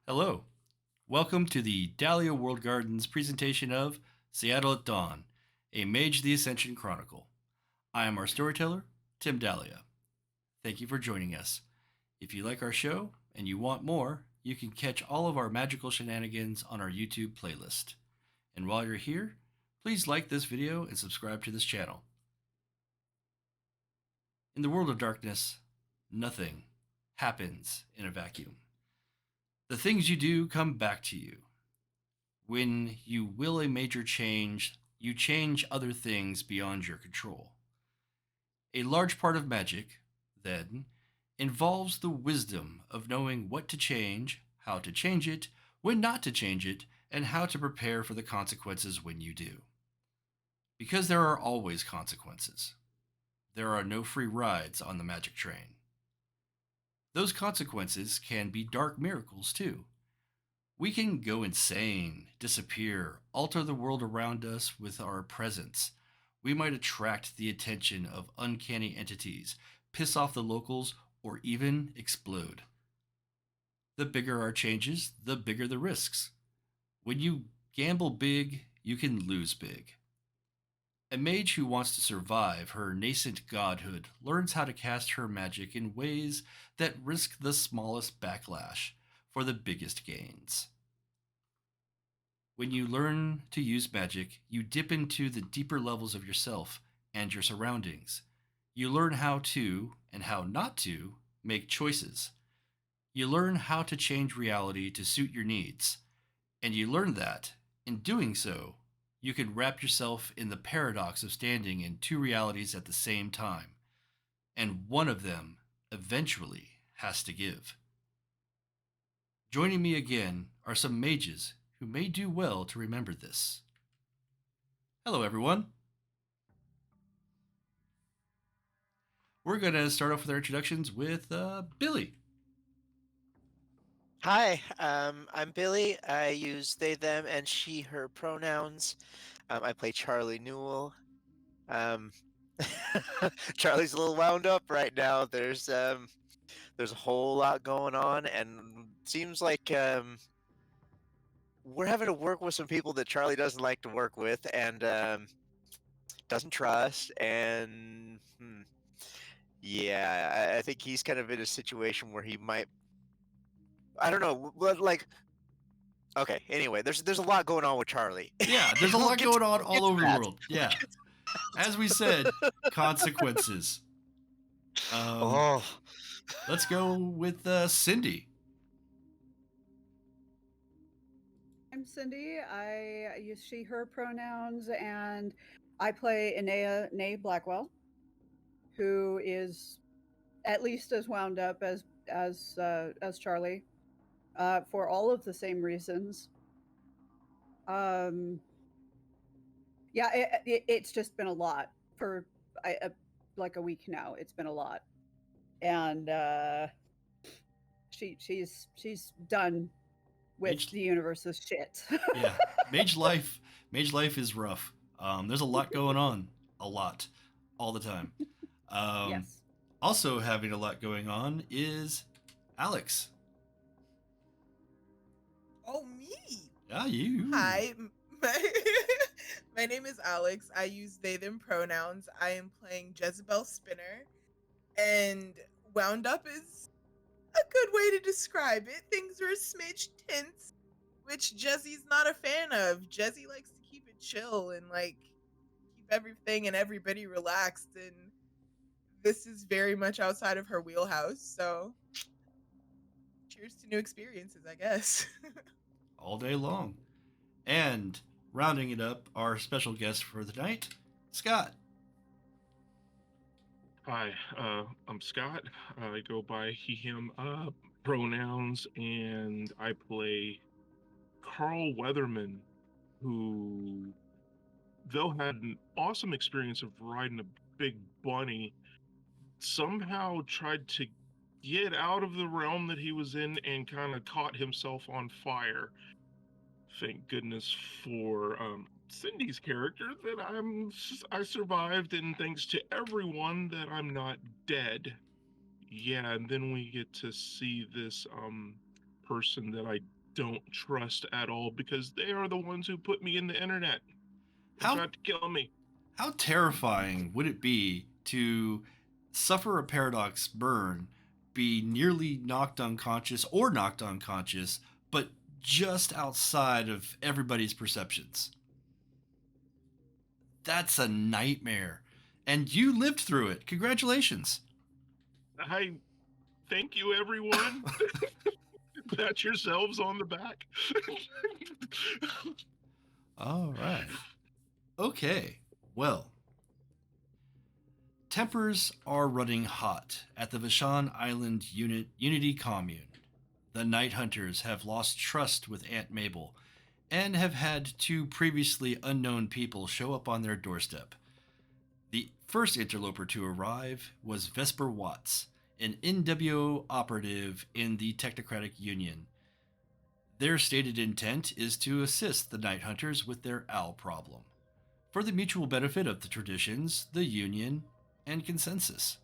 Hello. Welcome to the Dahlia World Gardens presentation of Seattle at Dawn, a Mage the Ascension chronicle. I am our storyteller, Tim Dahlia. Thank you for joining us. If you like our show and you want more, you can catch all of our magical shenanigans on our YouTube playlist. And while you're here, please like this video and subscribe to this channel. In the world of darkness, nothing happens in a vacuum. The things you do come back to you. When you will a major change, you change other things beyond your control. A large part of magic, then, involves the wisdom of knowing what to change, how to change it, when not to change it, and how to prepare for the consequences when you do. Because there are always consequences. There are no free rides on the magic train. Those consequences can be dark miracles, too. We can go insane, disappear, alter the world around us with our presence. We might attract the attention of uncanny entities, piss off the locals, or even explode. The bigger our changes, the bigger the risks. When you gamble big, you can lose big. A mage who wants to survive her nascent godhood learns how to cast her magic in ways that risk the smallest backlash for the biggest gains. When you learn to use magic, you dip into the deeper levels of yourself and your surroundings. You learn how to, and how not to, make choices. You learn how to change reality to suit your needs. And you learn that, in doing so, you can wrap yourself in the paradox of standing in two realities at the same time, and one of them eventually has to give. Joining me again are some mages who may do well to remember this. Hello, everyone. We're going to start off with our introductions with Billie. Hi, I'm Billie. I use they, them, and she, her pronouns. I play Charlie Newell. Charlie's a little wound up right now. There's a whole lot going on, and seems like we're having to work with some people that Charlie doesn't like to work with, and doesn't trust. And yeah, I think he's kind of in a situation where he might. I don't know, like. Okay. Anyway, there's a lot going on with Charlie. Yeah, there's a lot going on all over the world. Yeah. As we said, consequences. Oh, Let's go with Cindy. I'm Cindy. I use she, her pronouns, and I play Inea, nay Blackwell, who is at least as wound up as Charlie, for all of the same reasons. Yeah, it's just been a lot for like a week now. It's been a lot, and she's done with Mage, the universe's shit. yeah, Mage life is rough. There's a lot going on, a lot, all the time. Yes. Also having a lot going on is Alix. Oh, me. Yeah, you. Hi. My name is Alix. I use they, them pronouns. I am playing Jezebel Spinner. And wound up is a good way to describe it. Things are a smidge tense, which Jezzy's not a fan of. Jezzy likes to keep it chill and, like, keep everything and everybody relaxed. And this is very much outside of her wheelhouse. So, cheers to new experiences, I guess. All day long. And rounding it up, our special guest for the night, Scott. Hi, I'm Scott. I go by he, him pronouns, and I play Carl Weatherman, who, though had an awesome experience of riding a big bunny, somehow tried to get out of the realm that he was in and kind of caught himself on fire. Thank goodness for Cindy's character that I survived, and thanks to everyone that I'm not dead. Yeah, and then we get to see this person that I don't trust at all because they are the ones who put me in the internet and How tried to kill me. how terrifying would it be to suffer a paradox burn, be nearly knocked unconscious or knocked unconscious, but just outside of everybody's perceptions? That's a nightmare. And you lived through it. Congratulations. I thank you, everyone. Pat yourselves on the back. All right. Okay. Well, tempers are running hot at the Vashon Island Unity Commune. The Night Hunters have lost trust with Aunt Mabel and have had two previously unknown people show up on their doorstep. The first interloper to arrive was Vesper Watts, an NWO operative in the Technocratic Union. Their stated intent is to assist the Night Hunters with their owl problem, for the mutual benefit of the traditions, the Union, and consensus.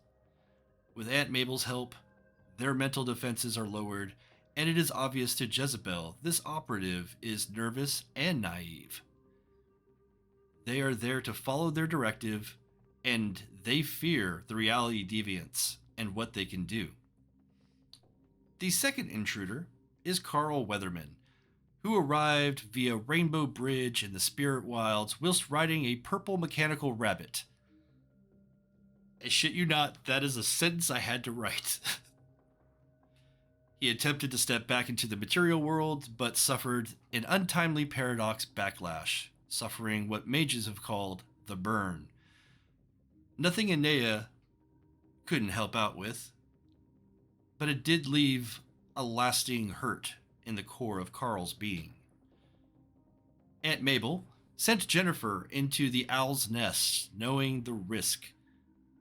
With Aunt Mabel's help, their mental defenses are lowered, and it is obvious to Jezebel this operative is nervous and naive. They are there to follow their directive, and they fear the reality deviants and what they can do. The second intruder is Carl Weatherman, who arrived via Rainbow Bridge in the Spirit Wilds whilst riding a purple mechanical rabbit. I shit you not, that is a sentence I had to write. He attempted to step back into the material world, but suffered an untimely paradox backlash, suffering what mages have called the burn. Nothing Inea couldn't help out with, but it did leave a lasting hurt in the core of Carl's being. Aunt Mabel sent Jennifer into the owl's nest, knowing the risk,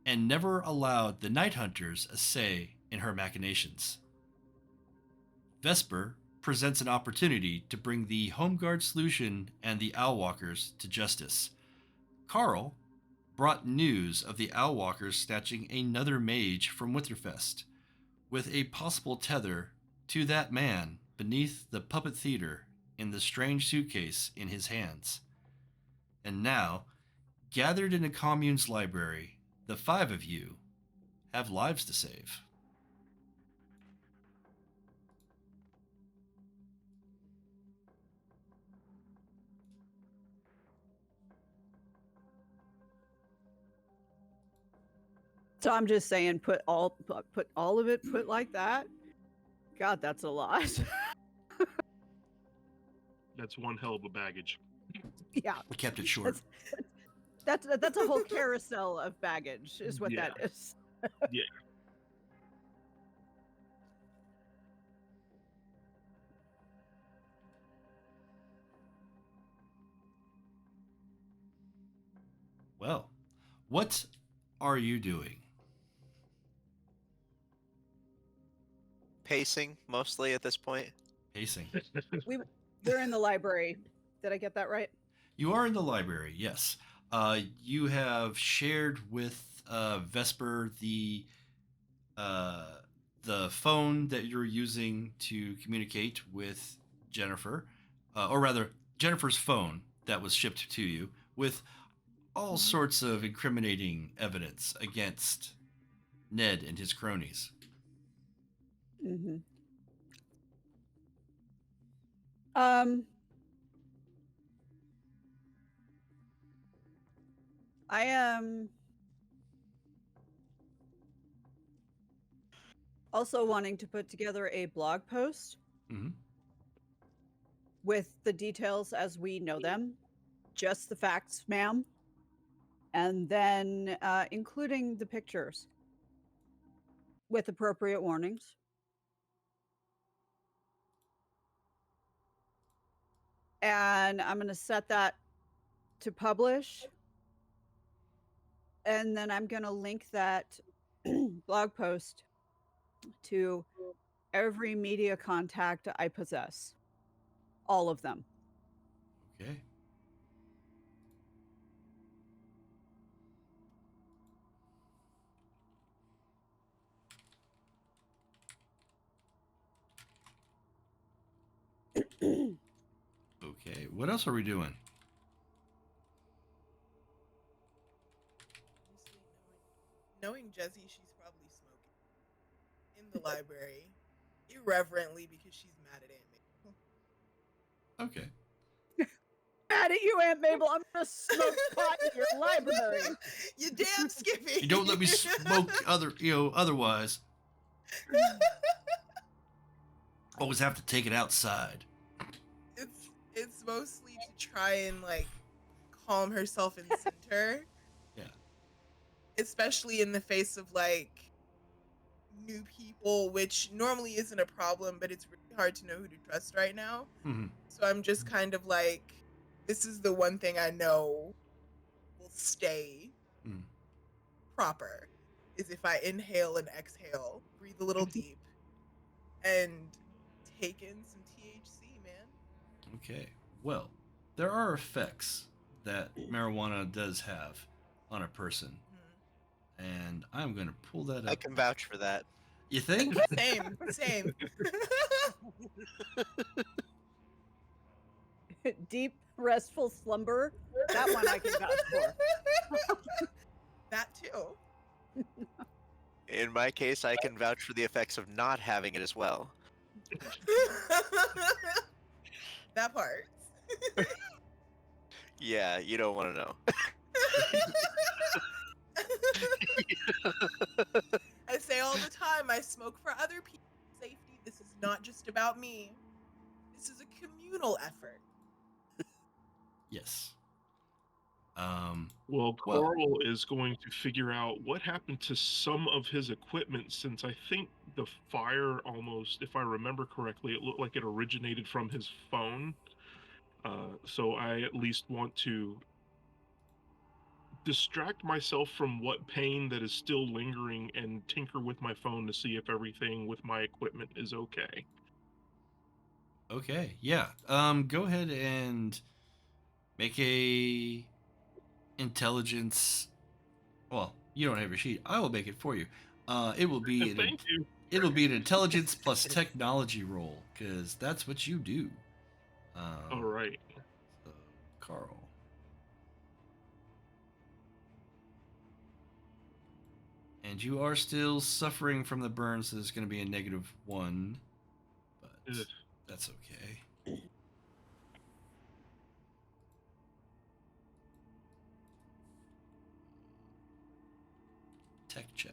and never allowed the Night Hunters a say in her machinations. Vesper presents an opportunity to bring the Home Guard solution and the Owlwalkers to justice. Carl brought news of the Owlwalkers snatching another mage from Winterfest, with a possible tether to that man beneath the puppet theater in the strange suitcase in his hands. And now, gathered in a commune's library, the five of you have lives to save. So I'm just saying, put all of it, put like that. God, that's a lot. That's one hell of a baggage. Yeah, We kept it short. that's a whole carousel of baggage, is what that is. Yeah. Well, what are you doing? Pacing mostly at this point. Pacing. We're in the library. Did I get that right? You are in the library, yes. You have shared with Vesper the phone that you're using to communicate with Jennifer, or rather, Jennifer's phone that was shipped to you with all sorts of incriminating evidence against Ned and his cronies. Mm-hmm. I am also wanting to put together a blog post with the details as we know them, just the facts, ma'am, and then including the pictures with appropriate warnings. And I'm going to set that to publish. And then I'm going to link that blog post to every media contact I possess. All of them. Okay. what else are we doing? Honestly, knowing Jezzy, she's probably smoking in the library, irreverently because she's mad at Aunt May. Okay. Mad at you, Aunt Mabel. I'm gonna smoke pot in your library. You damn Skippy. You don't let me smoke otherwise. Always have to take it outside. It's mostly to try and like calm herself and center. Yeah. Especially in the face of like new people, which normally isn't a problem, but it's really hard to know who to trust right now. Mm-hmm. So I'm just kind of like, this is the one thing I know will stay proper, is if I inhale and exhale, breathe a little deep, and take in some THC, man. Okay. Well, there are effects that marijuana does have on a person. And I'm going to pull that up. I can vouch for that. You think? Same. Deep, restful slumber. That one I can vouch for. That too. In my case, I can vouch for the effects of not having it as well. That part. Yeah, you don't want to know. I say all the time, I smoke for other people's safety. This is not just about me. This is a communal effort. Yes. Well, Carl is going to figure out what happened to some of his equipment, since I think the fire almost, if I remember correctly, it looked like it originated from his phone. So I at least want to distract myself from what pain that is still lingering and tinker with my phone to see if everything with my equipment is okay. Okay. Yeah. Go ahead and make a intelligence. Well, you don't have your sheet. I will make it for you. It will be Thank you. It'll be an intelligence plus technology roll, because that's what you do. All right. So, Carl. And you are still suffering from the burn, so there's going to be a -1, but Ugh. that's okay. Tech check.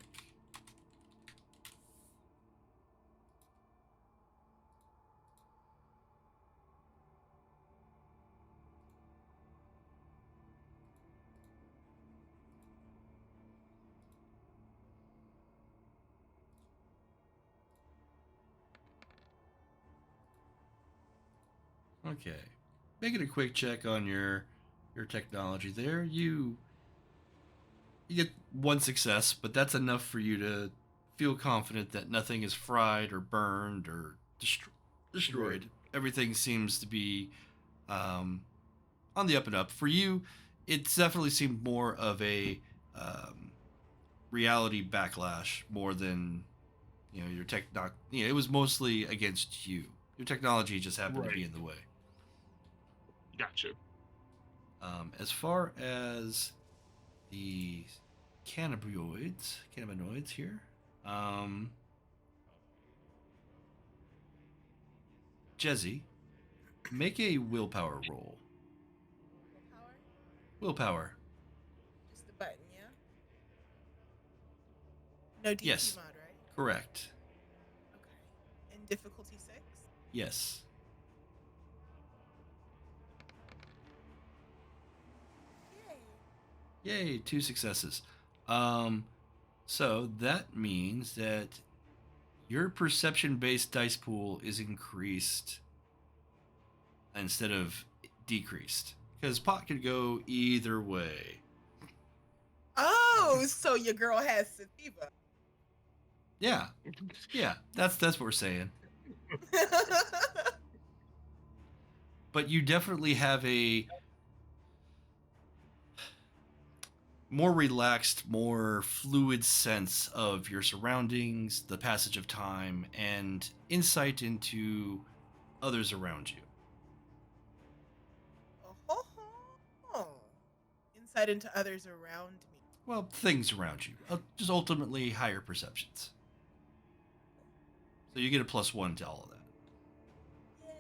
Okay. Making a quick check on your technology there. You get 1 success, but that's enough for you to feel confident that nothing is fried or burned or destroyed. Right. Everything seems to be on the up and up. For you, it's definitely seemed more of a reality backlash more than your it was mostly against you. Your technology just happened to be in the way. Gotcha. As far as the cannabinoids here, Jezzy, make a willpower roll. Willpower. Just the button, yeah? No DC Yes. mod, right? Correct. Okay. And difficulty 6? Yes. Yay, 2 successes. So that means that your perception-based dice pool is increased instead of decreased. Because pot could go either way. Oh, so your girl has sativa. Yeah. Yeah, that's what we're saying. But you definitely have a more relaxed, more fluid sense of your surroundings, the passage of time, and insight into others around you. insight into others around me. Well, things around you. Just ultimately higher perceptions. So you get a +1 to all of that. Yay!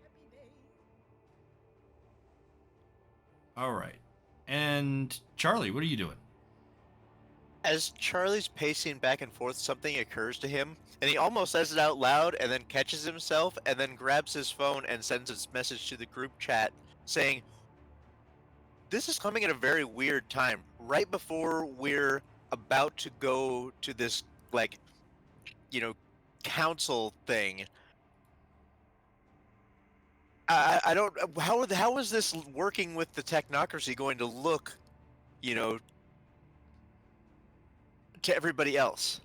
Happy day. All right. And Charlie, what are you doing? As Charlie's pacing back and forth, something occurs to him, and he almost says it out loud, and then catches himself, and then grabs his phone and sends a message to the group chat saying, "This is coming at a very weird time, right before we're about to go to this, like, council thing. I don't. How is this working with the technocracy going to look, to everybody else?"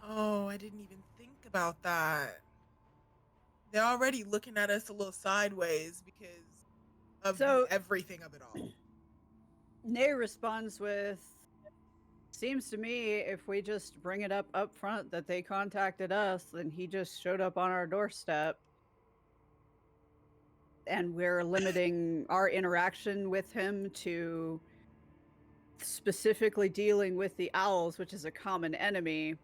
Oh, I didn't even think about that. They're already looking at us a little sideways because of So- everything of it all. Nay responds with, "Seems to me if we just bring it up front that they contacted us, then he just showed up on our doorstep. And we're limiting our interaction with him to specifically dealing with the owls, which is a common enemy."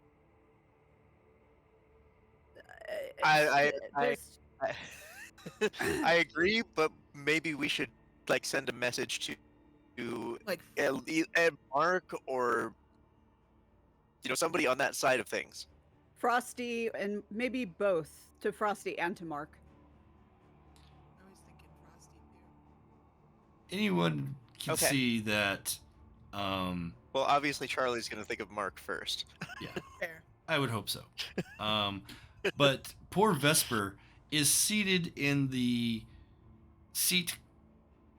I Just- I agree, but maybe we should send a message to Like, Mark or somebody on that side of things. Frosty, and maybe both to Frosty and to Mark. I was thinking Frosty too. Anyone can Okay. see that. Well, obviously Charlie's going to think of Mark first. Yeah, Fair. I would hope so. But poor Vesper is seated in the seat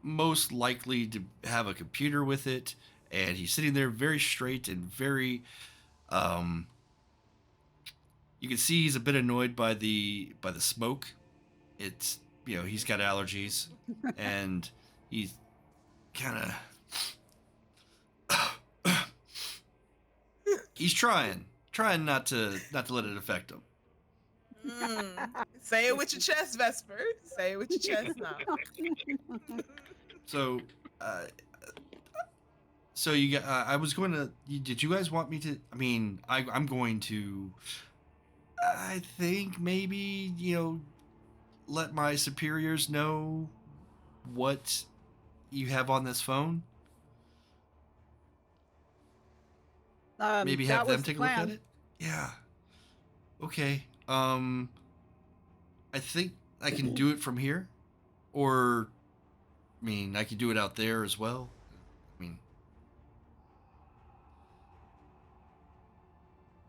most likely to have a computer with it, and he's sitting there very straight and very. You can see he's a bit annoyed by the smoke. It's he's got allergies, and he's kind of he's trying not to let it affect him. Say it with your chest, Vesper. Say it with your chest now. So, you got. I was going to. Did you guys want me to? I mean, I'm going to. I think maybe let my superiors know what you have on this phone. Maybe that have them was the take a look at plan. it. Yeah. Okay. I think I can do it from here, or I mean, I could do it out there as well. I mean,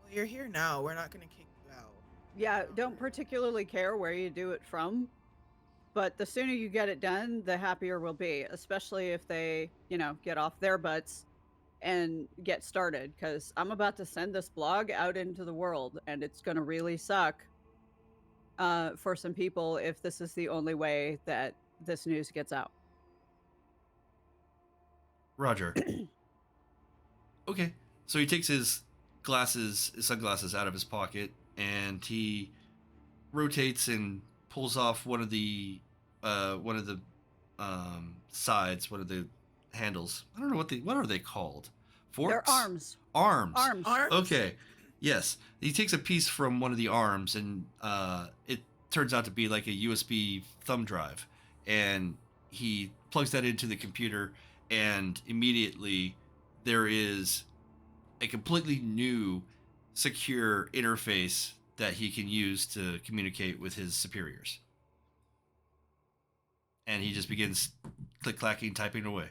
Well, you're here now. We're not going to kick you out. Yeah, don't particularly care where you do it from, but the sooner you get it done, the happier we'll be, especially if they, get off their butts and get started, because I'm about to send this blog out into the world, and it's going to really suck for some people if this is the only way that this news gets out. Roger. Okay. So he takes his sunglasses out of his pocket, and he rotates and pulls off one of the sides, one of the handles. I don't know what are they called? Forks? They're arms. Arms. Arms? Okay. Yes. He takes a piece from one of the arms, and it turns out to be like a USB thumb drive, and he plugs that into the computer, and immediately there is a completely new secure interface that he can use to communicate with his superiors. And he just begins click-clacking, typing away.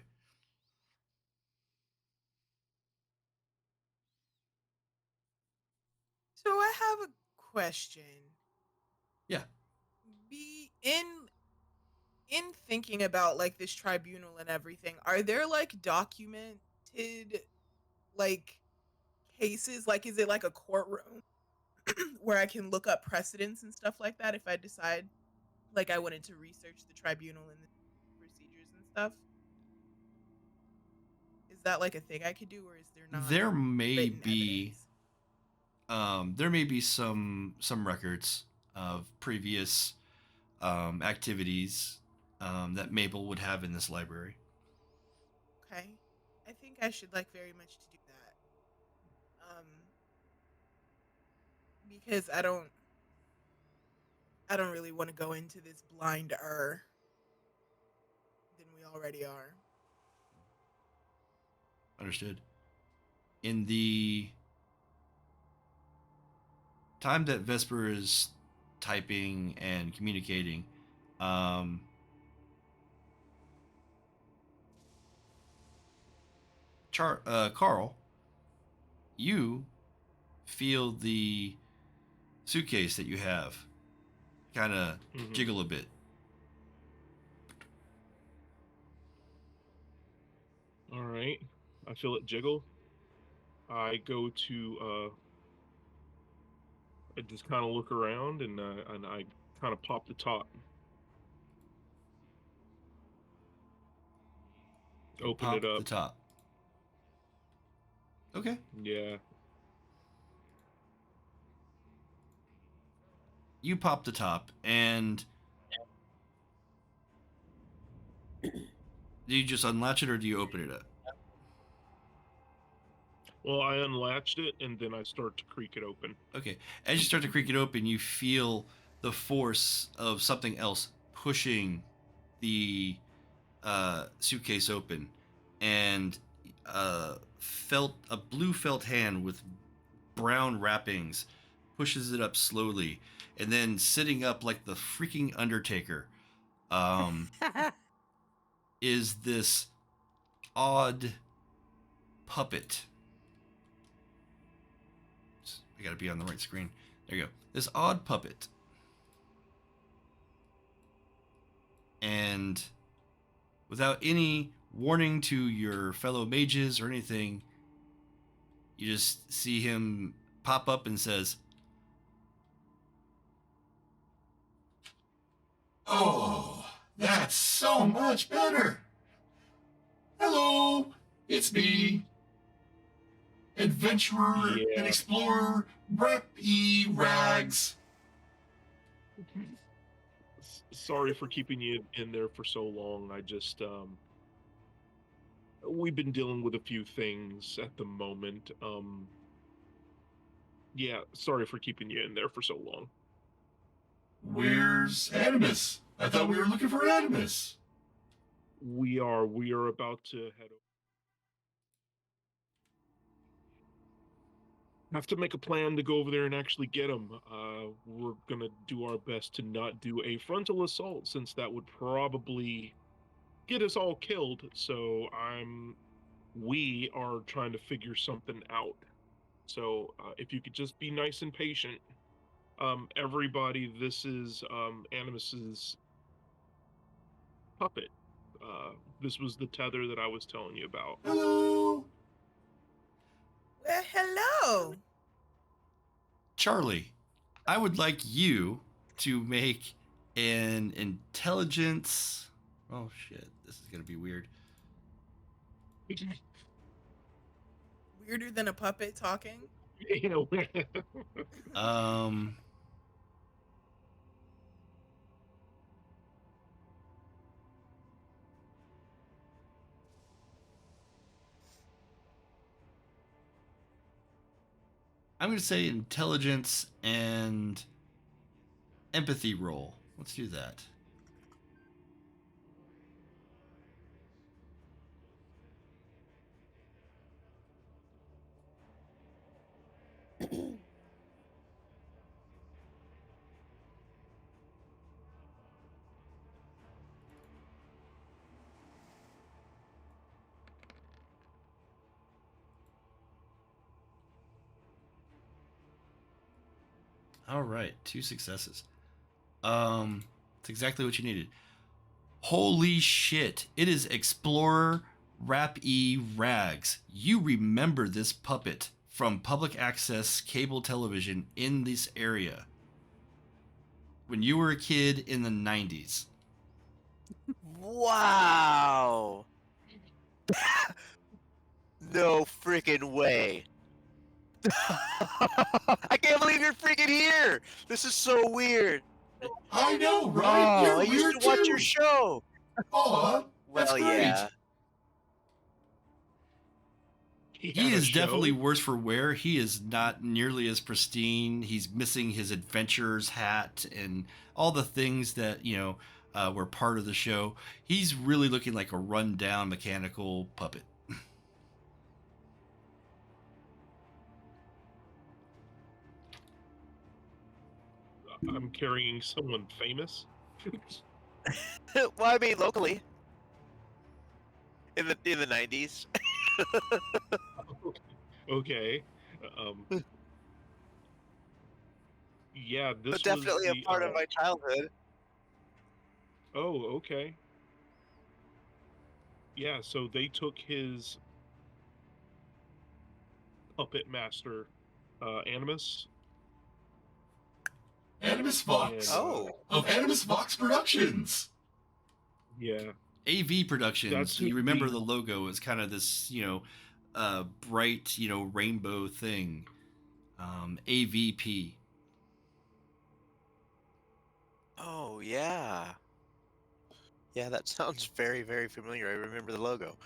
So I have a question. Yeah. Be in thinking about this tribunal and everything, are there documented cases? Is it like a courtroom where I can look up precedents and stuff like that if I decide I wanted to research the tribunal and the procedures and stuff? Is that a thing I could do, or is there not? There may written be evidence? there may be some records of previous activities that Mabel would have in this library. Okay. I think I should like very much to do that. Because I don't really want to go into this blinder than we already are. Understood. In the time that Vesper is typing and communicating, Carl, you feel the suitcase that you have kind of jiggle a bit. All right. I feel it jiggle. I go to I just kind of look around and I kind of pop the top. Open Pop it up. the top. Okay. Yeah. You pop the top, and do you just unlatch it, or do you open it up? Well, I unlatched it, and then I start to creak it open. Okay. As you start to creak it open, you feel the force of something else pushing the suitcase open, and a blue felt hand with brown wrappings pushes it up slowly, and then sitting up like the freaking Undertaker is this odd puppet. I gotta be on the right screen. There you go. This odd puppet. And without any warning to your fellow mages or anything, you just see him pop up and says, "Oh, that's so much better. Hello, it's me, adventurer and explorer, Rep E. Rags." Sorry for keeping you in there for so long. I just, we've been dealing with a few things at the moment. Yeah, sorry for keeping you in there for so long. Where's Animus? I thought we were looking for Animus. We are about to head over. Have to make a plan to go over there and actually get him. We're gonna do our best to not do a frontal assault, since that would probably get us all killed. So we are trying to figure something out. So if you could just be nice and patient. Everybody, this is Animus's puppet. This was the tether that I was telling you about. Hello. Well, hello. Charlie, I would like you to make an intelligence. Oh shit, this is gonna be weird. Weirder than a puppet talking? You know. I'm going to say intelligence and empathy roll. Let's do that. All right, 2 successes. It's exactly what you needed. Holy shit! It is Explorer Rap E Rags. You remember this puppet from public access cable television in this area when you were a kid in the 90s. Wow. No freaking way. I can't believe you're freaking here. This is so weird. I know, right? Oh, You're I used weird to watch too. your show. Oh, that's Well, great. yeah. He had a is definitely show? worse for wear. He is not nearly as pristine. He's missing his adventurer's hat and all the things that, were part of the show. He's really looking like a run-down mechanical puppet. I'm carrying someone famous. Well, I mean, locally. In the 90s. Okay. Um, yeah, this But definitely was a part of my childhood. Oh, okay. Yeah, so they took his puppet master, Animus. Animus Vox. And, Oh. Of Animus Vox Productions. Yeah. AV Productions. That's You remember the- the logo is kind of this, bright, rainbow thing. AVP. Oh, yeah. Yeah, that sounds very, very familiar. I remember the logo.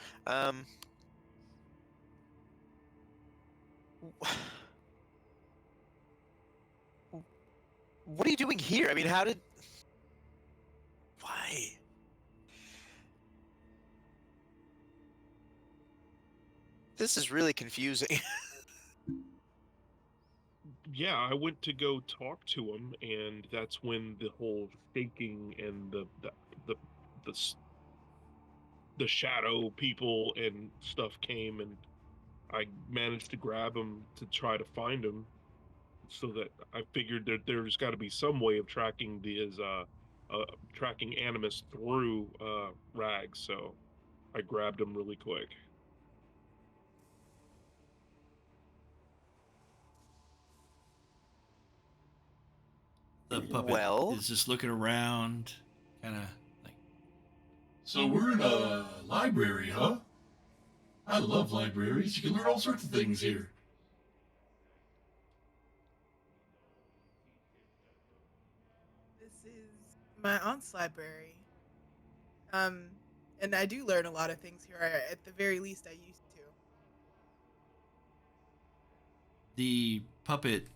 What are you doing here? I mean, why? This is really confusing. Yeah, I went to go talk to him, and that's when the whole shaking and the shadow people and stuff came, and I managed to grab him to try to find him, so that I figured that there's got to be some way of tracking tracking Animus through Rags. So I grabbed him really quick. The puppet Well? is just looking around, kind of like, So we're in a library, huh? I love libraries. You can learn all sorts of things here. This is my aunt's library. And I do learn a lot of things here. At the very least, I used to. the puppet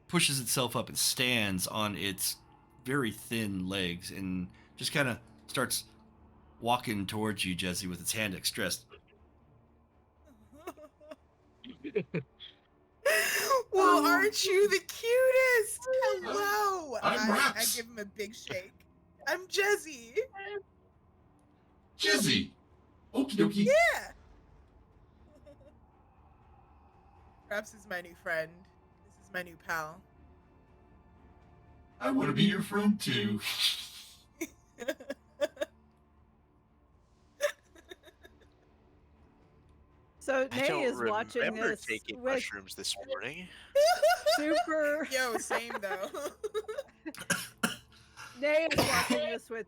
pushes itself up and stands on its very thin legs and just kind of starts walking towards you, Jesse, with its hand extended. Well, aren't you the cutest? Hello. I'm I Raps. give him a big shake. I'm Jezzy. Jizzy. Okie dokie. Yeah. Raps is my new friend. This is my new pal. I want to be your friend too. So I Nay don't is watching remember this taking with mushrooms this morning. super. Yo, same though. Nay is watching this with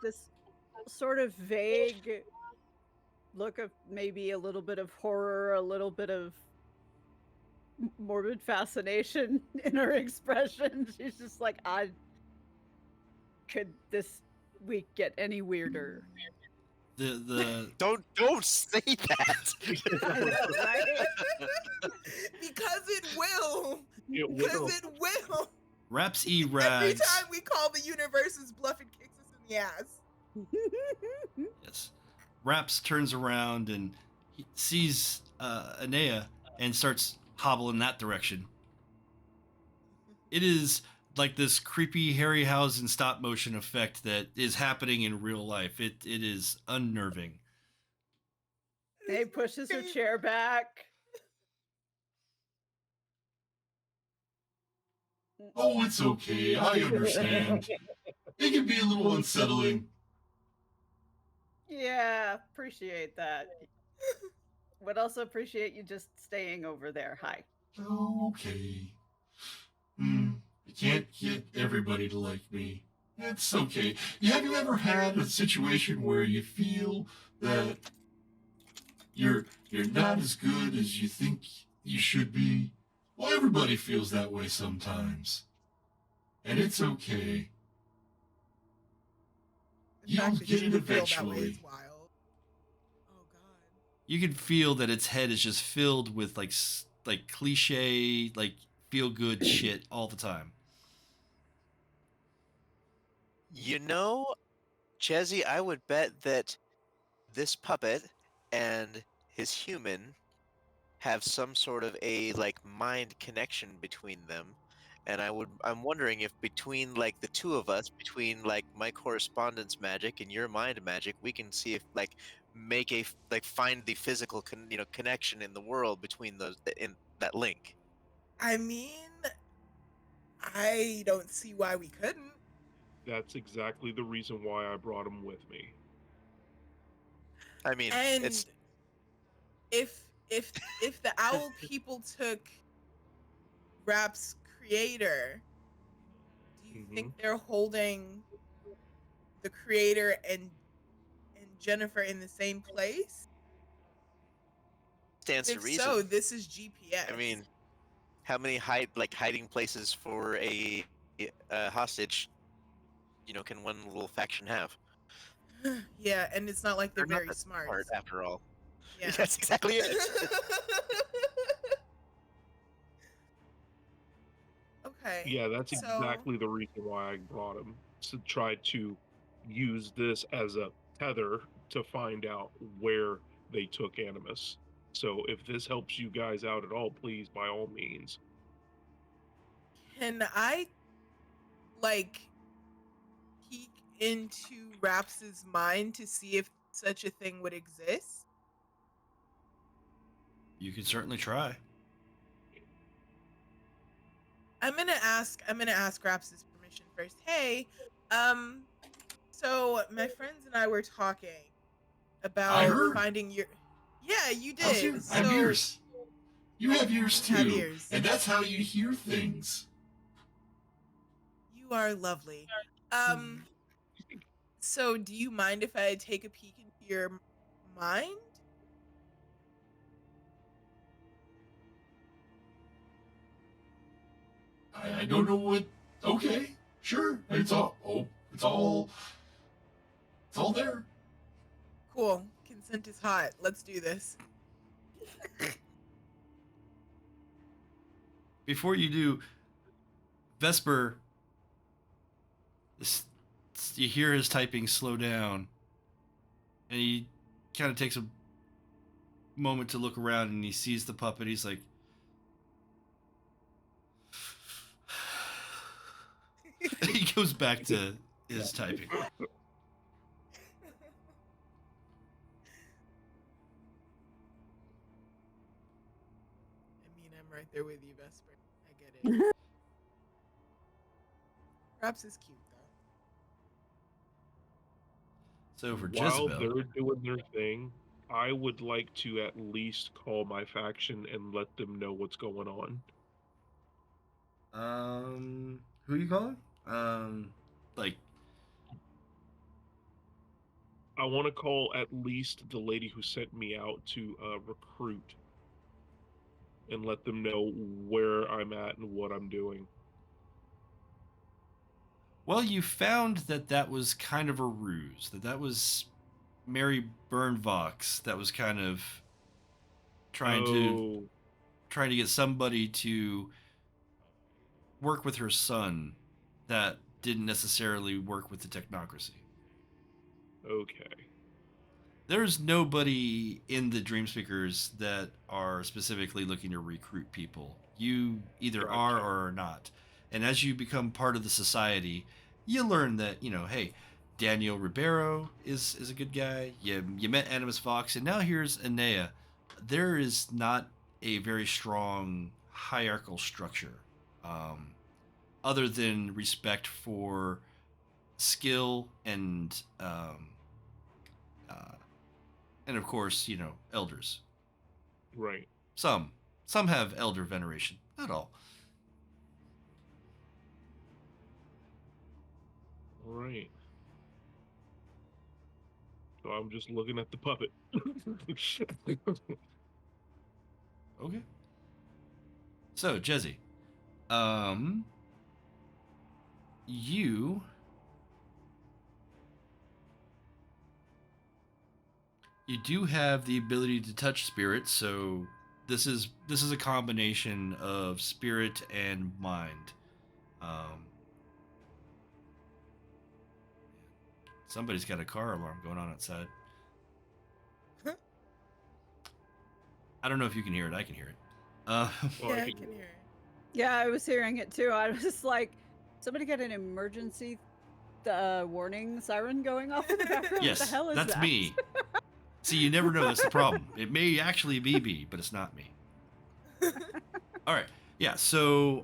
this sort of vague look of maybe a little bit of horror, a little bit of morbid fascination in her expression. She's just like, could this week get any weirder? The Don't say that. I know, right? Because it will. It will. Because it will. Raps E Every Rags. time we call the universe's bluff, it kicks us in the ass. Yes. Raps turns around and he sees Inea and starts hobbling that direction. It is like this creepy Harryhausen stop motion effect that is happening in real life. It is unnerving. Nay pushes her chair back. Oh, it's okay. I understand. It can be a little unsettling. Yeah, appreciate that. Would also appreciate you just staying over there. Hi. Okay. I can't get everybody to like me. It's okay. Have you ever had a situation where you feel that you're not as good as you think you should be? Well, everybody feels that way sometimes. And it's okay. The You'll fact that get you it would feel that way eventually. is wild. Oh god. You can feel that its head is just filled with like cliche, like feel good shit all the time. You know, Jezzy, I would bet that this puppet and his human have some sort of a like mind connection between them. And I'm wondering if between like the two of us, between like my correspondence magic and your mind magic, we can see if like make like find the physical connection in the world between those in that link. I mean, I don't see why we couldn't. That's exactly the reason why I brought him with me. I mean, And it's if if the owl people took Rap's creator, do you Mhm. think they're holding the creator and Jennifer in the same place? stands to If reason. so, this is GPS. I mean, how many hiding places for a hostage, can one little faction have? yeah, and it's not like they're They're not very that smart. smart after all. Yeah. That's exactly it. Okay. Yeah, that's So- exactly the reason why I brought him, to try to use this as a tether to find out where they took Animus. So if this helps you guys out at all, please, by all means. Can I like peek into Raps's mind to see if such a thing would exist? You can certainly try. I'm gonna ask Raps's permission first. Hey, so my friends and I were talking about I heard. finding your. Yeah, you How's did. your, I have ears. You have ears too. Have ears. And that's how you hear things. You are lovely. So do you mind if I take a peek into your mind? I don't know what. Okay, sure. It's all there. Cool. Consent is hot. Let's do this. Before you do, Vesper, you hear his typing slow down, and he kind of takes a moment to look around, and he sees the puppet. He's like, he goes back to his typing. I mean, I'm right there with you, Vesper. I get it. Raps is cute, though. So for While Jezebel, they're doing their thing, I would like to at least call my faction and let them know what's going on. who you calling? Like, I want to call at least the lady who sent me out to recruit and let them know where I'm at and what I'm doing. well, you found that was kind of a ruse. That was Mary Burnvox. That was kind of trying to get somebody to work with her son that didn't necessarily work with the technocracy. Okay. There's nobody in the Dream Speakers that are specifically looking to recruit people. You either are Gotcha. or are not. And as you become part of the society, you learn that, hey, Daniel Ribeiro is a good guy. You met Animus Vox, and now here's Inea. There is not a very strong hierarchical structure, other than respect for skill and of course, elders. Right. Some have elder veneration, not all. All right. So I'm just looking at the puppet. Okay. So, Jezzy, you You do have the ability to touch spirit, so this is a combination of spirit and mind. Um, somebody's got a car alarm going on outside. I don't know if you can hear it. I can hear it. Well, Yeah, I I can hear it. Yeah, I was hearing it too. I was just like, somebody got an emergency warning siren going off in the background. Yes, What the hell is that's that? me. See, you never know. That's the problem. It may actually be me, but it's not me. All right. Yeah. So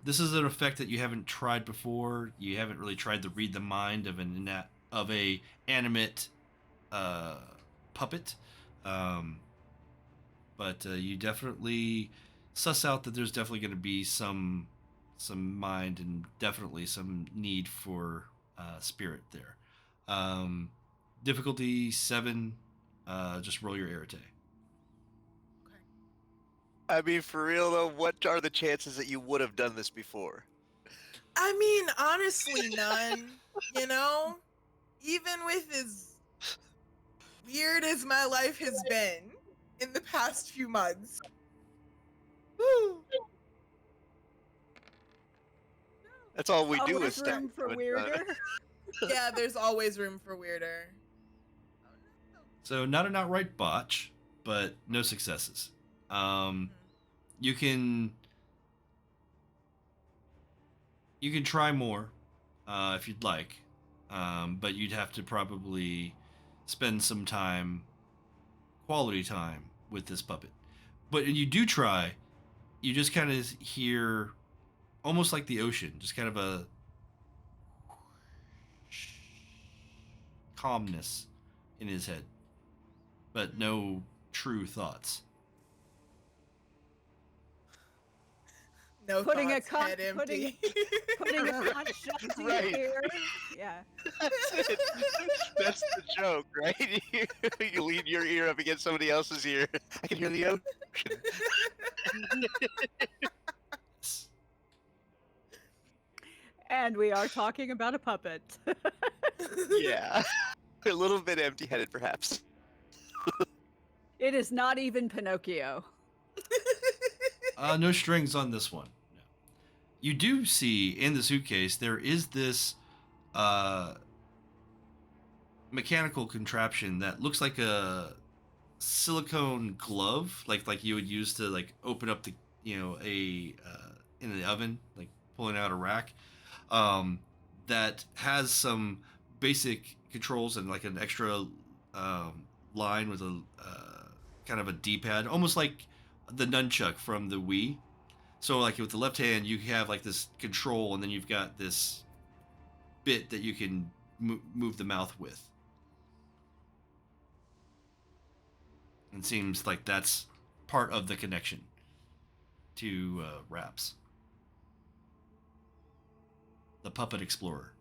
this is an effect that you haven't tried before. You haven't really tried to read the mind of a animate puppet, but you definitely suss out that there's definitely going to be some mind and definitely some need for spirit there. Difficulty 7. Just roll your arete. I mean, for real though, what are the chances that you would have done this before? I mean, honestly, none. You know, even with as weird as my life has been in the past few months. Woo. That's all we do Always is stack room for with, weirder. Yeah, there's always room for weirder. So not an outright botch, but no successes. You can try more if you'd like, but you'd have to probably spend some time, quality time, with this puppet. But when you do try, you just kind of hear, almost like the ocean, just kind of a calmness in his head, but no true thoughts. No Putting a thoughts, head empty. Putting a hot shot to your Right. ear. Yeah. That's it. That's the joke, right? You lean your ear up against somebody else's ear. I can hear the ocean. And we are talking about a puppet. Yeah. A little bit empty-headed, perhaps. It is not even Pinocchio. No strings on this one. No. You do see in the suitcase there is this mechanical contraption that looks like a silicone glove, like you would use to like open up the in the oven, like pulling out a rack. That has some basic controls and like an extra line with a kind of a D-pad, almost like the nunchuck from the Wii. So like with the left hand, you have like this control, and then you've got this bit that you can move the mouth with. And seems like that's part of the connection to Raps. The Puppet Explorer.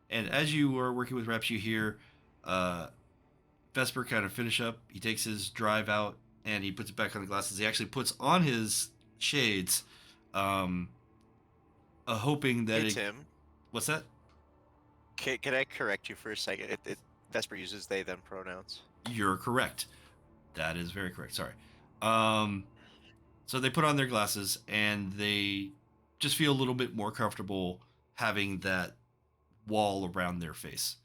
And as you are working with Raps, you hear Vesper kind of finish up. He takes his drive out and he puts it back on the glasses. He actually puts on his shades, hoping that It's him. What's that? Can I correct you for a second? Vesper uses they them pronouns. You're correct. That is very correct. Sorry. So they put on their glasses and they just feel a little bit more comfortable having that wall around their face.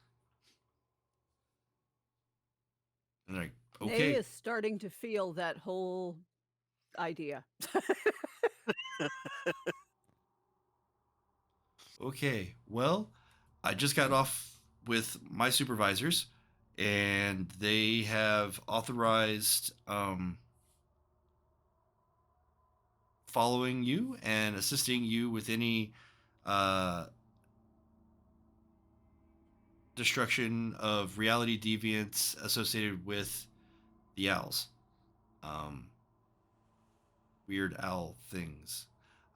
And they're like, okay. Nay is starting to feel that whole idea. Okay, well, I just got off with my supervisors, and they have authorized following you and assisting you with any destruction of reality deviants associated with the owls. Weird owl things.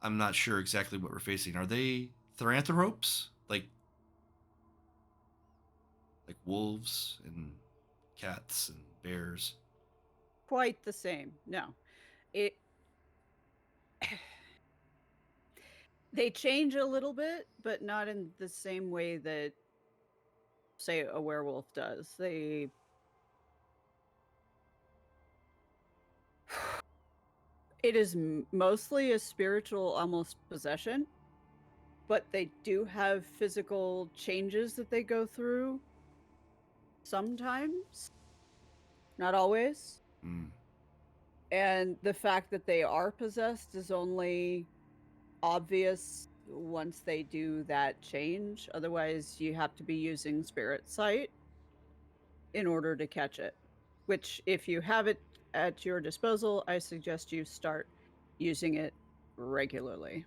I'm not sure exactly what we're facing. Are they Thranthropes? Like like wolves and cats and bears? Quite the same. No. It they change a little bit, but not in the same way that, say, a werewolf does. It is mostly a spiritual, almost possession, but they do have physical changes that they go through sometimes, not always. Mm. And the fact that they are possessed is only obvious once they do that change. Otherwise, you have to be using spirit sight in order to catch it, which, if you have it at your disposal, I suggest you start using it regularly.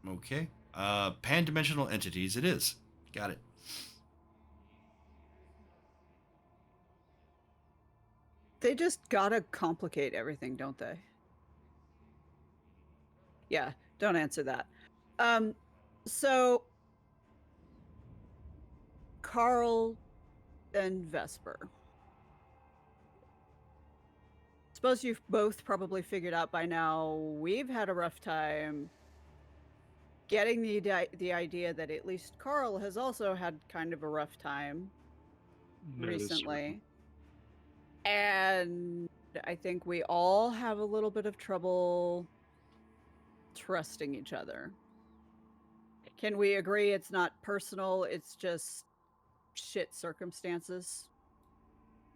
Okay. Pan-dimensional entities it is. Got it. They just gotta complicate everything, don't they? Yeah, don't answer that. So Carl and Vesper. Suppose you've both probably figured out by now we've had a rough time getting the idea that at least Carl has also had kind of a rough time That is certain. recently. And I think we all have a little bit of trouble trusting each other. Can we agree it's not personal, it's just shit circumstances?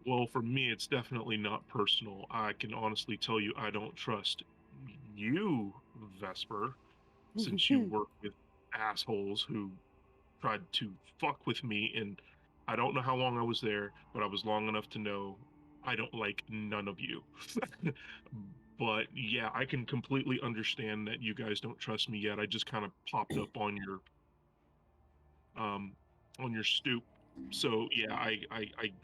Well, for me, it's definitely not personal. I can honestly tell you I don't trust you, Vesper, since you work with assholes who tried to fuck with me, and I don't know how long I was there, but I was long enough to know I don't like none of you. But yeah, I can completely understand that you guys don't trust me yet. I just kind of popped up on your stoop. So yeah, I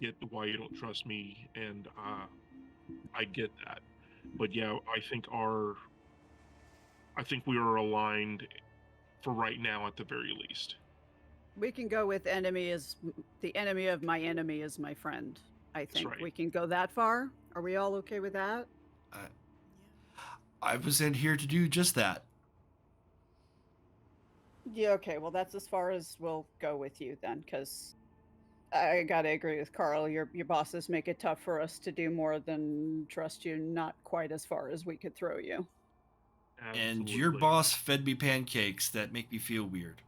get why you don't trust me, and I get that. But yeah, I think we are aligned for right now at the very least. We can go with enemy is the enemy of my enemy is my friend. I think right. we can go that far. Are we all okay with that? I was in here to do just that. Yeah, okay. Well, that's as far as we'll go with you then, because I gotta agree with Carl. Your bosses make it tough for us to do more than trust you, not quite as far as we could throw you. And your Absolutely. boss fed me pancakes that make me feel weird.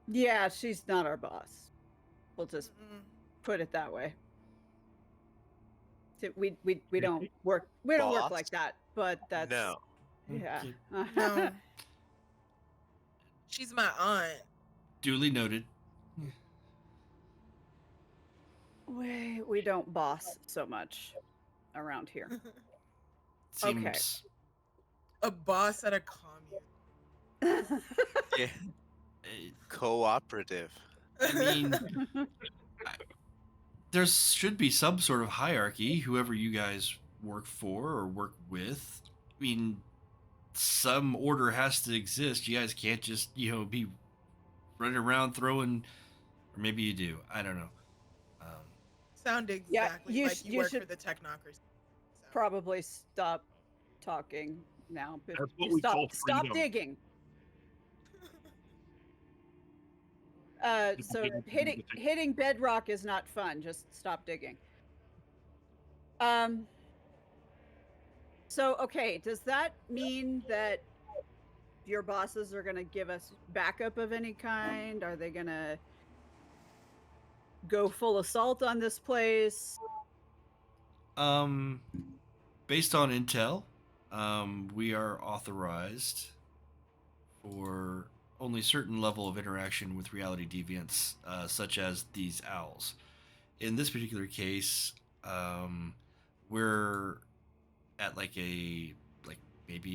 Yeah, she's not our boss. We'll just put it that way. We don't work Boss? like that, but that's No. yeah. Okay. No. She's my aunt. Duly noted. We don't boss so much around here. Seems A boss at a commune. Yeah. Cooperative. I mean, there should be some sort of hierarchy, whoever you guys work for or work with. I mean, some order has to exist. You guys can't just, be running around throwing, or maybe you do. I don't know. Sound exactly you like you work should for the technocracy. So. Probably stop talking now. That's what we call Stop freedom. digging. So hitting bedrock is not fun. Just stop digging. So okay, does that mean that your bosses are going to give us backup of any kind? Are they going to go full assault on this place? Based on intel, we are authorized for only certain level of interaction with reality deviants, such as these owls. In this particular case, we're at maybe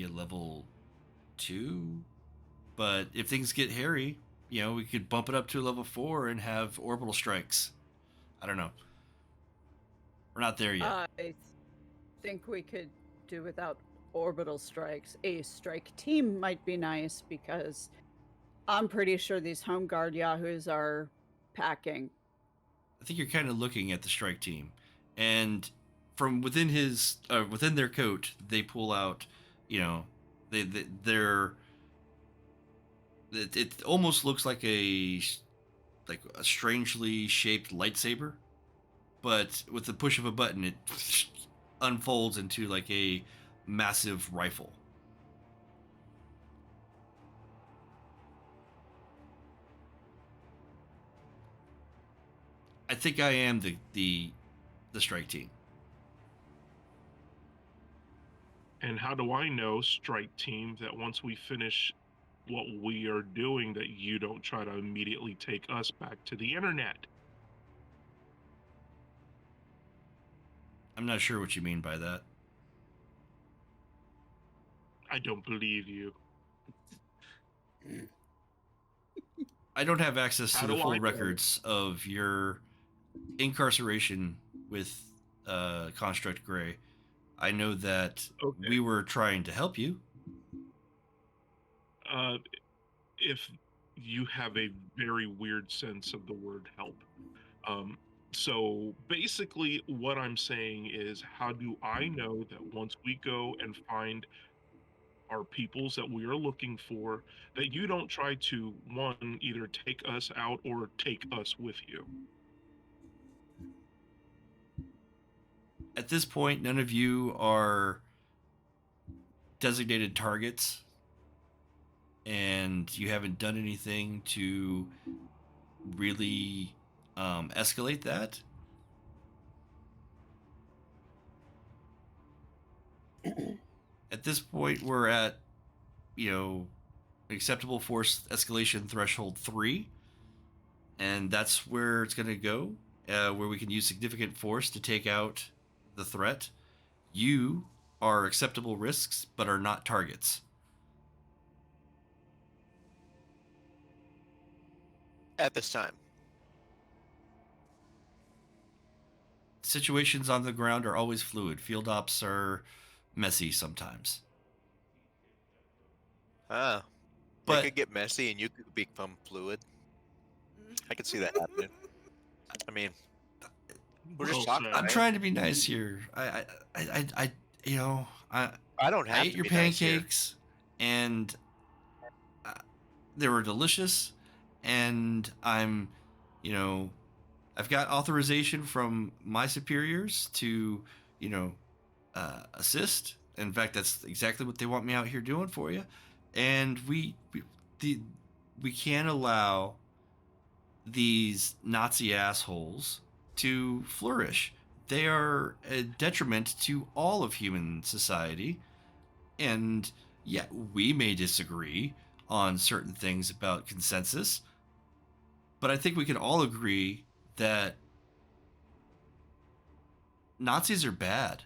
a level 2, but if things get hairy, we could bump it up to a level 4 and have orbital strikes. I don't know. We're not there yet. I think we could do without orbital strikes. A strike team might be nice, because I'm pretty sure these home guard yahoos are packing. I think you're kind of looking at the strike team, and from within within their coat, they pull out, they're it almost looks like a strangely shaped lightsaber, but with the push of a button, it unfolds into like a massive rifle. I think I am the strike team. And how do I know, strike team, that once we finish what we are doing, that you don't try to immediately take us back to the internet? I'm not sure what you mean by that. I don't believe you. I don't have access How to the do I full know? records of your incarceration with Construct Gray. I know that Okay. we were trying to help you. If you have a very weird sense of the word help. So basically what I'm saying is, how do I know that once we go and find our peoples that we are looking for, that you don't try to, one, either take us out or take us with you? At this point, none of you are designated targets, and you haven't done anything to really escalate that. At this point, we're at, acceptable force escalation threshold 3, and that's where it's going to go, where we can use significant force to take out the threat. You are acceptable risks, but are not targets. At this time. Situations on the ground are always fluid. Field ops are messy sometimes. Ah. But It could get messy and you could become fluid. I could see that happening. I mean, we're just Well talking. said. I'm Right? trying to be nice here. I I don't have ate to your be nice here. pancakes, and they were delicious, and I'm, I've got authorization from my superiors to, assist. In fact, that's exactly what they want me out here doing for you. And we can't allow these Nazi assholes to flourish. They are a detriment to all of human society. And yeah, we may disagree on certain things about consensus, but I think we can all agree that Nazis are bad.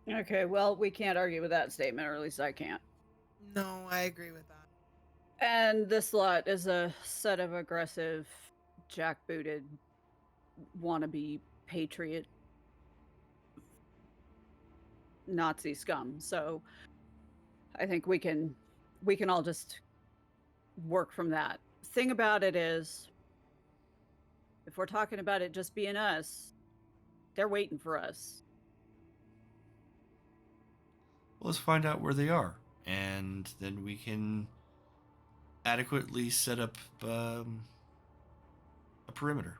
Okay, well, we can't argue with that statement, or at least I can't. No, I agree with that. And this lot is a set of aggressive, jackbooted, wannabe patriot Nazi scum. So I think we can all just work from that. Thing about it is, if we're talking about it just being us, they're waiting for us. Well, let's find out where they are, and then we can adequately set up a perimeter.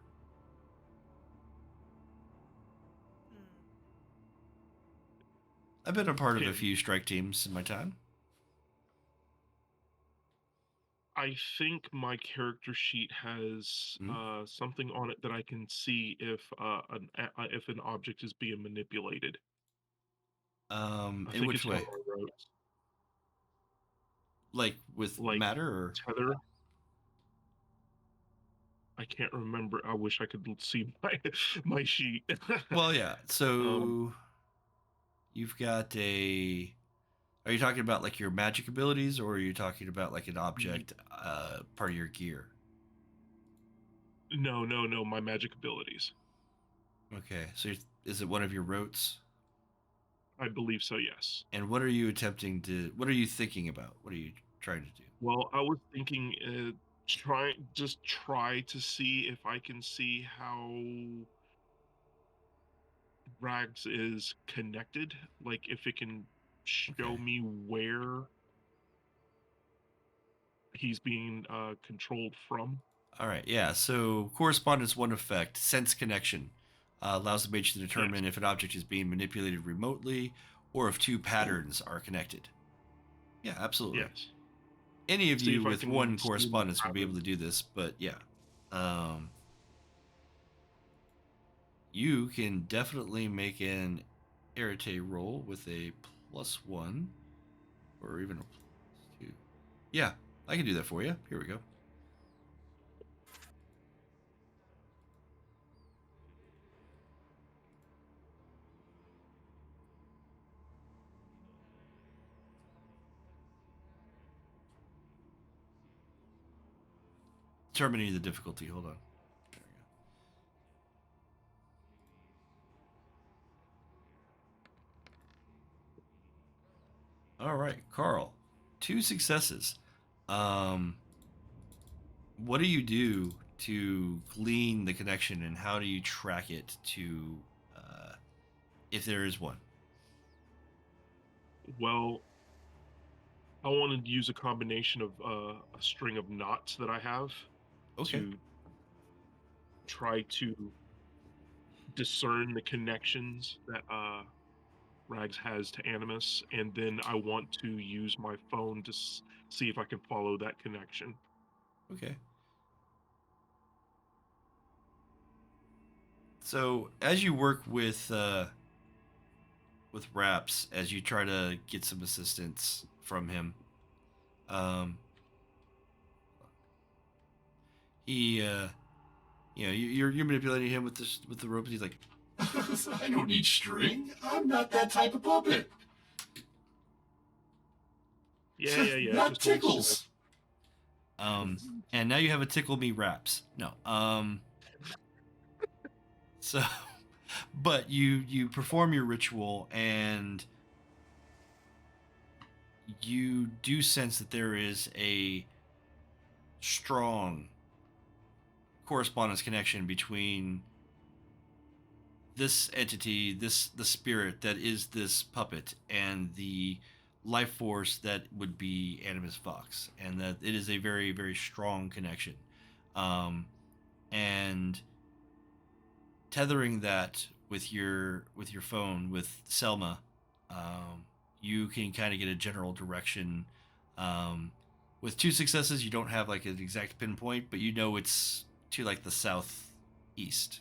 I've been a part of a few strike teams in my time. I think my character sheet has something on it that I can see if an object is being manipulated. I In think which it's way? one of our roads. Like with Like matter or tether? I can't remember. I wish I could see my sheet. Well, yeah. So you've got a. Are you talking about like your magic abilities, or are you talking about like an object part of your gear? No, my magic abilities. Okay, so is it one of your rotes? I believe so, yes. And what are you attempting to? What are you thinking about? What are you trying to do? Well, I was thinking try to see if I can see how Rags is connected. Like if it can show Okay. me where he's being controlled from. All right. Yeah. So correspondence one effect, sense connection, allows the mage to determine Yes. if an object is being manipulated remotely or if two patterns are connected. Yeah, absolutely. Yes. Any of See you if I with can one see the correspondence would be able pattern. to do this, but yeah. You can definitely make an arete roll with a +1 or even a +2. Yeah, I can do that for you. Here we go. Determining the difficulty. Hold on. There we go. All right, Carl. 2 successes. What do you do to glean the connection, and how do you track it to, if there is one? Well, I want to use a combination of a string of knots that I have Okay. to try to discern the connections that Rags has to Animus, and then I want to use my phone to see if I can follow that connection. Okay. So as you work with Raps, as you try to get some assistance from him, he you're manipulating him with the rope, and he's like, I don't need string. I'm not that type of puppet. Yeah. Not Just hold tickles. still. and now you have a tickle me Raps. No. So, but you perform your ritual, and you do sense that there is a strong correspondence connection between this entity, the spirit that is this puppet, and the life force that would be Animus Vox, and that it is a very, very strong connection. And tethering that with your phone with Selma, you can kind of get a general direction. With 2 successes, you don't have like an exact pinpoint, but you know it's to like the southeast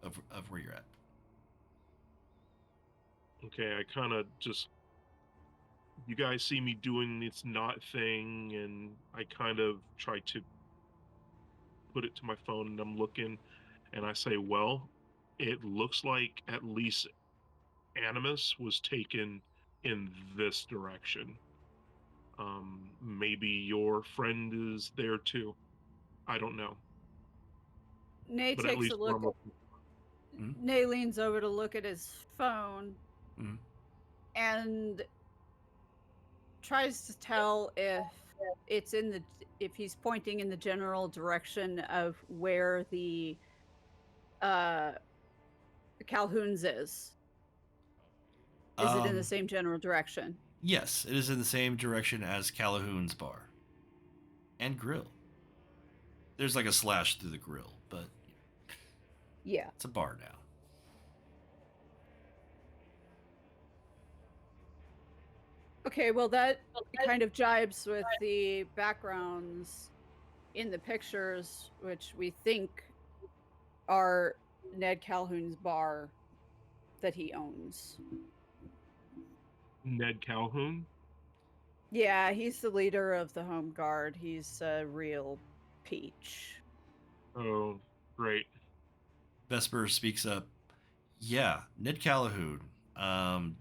of where you're at. Okay, I kind of just, you guys see me doing this knot thing, and I kind of try to put it to my phone, and I'm looking, and I say, well, it looks like at least Animus was taken in this direction. Maybe your friend is there too. I don't know. Nay But at takes least a look. Nay leans over to look at his phone and tries to tell if it's if he's pointing in the general direction of where the Calhoun's is. Is it in the same general direction? Yes, it is in the same direction as Callahoun's bar and grill. There's like a slash through the grill, but yeah, it's a bar now. Okay, well that kind of jibes with the backgrounds in the pictures, which we think are Ned Calhoun's bar that he owns. Ned Callahoun? Yeah, he's the leader of the Home Guard. He's a real peach. Oh, great. Vesper speaks up. Yeah, Ned Callahoun,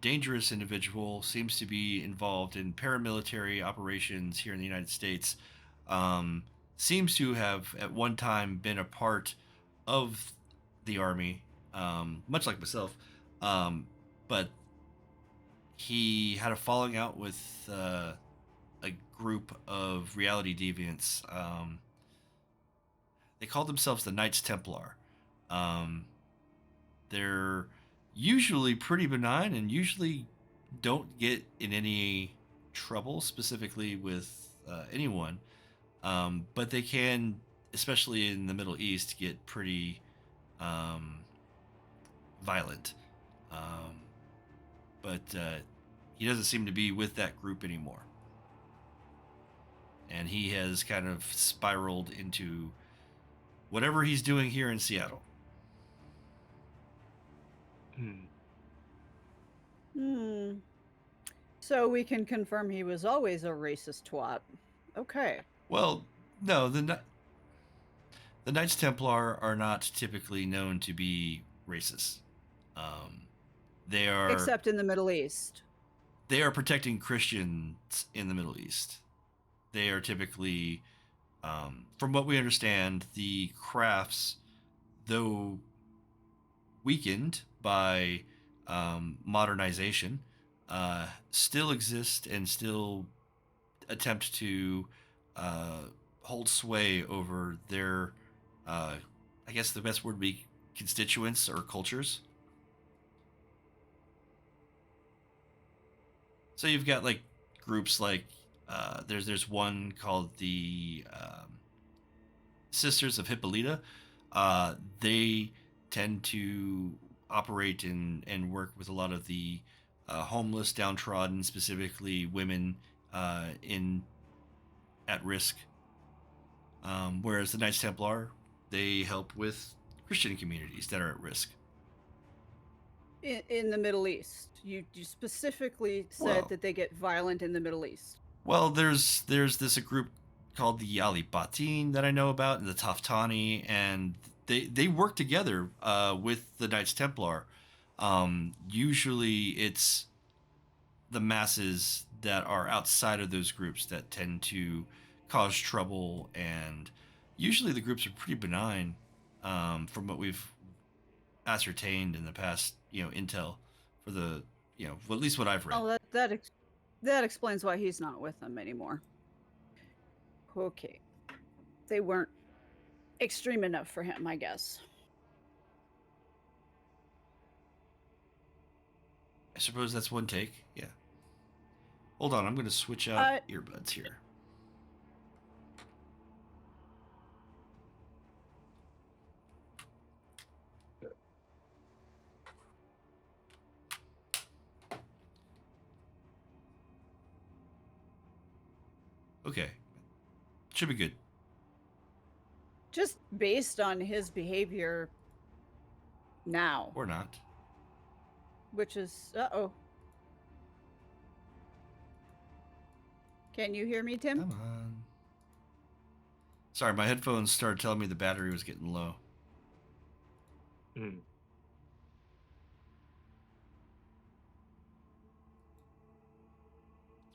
dangerous individual, seems to be involved in paramilitary operations here in the United States. Seems to have at one time been a part of the army, much like myself. But he had a falling out with a group of reality deviants, They call themselves the Knights Templar. They're usually pretty benign and usually don't get in any trouble specifically with anyone. But they can, especially in the Middle East, get pretty violent. But he doesn't seem to be with that group anymore. And he has kind of spiraled into whatever he's doing here in Seattle. So we can confirm he was always a racist twat. Okay. Well, no, the Knights Templar are not typically known to be racist. They are, except in the Middle East. They are protecting Christians in the Middle East. They are typically, from what we understand, the crafts, though weakened by modernization, still exist and still attempt to hold sway over their, I guess the best word would be constituents or cultures. So you've got like groups like there's one called the Sisters of Hippolyta. They tend to operate and work with a lot of the homeless, downtrodden, specifically women in at risk. Whereas the Knights Templar, they help with Christian communities that are at risk. In the Middle East, you specifically said that they get violent in the Middle East. Well, there's this a group called the Ali Batin that I know about, and the Taftani, and they work together with the Knights Templar. Usually, it's the masses that are outside of those groups that tend to cause trouble, and usually the groups are pretty benign, from what we've ascertained in the past, intel for the, well, at least what I've read. Oh, that explains why he's not with them anymore. Okay. They weren't extreme enough for him, I guess. I suppose that's one take. Yeah. Hold on, I'm going to switch out earbuds here. Okay. Should be good. Just based on his behavior now. Or not. Which is... Uh-oh. Can you hear me, Tim? Come on. Sorry, my headphones started telling me the battery was getting low. It's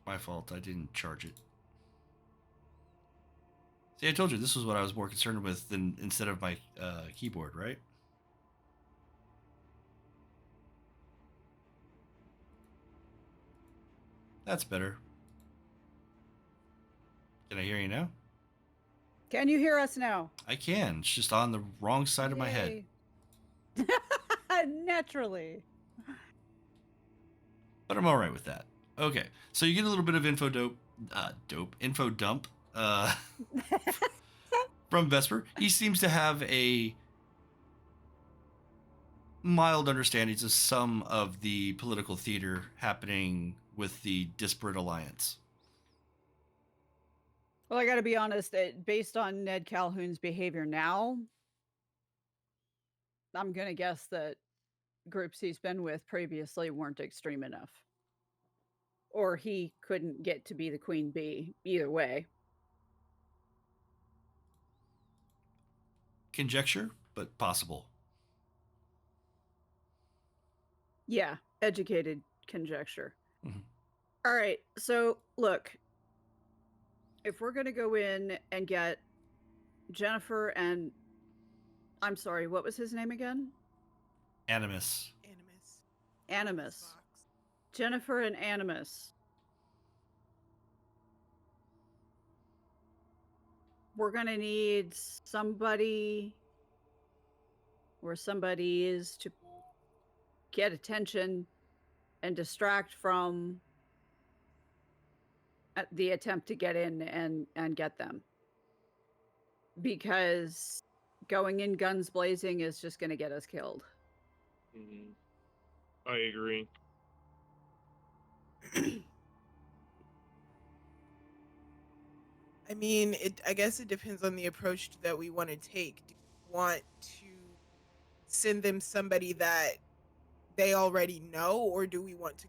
my fault. I didn't charge it. See, I told you this was what I was more concerned with than instead of my keyboard, right? That's better. Can I hear you now? Can you hear us now? I can. It's just on the wrong side of my head. Naturally. But I'm all right with that. Okay, so you get a little bit of info dump from Vesper. He seems to have a mild understandings of some of the political theater happening with the disparate alliance. Well, I got to be honest, based on Ned Callahoun's behavior now, I'm going to guess that groups he's been with previously weren't extreme enough. Or he couldn't get to be the queen bee, either way. Conjecture, but possible. Yeah, educated conjecture. Mm-hmm. All right, so look, if we're going to go in and get Jennifer and... I'm sorry, what was his name again? Animus. Animus. Jennifer and Animus. we're going to need somebody or somebody is to get attention and distract from the attempt to get in and get them. Because going in guns blazing is just going to get us killed. I agree. I mean, I guess it depends on the approach that we want to take. Do we want to send them somebody that they already know, or do we want to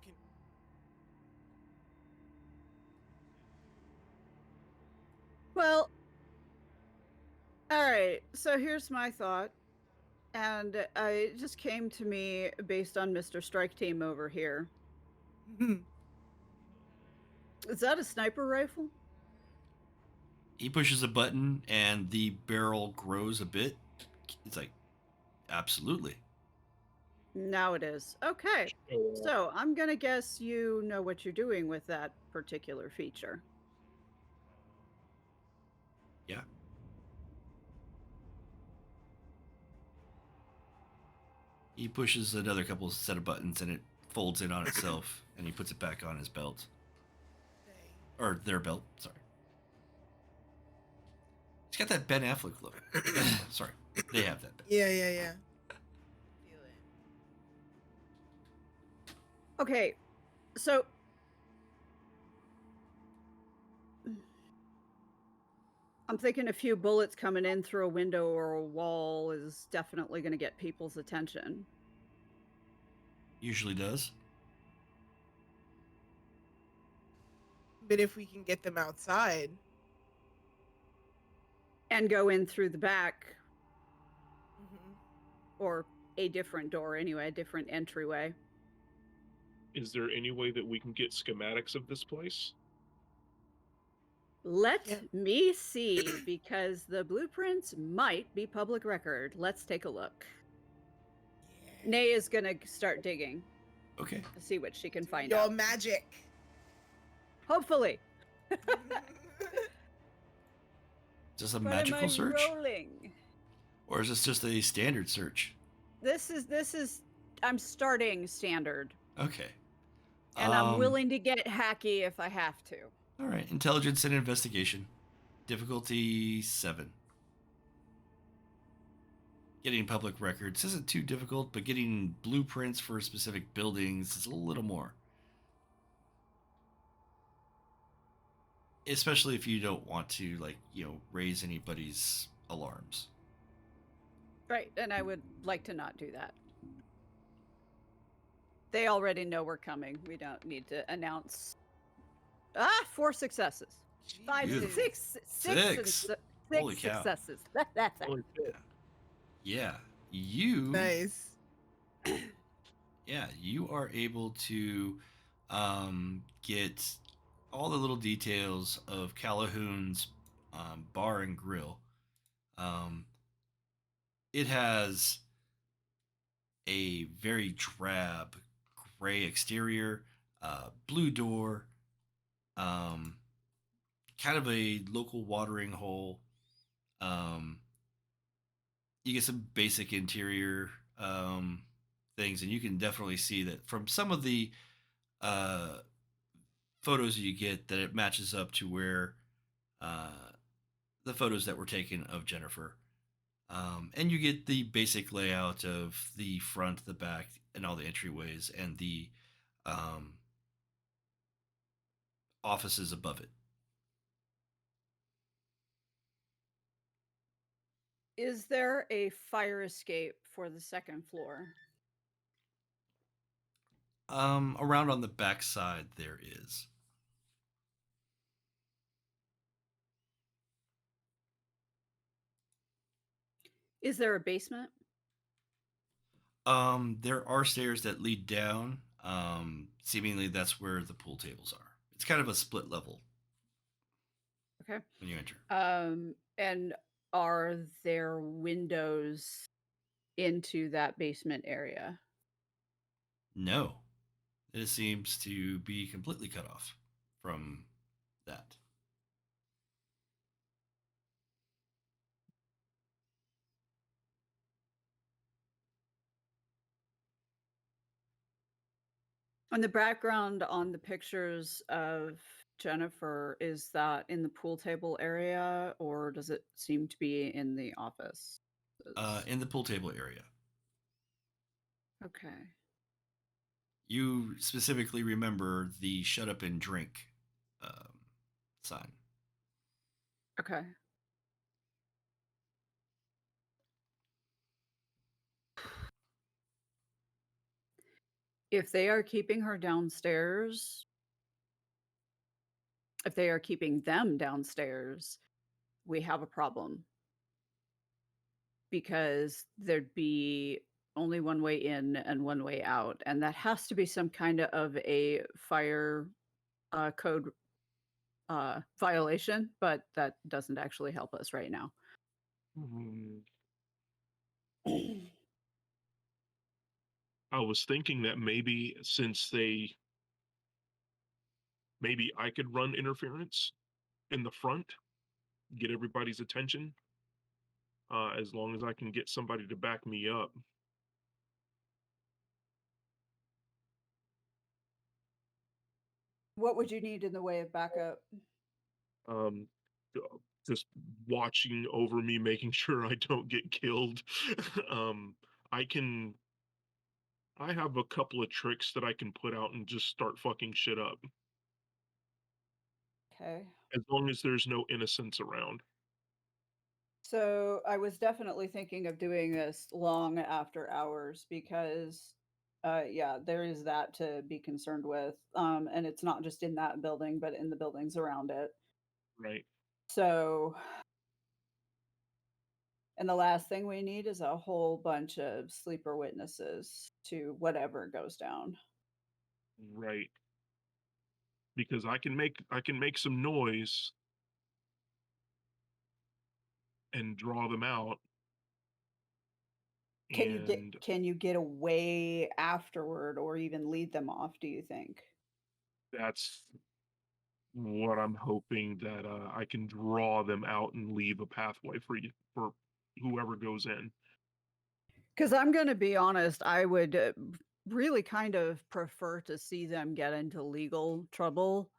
Well, all right. So here's my thought. And it just came to me based on Mr. Strike Team over here. Is that a sniper rifle? He pushes a button and the barrel grows a bit. It's like, absolutely. Now it is. Okay. So I'm going to guess you know what you're doing with that particular feature. Yeah. He pushes another couple set of buttons and it folds in on itself and he puts it back on his belt. Or their belt, sorry. He's got that Ben Affleck look. Sorry, they have that. Yeah. Feel it. Okay, so I'm thinking a few bullets coming in through a window or a wall is definitely going to get people's attention. Usually does. But if we can get them outside and go in through the back, or a different door anyway, a different entryway. Is there any way that we can get schematics of this place? Let me see, because the blueprints might be public record. Let's take a look. Nay is gonna start digging. Okay. To see what she can find Your out. magic. Hopefully. Is this a magical search? Rolling? Or is this just a standard search? This is I'm starting standard. Okay. And I'm willing to get hacky if I have to. All right. Intelligence and investigation. Difficulty 7. Getting public records isn't too difficult, but getting blueprints for specific buildings is a little more. Especially if you don't want to, raise anybody's alarms. Right, and I would like to not do that. They already know we're coming. We don't need to announce. 4 successes. Beautiful. 6 Holy cow. successes. That's it. Yeah, you. Nice. Yeah, you are able to get all the little details of Callahoun's bar and grill. It has a very drab gray exterior, blue door, kind of a local watering hole. You get some basic interior things, and you can definitely see that from some of the photos you get that it matches up to where the photos that were taken of Jennifer. And you get the basic layout of the front, the back, and all the entryways, and the offices above it. Is there a fire escape for the second floor? Around on the back side, there is. Is there a basement? There are stairs that lead down. Seemingly that's where the pool tables are. It's kind of a split level. Okay. When you enter. And are there windows into that basement area? No. It seems to be completely cut off from that. On the background on the pictures of Jennifer, is that in the pool table area or does it seem to be in the office? In the pool table area. Okay. You specifically remember the shut up and drink sign. Okay. If they are keeping her downstairs, if they are keeping them downstairs, we have a problem. Because there'd be only one way in and one way out. And that has to be some kind of a fire code violation, but that doesn't actually help us right now. I was thinking that maybe maybe I could run interference in the front, get everybody's attention, as long as I can get somebody to back me up. What would you need in the way of backup? Um, just watching over me, making sure I don't get killed. um, I have a couple of tricks that I can put out and just start fucking shit up. Okay. As long as there's no innocents around. So I was definitely thinking of doing this long after hours because, yeah, there is that to be concerned with. And it's not just in that building, but in the buildings around it. Right. So, and the last thing we need is a whole bunch of sleeper witnesses to whatever goes down. Right. Because I can make some noise and draw them out. Can you get away afterward or even lead them off, do you think? That's what I'm hoping, that I can draw them out and leave a pathway for whoever goes in. Because I'm going to be honest, I would really kind of prefer to see them get into legal trouble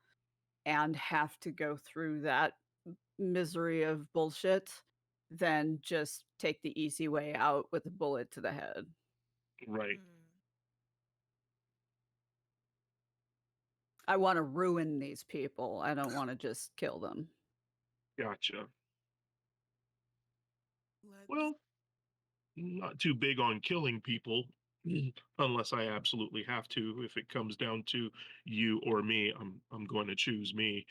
and have to go through that misery of bullshit than just take the easy way out with a bullet to the head. Right. I want to ruin these people. I don't want to just kill them. Gotcha. Well, not too big on killing people, unless I absolutely have to. If it comes down to you or me, I'm going to choose me.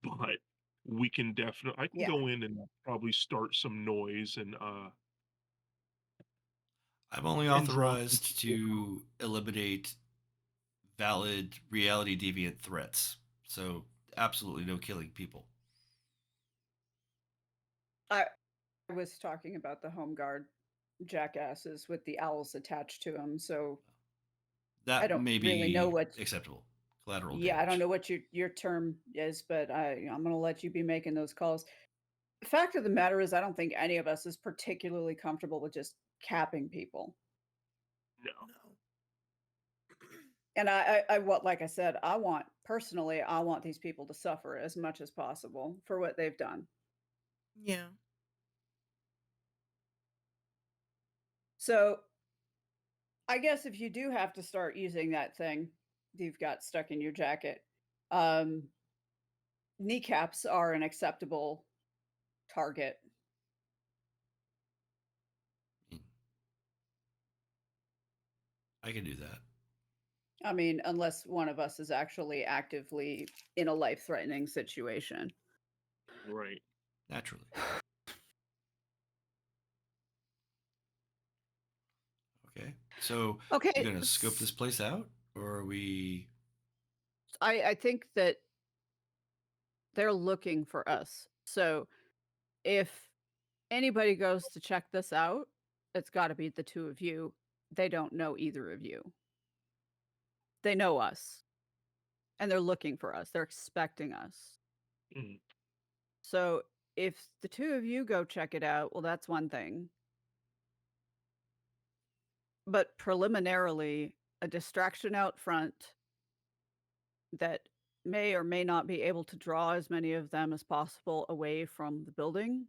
But we can definitely, I can go in and probably start some noise and I'm only authorized to eliminate valid reality deviant threats. So absolutely no killing people. I was talking about the home guard jackasses with the owls attached to them, so that I don't may be really know what acceptable. Collateral damage. I don't know what your term is, but I'm going to let you be making those calls. The fact of the matter is, I don't think any of us is particularly comfortable with just capping people. No. And I like I said, I want these people to suffer as much as possible for what they've done. Yeah. So I guess if you do have to start using that thing you've got stuck in your jacket, kneecaps are an acceptable target. I can do that. I mean, unless one of us is actually actively in a life-threatening situation. Right. Naturally. Okay. So okay, you're going to scope this place out? Or are we... I think that they're looking for us. So if anybody goes to check this out, it's got to be the two of you. They don't know either of you. They know us. And they're looking for us. They're expecting us. Mm-hmm. So if the two of you go check it out, well, that's one thing. But preliminarily, a distraction out front that may or may not be able to draw as many of them as possible away from the building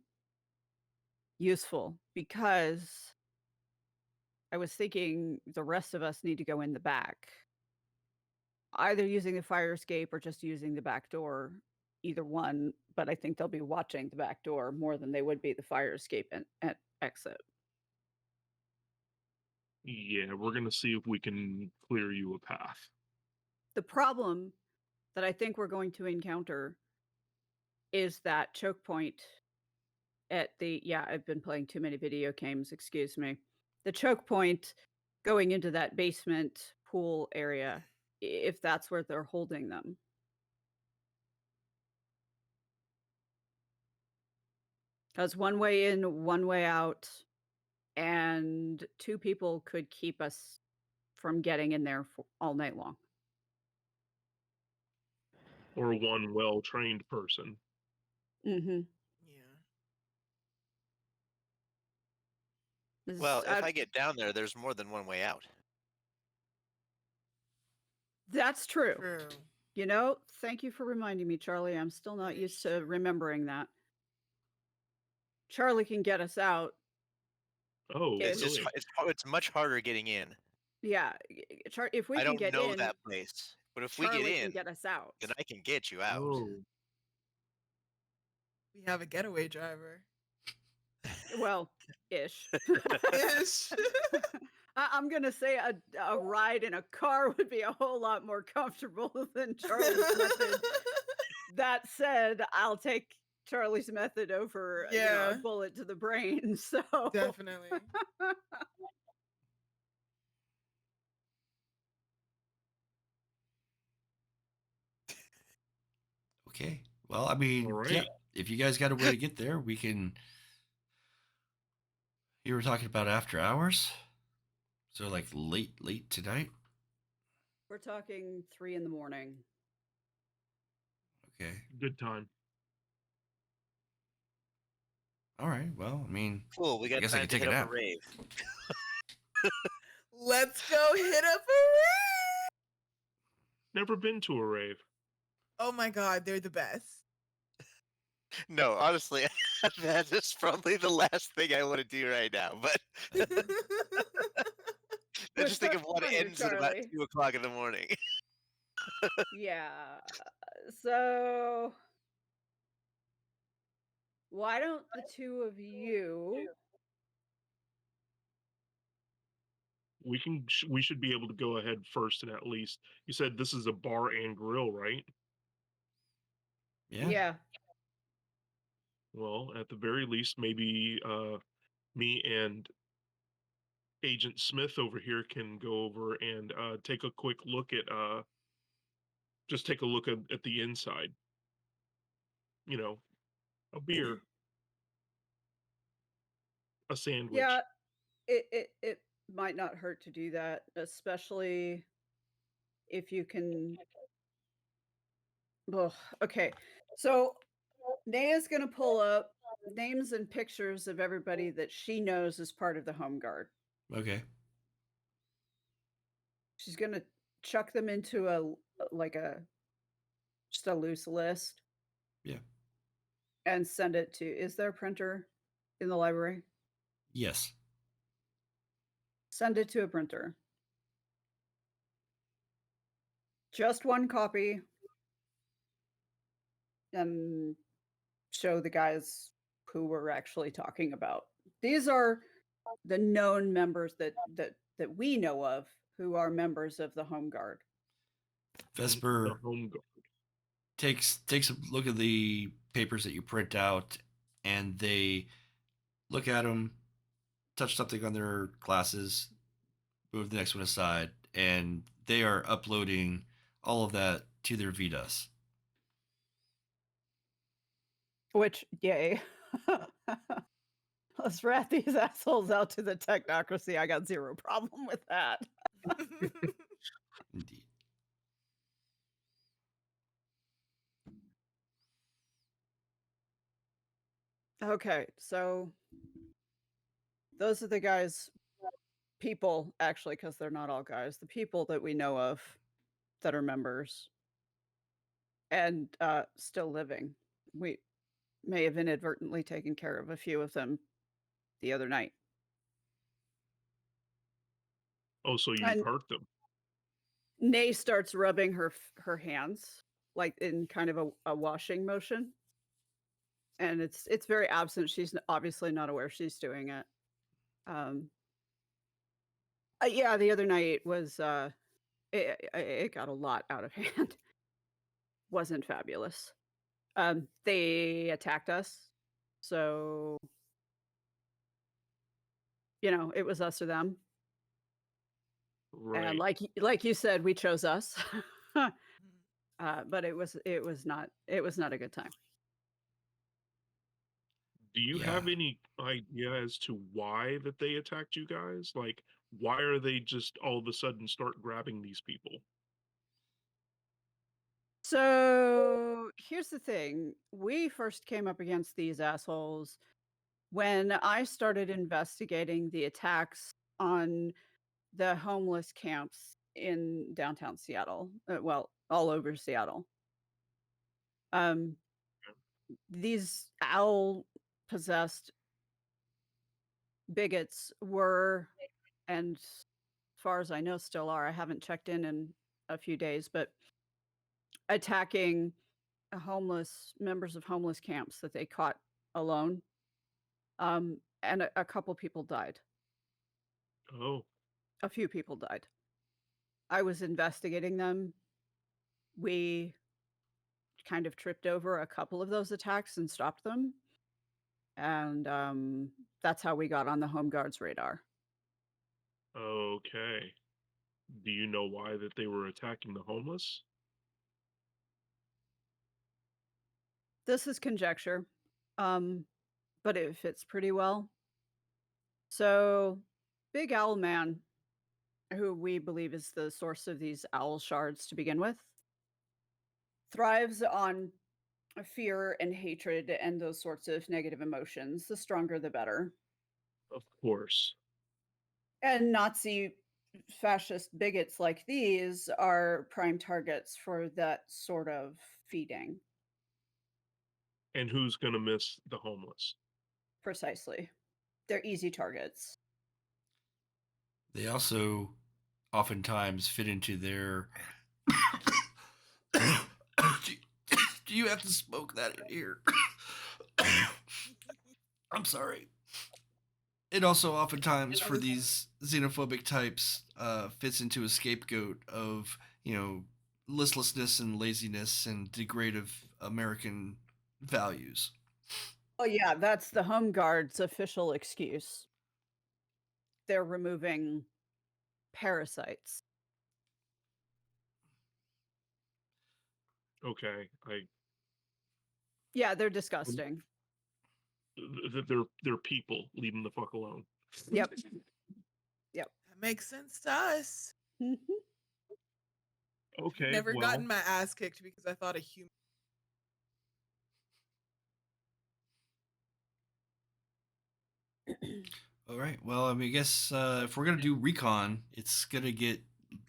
useful, because I was thinking the rest of us need to go in the back, either using the fire escape or just using the back door, either one. But I think they'll be watching the back door more than they would be the fire escape and exit. Yeah, we're gonna see if we can clear you a path. The problem that I think we're going to encounter is that choke point at the, yeah, I've been playing too many video games, excuse me. The choke point going into that basement pool area, if that's where they're holding them. Because one way in, one way out, and two people could keep us from getting in there for all night long. Or one well-trained person. Mm-hmm. Yeah. Well, if I get down there, there's more than one way out. That's true. True. You know, thank you for reminding me, Charlie. I'm still not used to remembering that. Charlie can get us out. Oh, It's really? just it's much harder getting in. Yeah, if we I can don't get know in, that place, but if Charlie we get can in, get us out. then I can get you out. Oh. We have a getaway driver. Well, ish. Ish. I'm gonna say a ride in a car would be a whole lot more comfortable than Charlie's method. That said, I'll take Charlie's method over a Yeah. bullet to the brain. So Definitely. Okay. Well, I mean, All yeah, right. if you guys got a way to get there, we can. You were talking about after hours? So, like, late tonight? we're talking 3 in the morning. Okay. Good time. All right. Well, I mean, Cool, we got guess I time can to take a hit up nap. a rave. Let's go hit up a rave. Never been to a rave. Oh my god, they're the best. No, honestly, that is probably the last thing I want to do right now. But I just think of what Wonder, ends at about Charlie. 2 o'clock in the morning. Yeah. So why don't the two of you? We should be able to go ahead first, and at least you said this is a bar and grill, right? Yeah. Yeah. Well, at the very least, maybe me and Agent Smith over here can go over and take a quick look at just take a look at the inside. You know, a beer, a sandwich. Yeah. It might not hurt to do that, especially if you can. Ugh, okay. So Nea's gonna pull up names and pictures of everybody that she knows as part of the home guard. Okay. She's gonna chuck them into just a loose list. Yeah. And send it to. Is there a printer in the library? Yes. Send it to a printer. Just one copy. And show the guys who we're actually talking about. These are the known members that we know of who are members of the home guard. Vesper The home guard. takes a look at the papers that you print out, and they look at them, touch something on their glasses, move the next one aside, and they are uploading all of that to their Vitas. Which, yay. Let's rat these assholes out to the technocracy. I got zero problem with that. Indeed. Okay, so those are the guys, people, actually, because they're not all guys, the people that we know of that are members. and still living. We may have inadvertently taken care of a few of them the other night. Oh, so you've And hurt them. Nay starts rubbing her hands like in kind of a washing motion, and it's very absent. She's obviously not aware she's doing it. Yeah, the other night was it got a lot out of hand. Wasn't fabulous. They attacked us, so it was us or them. Right. And like you said, we chose us. But it was not a good time. Do you Yeah. have any idea as to why that they attacked you guys? Like, why are they just all of a sudden start grabbing these people? So here's the thing. We first came up against these assholes when I started investigating the attacks on the homeless camps in downtown Seattle. Well, all over Seattle. These owl possessed bigots were, and as far as I know still are, I haven't checked in a few days, but attacking members of homeless camps that they caught alone. And a couple people died. Oh, A few people died. I was investigating them. We kind of tripped over a couple of those attacks and stopped them. And that's how we got on the Home Guard's radar. okay. Do you know why that they were attacking the homeless? This is conjecture, but it fits pretty well. So, Big Owl Man, who we believe is the source of these owl shards to begin with, thrives on fear and hatred and those sorts of negative emotions. The stronger, the better. Of course. And Nazi fascist bigots like these are prime targets for that sort of feeding. And who's going to miss the homeless? Precisely. They're easy targets. They also oftentimes fit into their. Do you have to smoke that in here? I'm sorry. It also oftentimes for these xenophobic types fits into a scapegoat of listlessness and laziness and degrade of American values. Oh yeah, that's the Home Guard's official excuse. They're removing parasites. Okay, Yeah, they're disgusting. They're people. Leave them the fuck alone. Yep. That makes sense to us. Mhm. Okay. Never well, gotten my ass kicked because I thought a human. All right. Well, I guess if we're gonna do recon, it's gonna get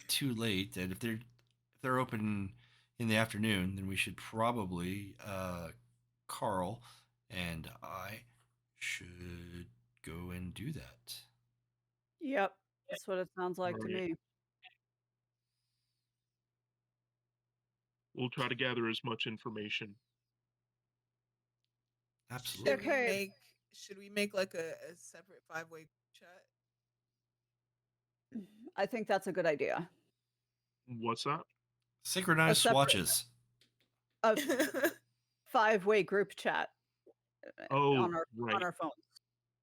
too late, and if they're open in the afternoon, then we should probably Carl and I should go and do that. Yep, that's what it sounds like to Right. me. We'll try to gather as much information. Absolutely. Okay. Should we make like a separate 5-way chat? I think that's a good idea. What's that? Synchronized A separate- swatches. A 5-way group chat Oh, on right. our phones.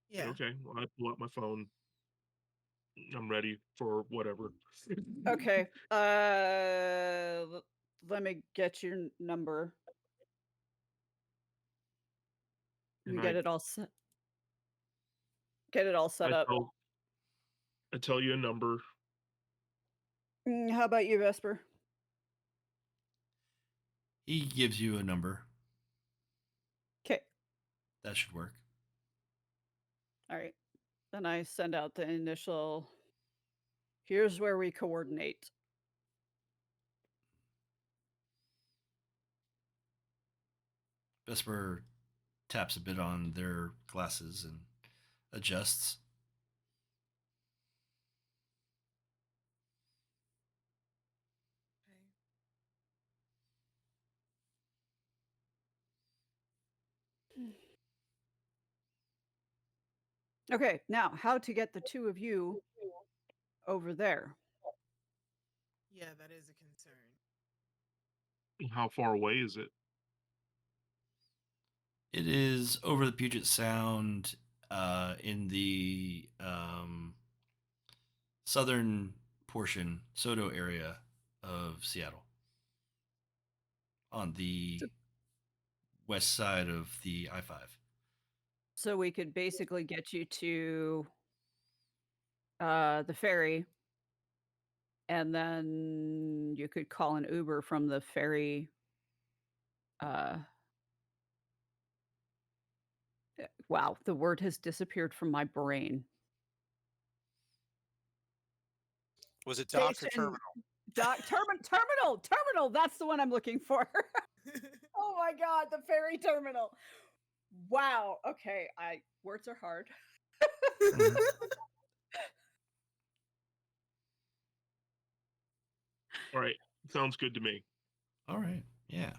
Yeah. Okay. Well, I pull out my phone. I'm ready for whatever. Okay. Let me get your number. And And get it all set. Get it all set up. I tell you a number. How about you, Vesper? He gives you a number. Okay. That should work. All right. Then I send out the initial. Here's where we coordinate. Vesper taps a bit on their glasses and adjusts. Okay, now how to get the two of you over there? Yeah, that is a concern. How far away is it? It is over the Puget Sound in the southern portion, Soto area of Seattle, on the west side of the I-5. So we could basically get you to the ferry, and then you could call an Uber from the ferry. Wow, the word has disappeared from my brain. Was it dock or Station. terminal? Terminal. That's the one I'm looking for. Oh my God, the ferry terminal. Wow. Okay, words are hard. All right, sounds good to me. All right, yeah.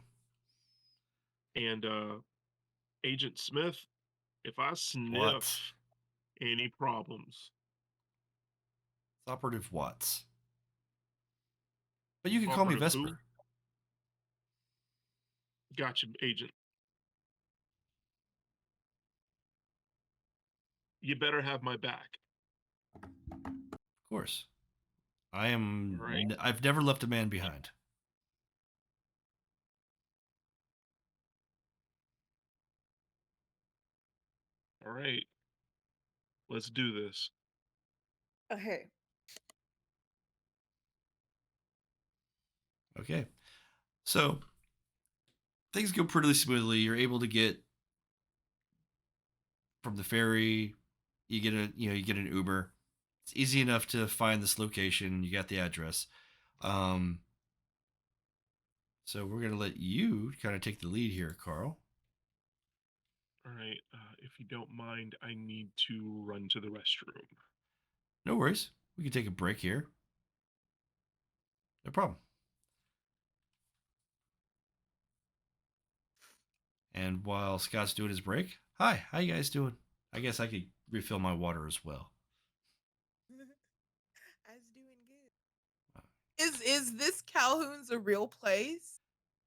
And Agent Smith, if I sniff Watts. any problems, It's Operative Watts. But you can call me Operative who? Vesper. Gotcha, Agent. You better have my back. Of course. I've never left a man behind. All right. Let's do this. Okay. Okay. So things go pretty smoothly. You're able to get from the ferry, you get an Uber. It's easy enough to find this location. You got the address. So we're going to let you kind of take the lead here, Carl. All right. If you don't mind, I need to run to the restroom. No worries. We can take a break here. No problem. And while Scott's doing his break, hi, how you guys doing? I guess I could refill my water as well. I was doing good. Is this Calhoun's a real place?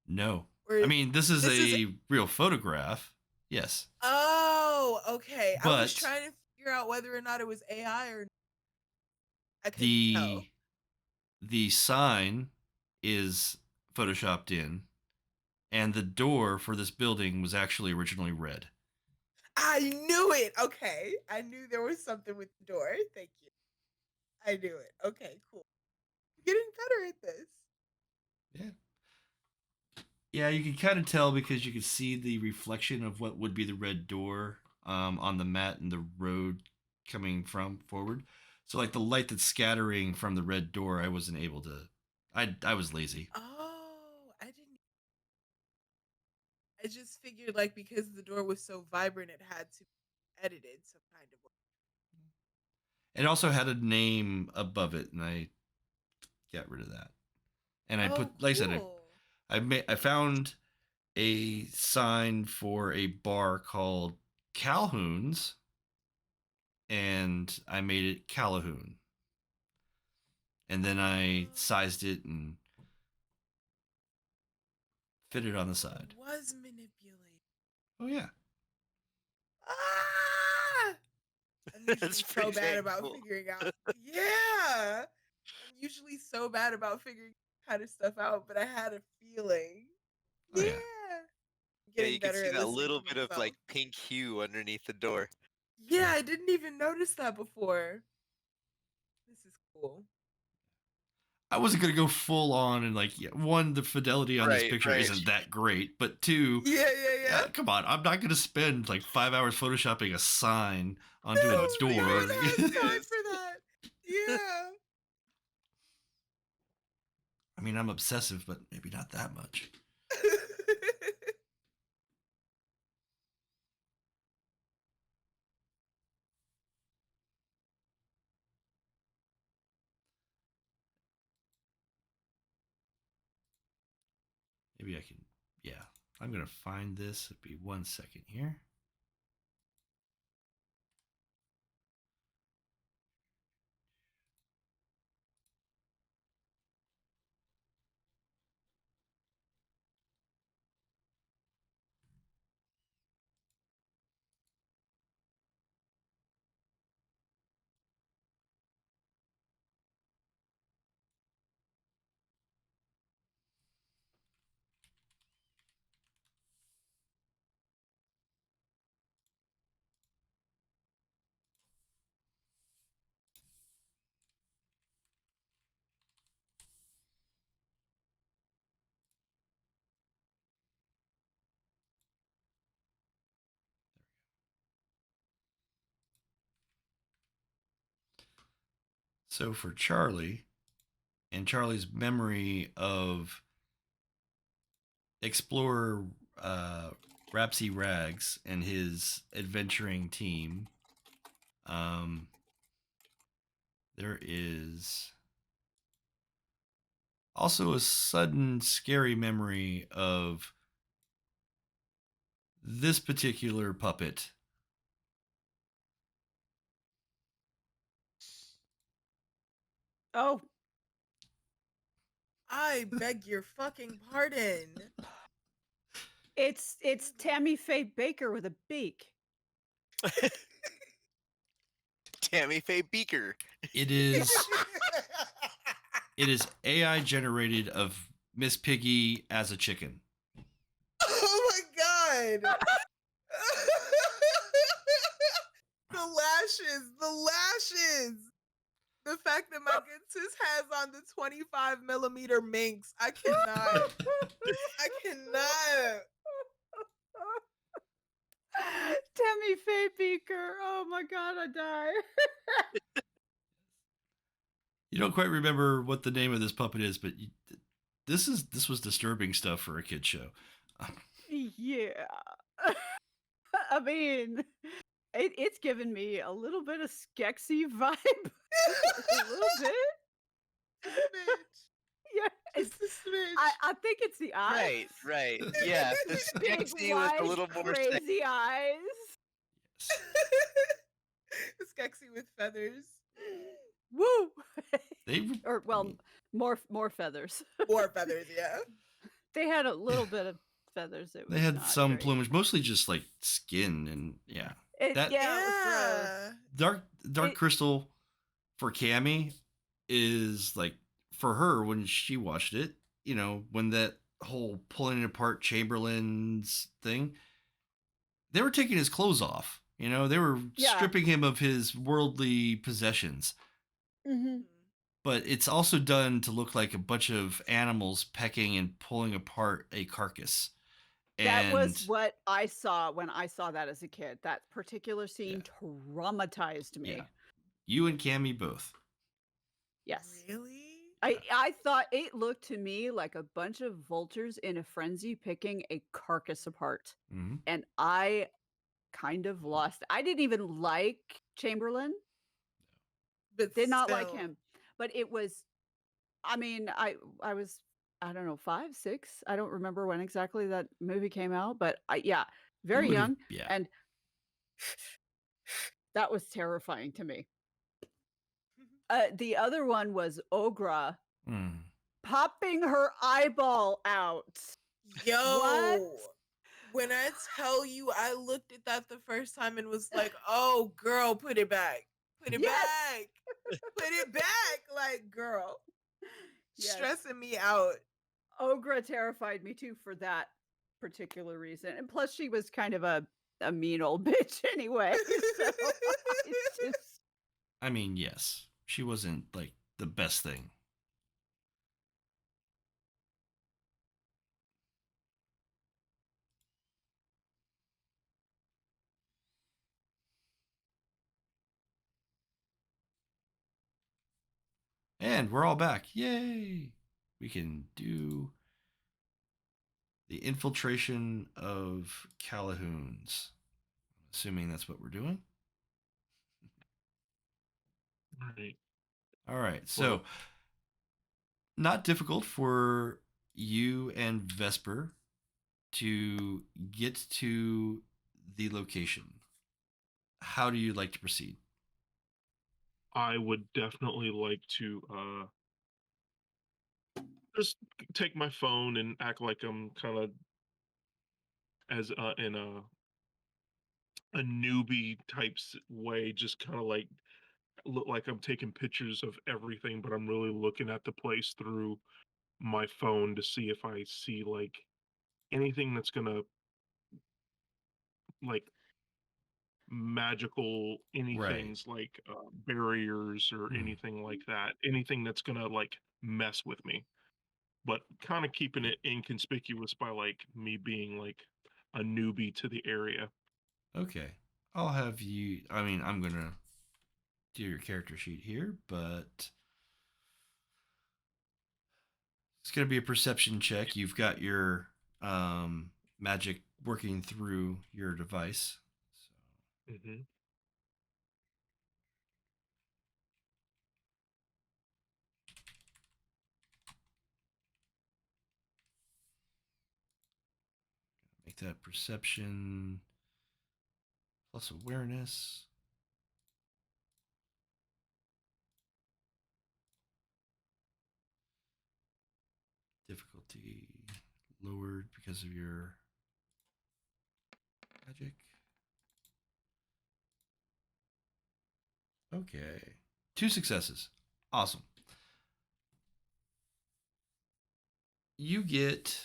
No. Or I mean, this is a real photograph. Yes. Oh, okay. I was But trying to figure out whether or not it was AI or I couldn't tell. the sign is photoshopped in, and the door for this building was actually originally red. I knew it. Okay. I knew there was something with the door. Thank you. I knew it. Okay, cool. Getting better at this. Yeah. Yeah, you can kind of tell because you can see the reflection of what would be the red door on the mat and the road coming from forward. So like the light that's scattering from the red door, I wasn't able to. I was lazy. Oh, I didn't. I just figured like because the door was so vibrant, it had to be edited some kind of way. It also had a name above it, and I got rid of that. And I put, like I said, I found a sign for a bar called Calhoun's, and I made it Callahoun. And then I sized it and fit it on the side. It was manipulated. Oh yeah. Ah! I'm usually That's so pretty bad dang about cool. figuring out. Yeah. I'm usually so bad about figuring kind of stuff out, but I had a feeling. Oh, yeah. Yeah. Yeah, Getting you can better see at that listening little to bit of myself. like pink hue underneath the door. Yeah, I didn't even notice that before. This is cool. I wasn't gonna go full on and like, one, the fidelity on this Right, picture right. isn't that great, but two, Yeah. come on, I'm not gonna spend like 5 hours photoshopping a sign onto a No, door. you would have time for that. Yeah. I mean, I'm obsessive, but maybe not that much. Maybe I can. Yeah, I'm gonna find this. It'll be 1 second here. So for Charlie, and Charlie's memory of Explorer Rapsy Rags and his adventuring team, there is also a sudden scary memory of this particular puppet. Oh, I beg your fucking pardon. it's Tammy Faye Baker with a beak. Tammy Faye Beaker. It is AI generated of Miss Piggy as a chicken. Oh my god. The lashes. The fact that my good sis has on the 25mm minks. I cannot. I cannot. Tammy Faye Beaker. Oh my god, I die. You don't quite remember what the name of this puppet is, but this was disturbing stuff for a kid show. Yeah. I mean, it's given me a little bit of Skexy vibe. A little bit. Yeah. Just a smidge. I think it's the eyes. Right. Yeah, the Big, Skexy was a wide, little more crazy eyes. Skexy with feathers. Woo! They Or well, more feathers. More feathers, yeah. They had a little bit of feathers. It was they had not some very- plumage, mostly just like skin and yeah. It, That- yeah, it was gross. Dark Crystal for Cammy is like for her when she watched it, you know, when that whole pulling apart Chamberlain's thing, they were taking his clothes off. You know, they were Yeah. stripping him of his worldly possessions. Mm-hmm. But it's also done to look like a bunch of animals pecking and pulling apart a carcass. That And was what I saw when I saw that as a kid. That particular scene traumatized me. Yeah. You and Cammy both. Yes. Really? I thought it looked to me like a bunch of vultures in a frenzy picking a carcass apart. Mm-hmm. And I kind of lost. I didn't even like Chamberlain. But Did not like still. him. But it was, I mean, I was, I don't know, 5, 6. I don't remember when exactly that movie came out, but very young. Yeah. And that was terrifying to me. The other one was Ogra popping her eyeball out. Yo. What? When I tell you I looked at that the first time and was like, oh girl, put it back. Put it Yes. back. Put it back. Like, girl. Yes. Stressing me out. Ogra terrified me too for that particular reason. And plus she was kind of a mean old bitch anyway. So it's just I mean, yes. She wasn't like the best thing. And we're all back. Yay! We can do the infiltration of Callahoun's. Assuming that's what we're doing. All right. All right. So, not difficult for you and Vesper to get to the location. How do you like to proceed? I would definitely like to just take my phone and act like I'm kind of as in a newbie way, just kind of like look like I'm taking pictures of everything, but I'm really looking at the place through my phone to see if I see like anything that's gonna like magical Right. anything's like barriers or Hmm. anything like that, anything that's gonna like mess with me, but kind of keeping it inconspicuous by like me being like a newbie to the area. Okay. I'll have you. I mean, I'm going to do your character sheet here, but it's going to be a perception check. You've got your magic working through your device. Hmm. Make that perception plus awareness. Difficulty lowered because of your magic. Okay. 2 successes. Awesome. You get.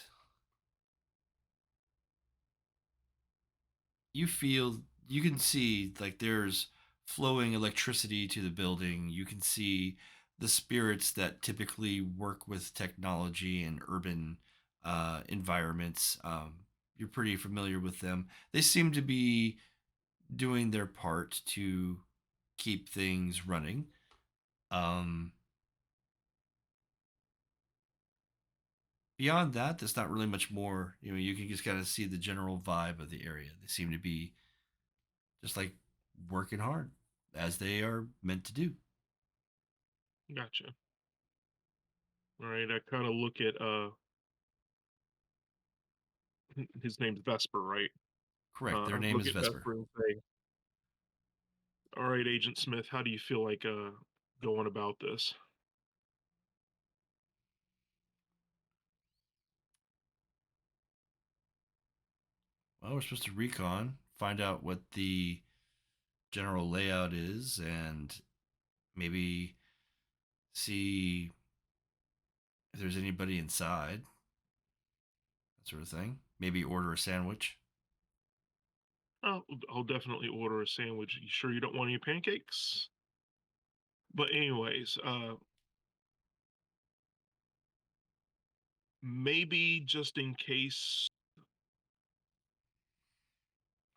You feel. You can see, like, there's flowing electricity to the building. You can see the spirits that typically work with technology and urban environments. You're pretty familiar with them. They seem to be doing their part to keep things running. Um, Beyond that, there's not really much more. You can just kind of see the general vibe of the area. They seem to be just like working hard as they are meant to do. Gotcha. All right, I kind of look at his name's Vesper, right? Correct. Their I name look is at Vesper. Vesper and say, "All right, Agent Smith, how do you feel like going about this?" Well, we're supposed to recon, find out what the general layout is, and maybe see if there's anybody inside, that sort of thing. Maybe order a sandwich. I'll definitely order a sandwich. You sure you don't want any pancakes? But anyways, maybe just in case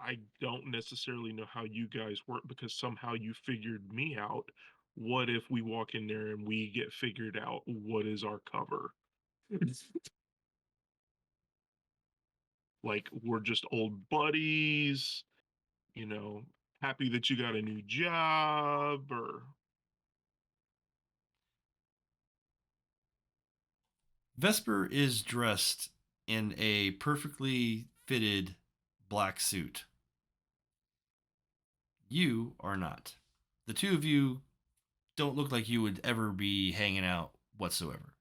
I don't necessarily know how you guys work because somehow you figured me out. What if we walk in there and we get figured out? What is our cover? Like we're just old buddies, you know, happy that you got a new job or Vesper is dressed in a perfectly fitted black suit. You are not. The two of you don't look like you would ever be hanging out whatsoever.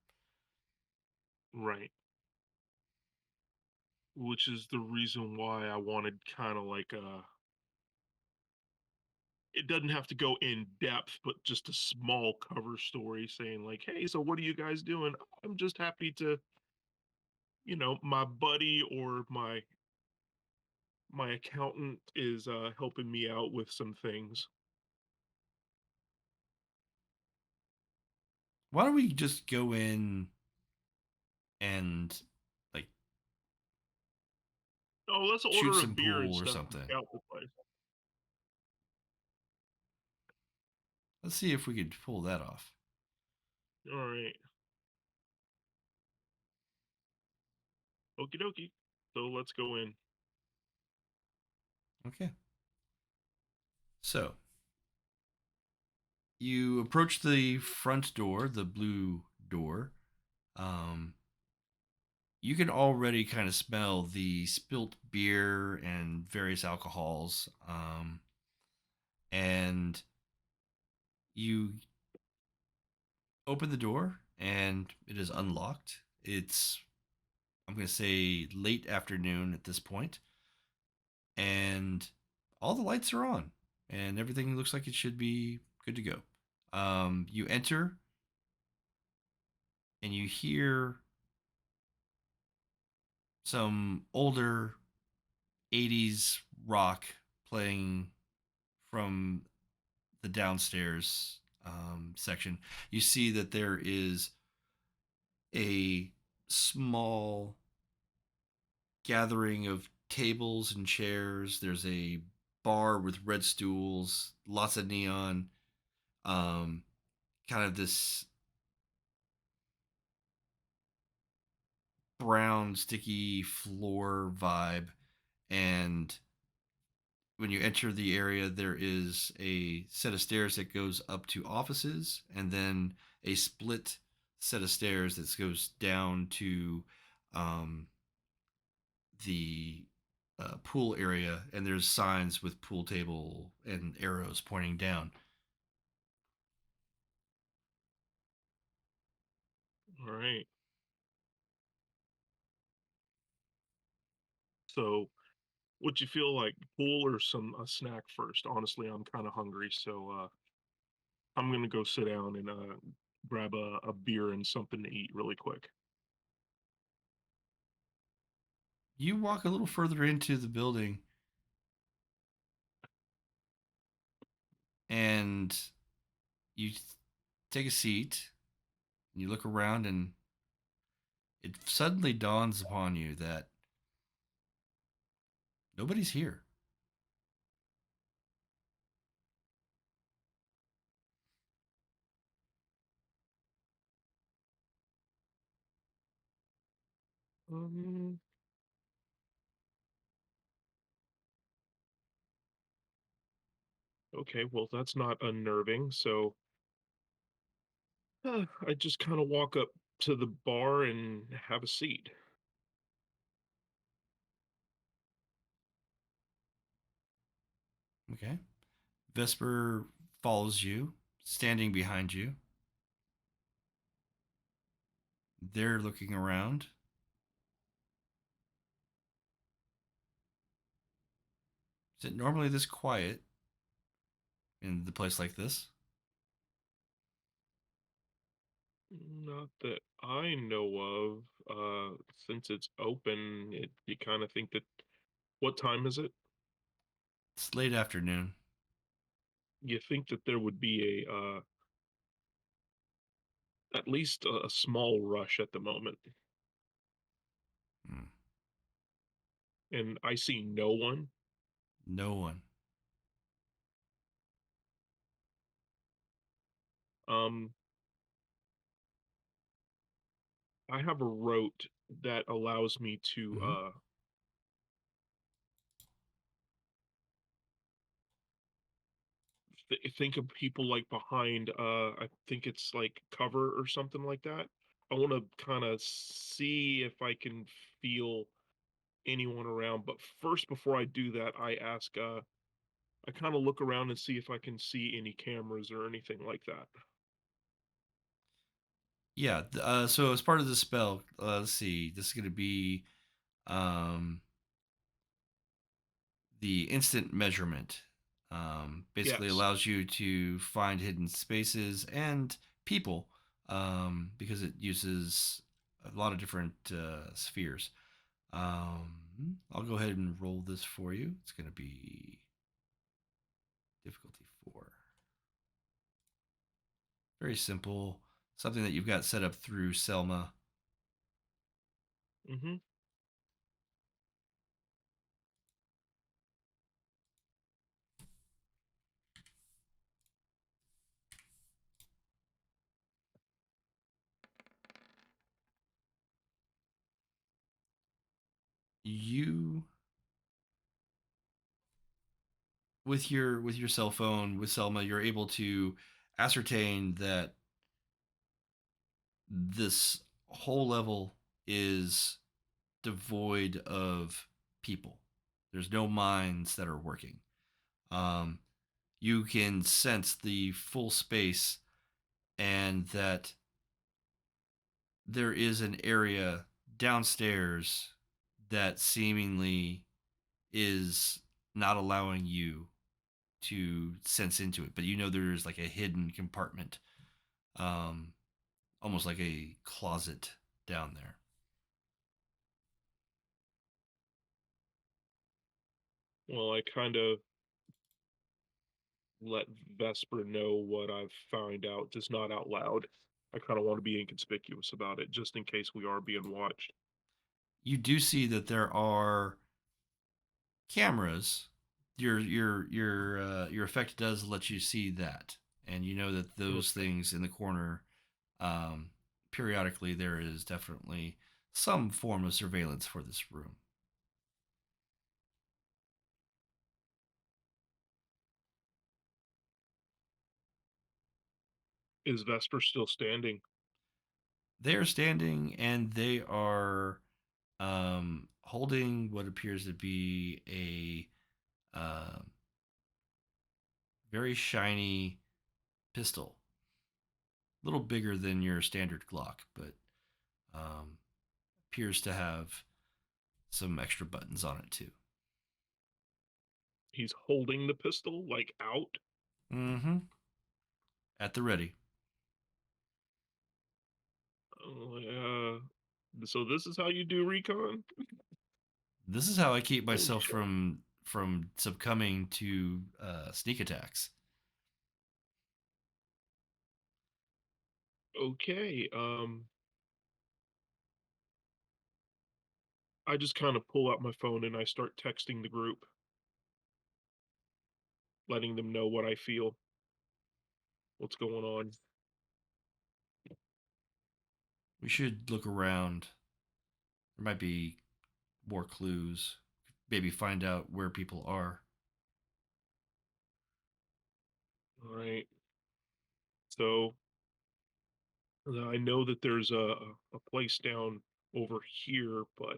right. Which is the reason why I wanted kind of like it doesn't have to go in depth, but just a small cover story saying like, "Hey, so what are you guys doing?" I'm just happy to, my buddy or my accountant is helping me out with some things. Why don't we just go in and like Oh, let's shoot order a some beer and pool or stuff and something? scout the place. Let's see if we could pull that off. All right, okie dokie. So let's go in. Okay. So you approach the front door, the blue door. Um, you can already kind of smell the spilt beer and various alcohols. And you open the door and it is unlocked. It's, I'm going to say, late afternoon at this point, and all the lights are on and everything looks like it should be good to go. You enter and you hear some older 80s rock playing from the downstairs section. You see that there is a small gathering of tables and chairs. There's a bar with red stools, lots of neon, um, kind of this brown, sticky floor vibe. And when you enter the area, there is a set of stairs that goes up to offices, and then a split set of stairs that goes down to um, the pool area, and there's signs with pool table and arrows pointing down. All right. So, would you feel like pool or some a snack first? Honestly, I'm kind of hungry, so I'm gonna go sit down and grab a beer and something to eat really quick. You walk a little further into the building, and you take a seat, and you look around, and it suddenly dawns upon you that nobody's here. Um. Okay, well that's not unnerving. So I just kind of walk up to the bar and have a seat. Okay. Vesper follows you, standing behind you. They're looking around. Is it normally this quiet in the place like this? Not that I know of. Since it's open, you kind of think that. What time is it? It's late afternoon. You think that there would be a at least a small rush at the moment, Hmm. and I see no one. No one. Um, I have a rote that allows me to Mm-hmm. think of people like behind. I think it's like cover or something like that. I want to kind of see if I can feel anyone around. But first, before I do that, I ask. I kind of look around and see if I can see any cameras or anything like that. Yeah. So as part of the spell, let's see. This is going to be um, the instant measurement. Basically Yes. allows you to find hidden spaces and people, because it uses a lot of different spheres. I'll go ahead and roll this for you. It's going to be difficulty 4. Very simple. Something that you've got set up through Selma. Mm-hmm. You, with your cell phone with Selma, you're able to ascertain that this whole level is devoid of people. There's no minds that are working. You can sense the full space, and that there is an area downstairs that seemingly is not allowing you to sense into it. But you know there's like a hidden compartment, um, almost like a closet down there. Well, I kind of let Vesper know what I've found out, just not out loud. I kind of want to be inconspicuous about it, just in case we are being watched. You do see that there are cameras. Your effect does let you see that, and you know that those things in the corner. Periodically, there is definitely some form of surveillance for this room. Is Vesper still standing? They are standing, and they are holding what appears to be a very shiny pistol. A little bigger than your standard Glock, but appears to have some extra buttons on it too. He's holding the pistol, like, out? Mm-hmm. At the ready. So this is how you do recon? This is how I keep Holy myself shit. from succumbing to sneak attacks. Okay, I just kind of pull out my phone and I start texting the group, letting them know what I feel, what's going on. We should look around. There might be more clues. Maybe find out where people are. All right. So I know that there's a place down over here, but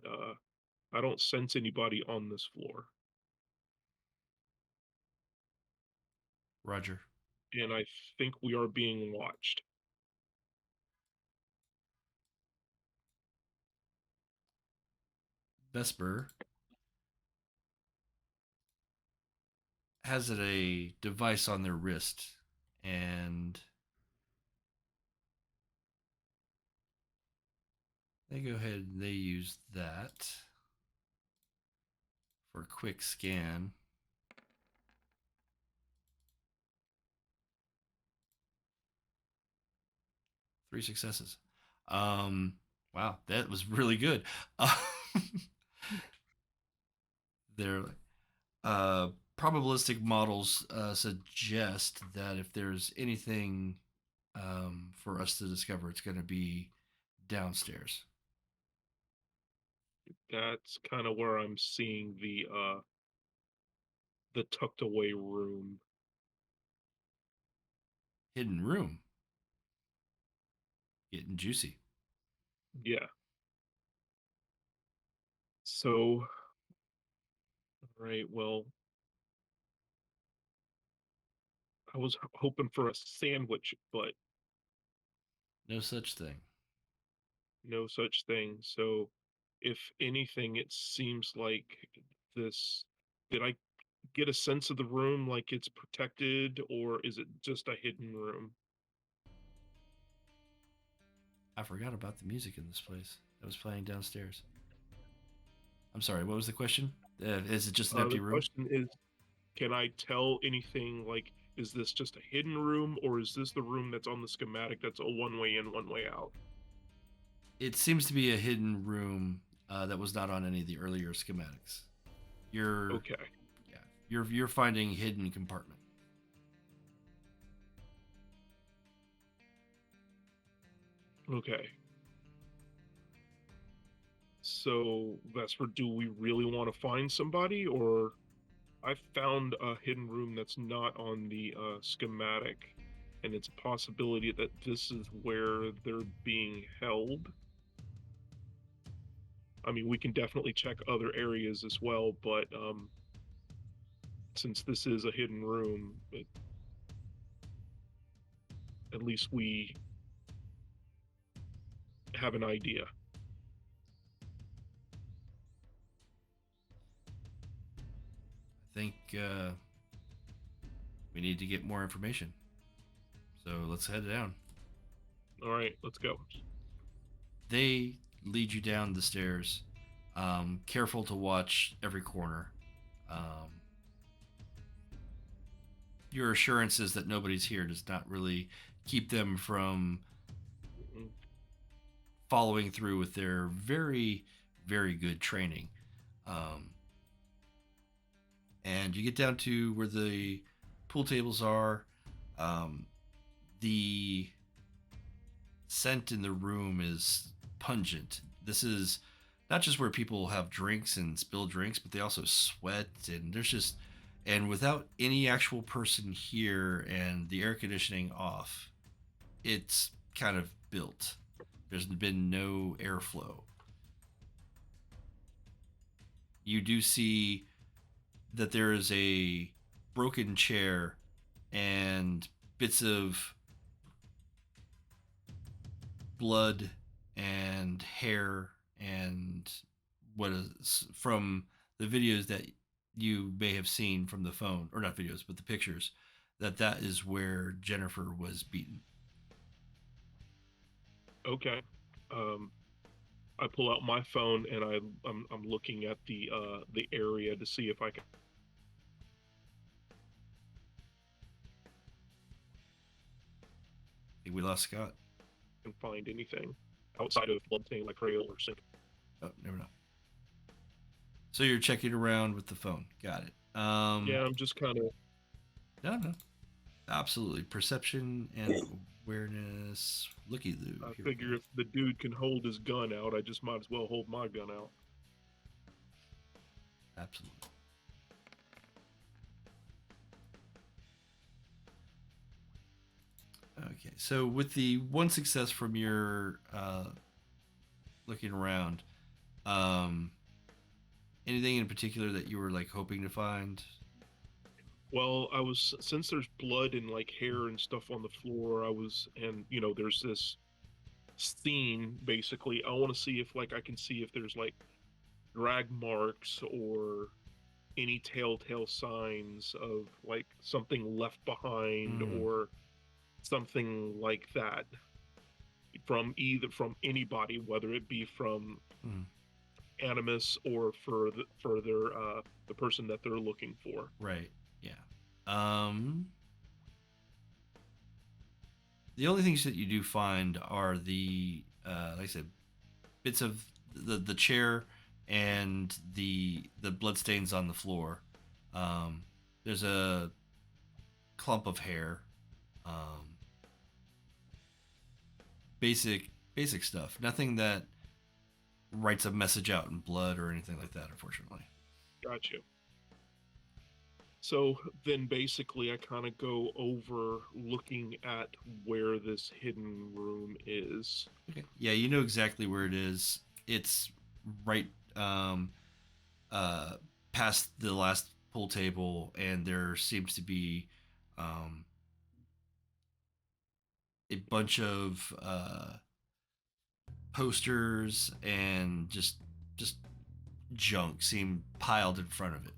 I don't sense anybody on this floor. Roger. And I think we are being watched. Vesper has a device on their wrist, and they go ahead and they use that for a quick scan. Three successes. Wow, that was really good. They're probabilistic models suggest that if there's anything for us to discover, it's going to be downstairs. That's kind of where I'm seeing the tucked away room. Hidden room. Getting juicy. Yeah. So, all right, well, I was hoping for a sandwich, but No such thing. no such thing. So, if anything, it seems like this. Did I get a sense of the room like it's protected, or is it just a hidden room? I forgot about the music in this place that was playing downstairs. I'm sorry, what was the question? Is it just an empty The room? question is, can I tell anything like, is this just a hidden room, or is this the room that's on the schematic that's a one way in, one way out? It seems to be a hidden room that was not on any of the earlier schematics. Okay. You're finding hidden compartment. Okay. So, Vesper, do we really want to find somebody, or I found a hidden room that's not on the schematic, and it's a possibility that this is where they're being held. I mean, we can definitely check other areas as well, but since this is a hidden room, at least we have an idea. I think we need to get more information. So let's head down. All right, let's go. They lead you down the stairs, careful to watch every corner. Your assurances that nobody's here does not really keep them from following through with their very, very good training. And you get down to where the pool tables are. The scent in the room is pungent. This is not just where people have drinks and spill drinks, but they also sweat, and there's just, and without any actual person here and the air conditioning off, it's kind of built. There's been no airflow. You do see that there is a broken chair and bits of blood and hair and what is from the videos that you may have seen from the phone, or not videos, but the pictures, that is where Jennifer was beaten. Okay. I pull out my phone and I'm looking at the area to see if I can. I think we lost Scott. Can find anything outside of bloodstained like trail or sink. Oh, never know. So you're checking around with the phone. Got it. Yeah, I'm just kind of. No. Absolutely. Perception and awareness. Looky loo. I figure if the dude can hold his gun out, I just might as well hold my gun out. Absolutely. Okay, so with the one success from your looking around, anything in particular that you were like hoping to find? Well, I was, since there's blood and like hair and stuff on the floor, and there's this scene basically. I want to see if like I can see if there's like drag marks or any telltale signs of like something left behind or something like that from anybody, whether it be from Animus or for the person that they're looking for. Right. Yeah. The only things that you do find are the like I said, bits of the chair and the bloodstains on the floor. There's a clump of hair. Basic stuff. Nothing that writes a message out in blood or anything like that, unfortunately. Got you. So then basically I kind of go over looking at where this hidden room is. Okay. Yeah, you know exactly where it is. It's right past the last pool table, and there seems to be a bunch of posters and just junk seem piled in front of it.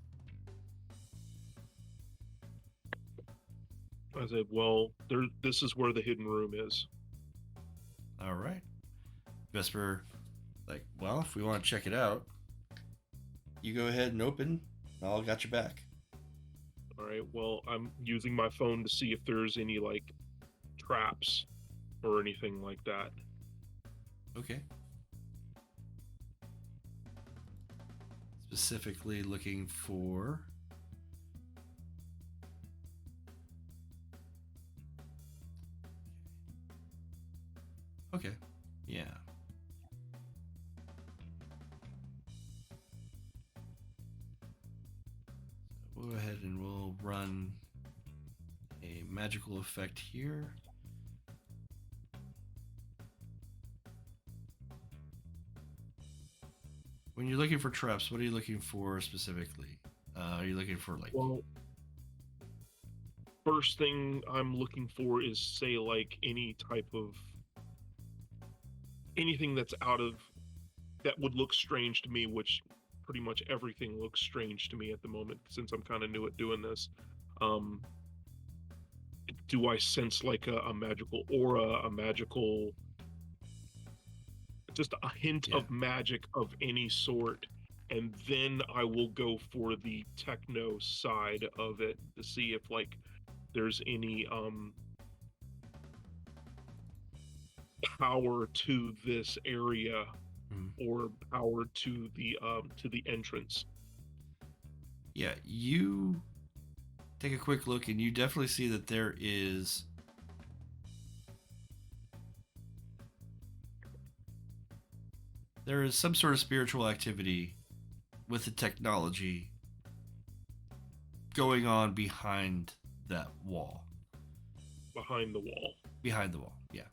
I said, well, this is where the hidden room is. All right. Vesper, like, well, if we want to check it out, you go ahead and open. I'll got your back. All right, well, I'm using my phone to see if there's any, like, traps or anything like that. Okay. Specifically looking for... Okay, yeah. So we'll go ahead and we'll run a magical effect here. When you're looking for traps, what are you looking for specifically? Are you looking for like? Well, first thing I'm looking for is, say, like any type of anything that's out of that would look strange to me, which pretty much everything looks strange to me at the moment since I'm kind of new at doing this. Um, do I sense like a magical aura, a magical, just a hint Yeah. of magic of any sort? And then I will go for the techno side of it to see if like there's any power to this area or power to the entrance. Yeah, you take a quick look and you definitely see that there is some sort of spiritual activity with the technology going on behind that wall. Behind the wall. Behind the wall, yeah.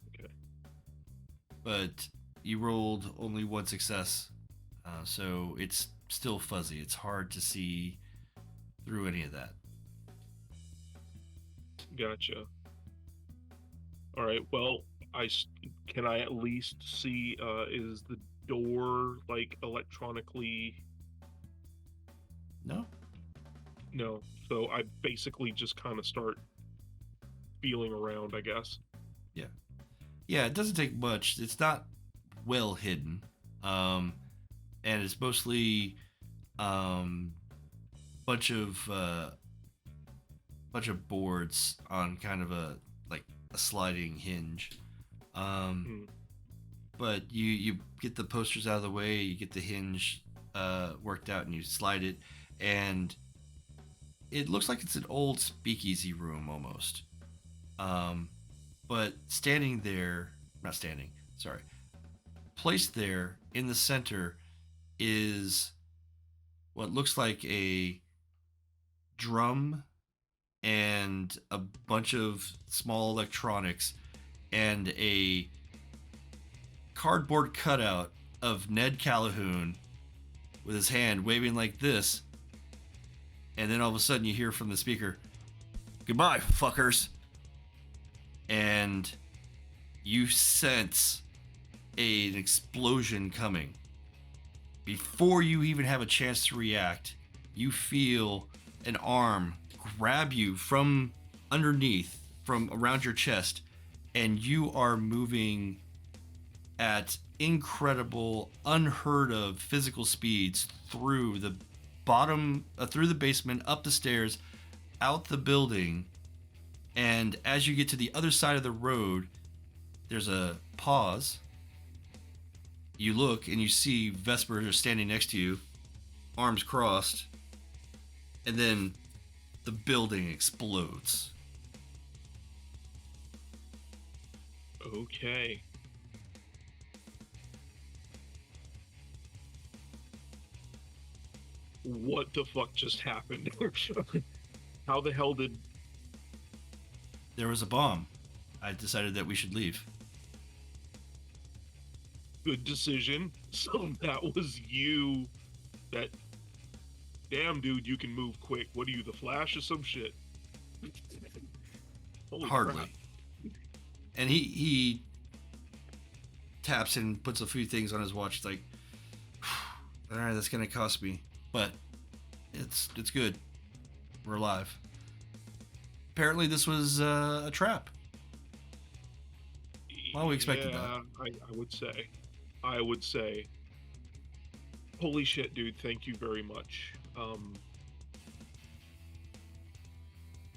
Okay. But you rolled only one success, so it's still fuzzy. It's hard to see through any of that. Gotcha. All right. Well, can I at least see? Is the door like electronically? No. No. So I basically just kind of start feeling around, I guess. Yeah, it doesn't take much. It's not well hidden, and it's mostly bunch of boards on kind of a sliding hinge. But you get the posters out of the way, you get the hinge worked out, and you slide it, and it looks like it's an old speakeasy room almost. But placed there in the center is what looks like a drum and a bunch of small electronics and a cardboard cutout of Ned Callahoun with his hand waving like this. And then all of a sudden you hear from the speaker, "Goodbye, fuckers." And you sense an explosion coming. Before you even have a chance to react, you feel an arm grab you from underneath, from around your chest, and you are moving at incredible, unheard of physical speeds through the basement, up the stairs, out the building. And as you get to the other side of the road, there's a pause. You look and you see Vesper just standing next to you, arms crossed, and then the building explodes. Okay. What the fuck just happened? How the hell did... There was a bomb. I decided that we should leave. Good decision. So that was you. That... Damn, dude, you can move quick. What are you, the Flash or some shit? Holy Hardly. crap. And he taps and puts a few things on his watch. It's like, all right, that's gonna cost me, but it's good. We're alive. Apparently, this was a trap. Well, we expected that. I would say. Holy shit, dude! Thank you very much.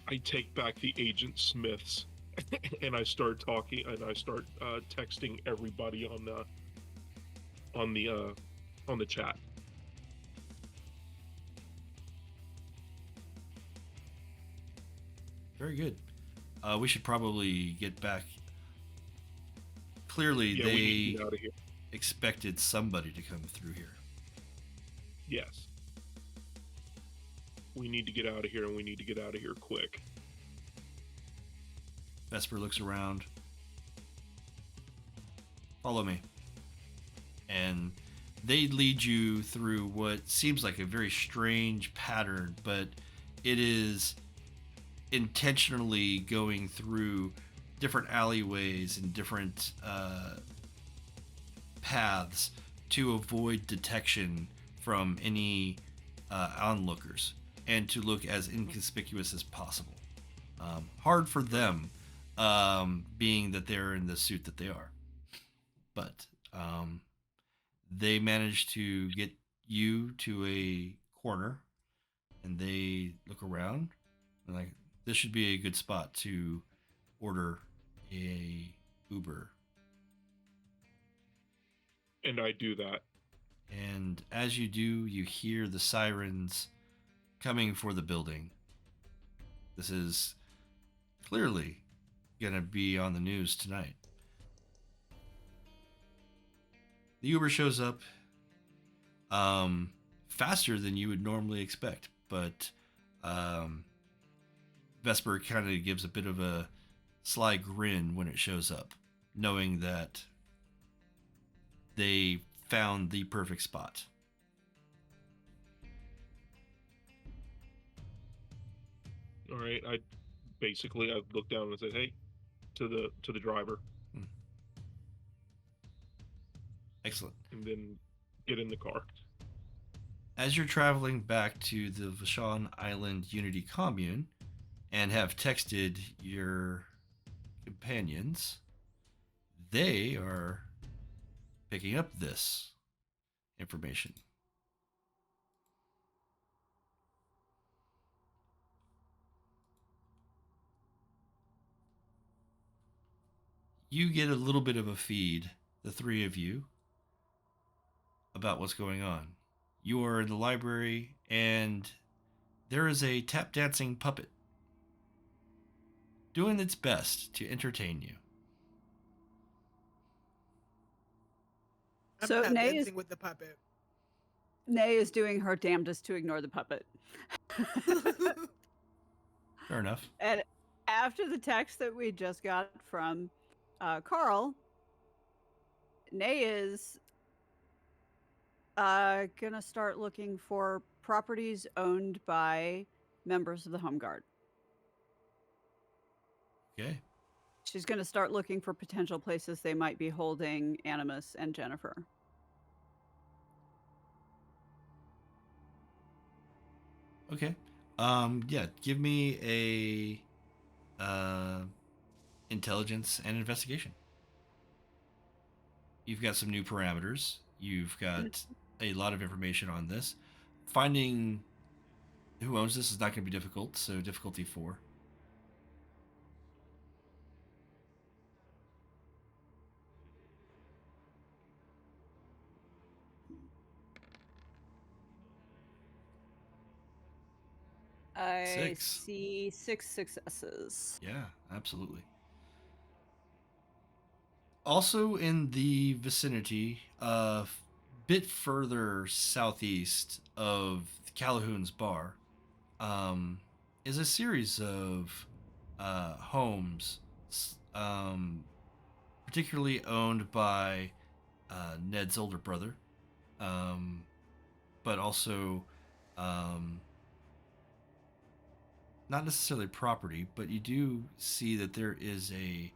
I take back the Agent Smiths, and I start talking, and I start texting everybody on the chat. Very good. We should probably get back. Clearly, Yeah, we need to they get out of here. expected somebody to come through here. Yes. We need to get out of here, and we need to get out of here quick. Vesper looks around. Follow me. And they lead you through what seems like a very strange pattern, but it is intentionally going through different alleyways and different paths to avoid detection from any onlookers and to look as inconspicuous as possible. Hard for them, being that they're in the suit that they are. But they manage to get you to a corner and they look around and like, this should be a good spot to order a Uber. And I do that. And as you do, you hear the sirens coming for the building. This is clearly going to be on the news tonight. The Uber shows up faster than you would normally expect, but Vesper kind of gives a bit of a sly grin when it shows up, knowing that they found the perfect spot. All right. I looked down and said, "Hey," to the driver. Excellent. And then get in the car. As you're traveling back to the Vashon Island Unity Commune and have texted your companions, they are picking up this information. You get a little bit of a feed, the three of you, about what's going on. You are in the library and there is a tap dancing puppet doing its best to entertain you. I'm So tap Nay dancing is with the puppet. Nay is doing her damnedest to ignore the puppet. Fair enough. And after the text that we just got from Carl, Nay is gonna start looking for properties owned by members of the Home Guard. Okay. She's gonna start looking for potential places they might be holding Animus and Jennifer. Okay. Yeah, give me a intelligence and investigation. You've got some new parameters. You've got a lot of information on this. Finding who owns this is not going to be difficult, so difficulty 4. I 6. see 6 successes. Yeah, absolutely. Also in the vicinity, a bit further southeast of Callahoun's bar, is a series of homes, particularly owned by Ned's older brother, but also not necessarily property, but you do see that there is a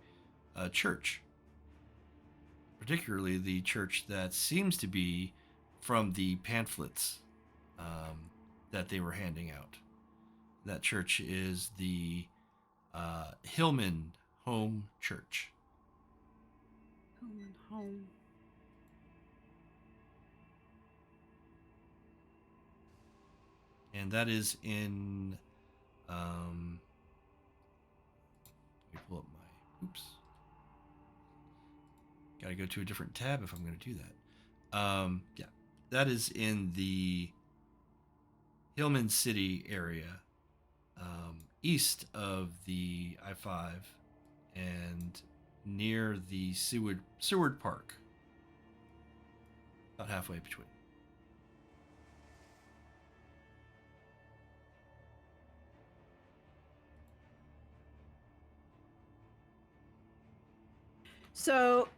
church, particularly the church that seems to be from the pamphlets that they were handing out. That church is the Hillman Home Church. Home. And that is in... let me pull up my... Oops. Got to go to a different tab if I'm going to do that. Yeah, that is in the Hillman City area, east of the I-5 and near the Seward Park, about halfway between. So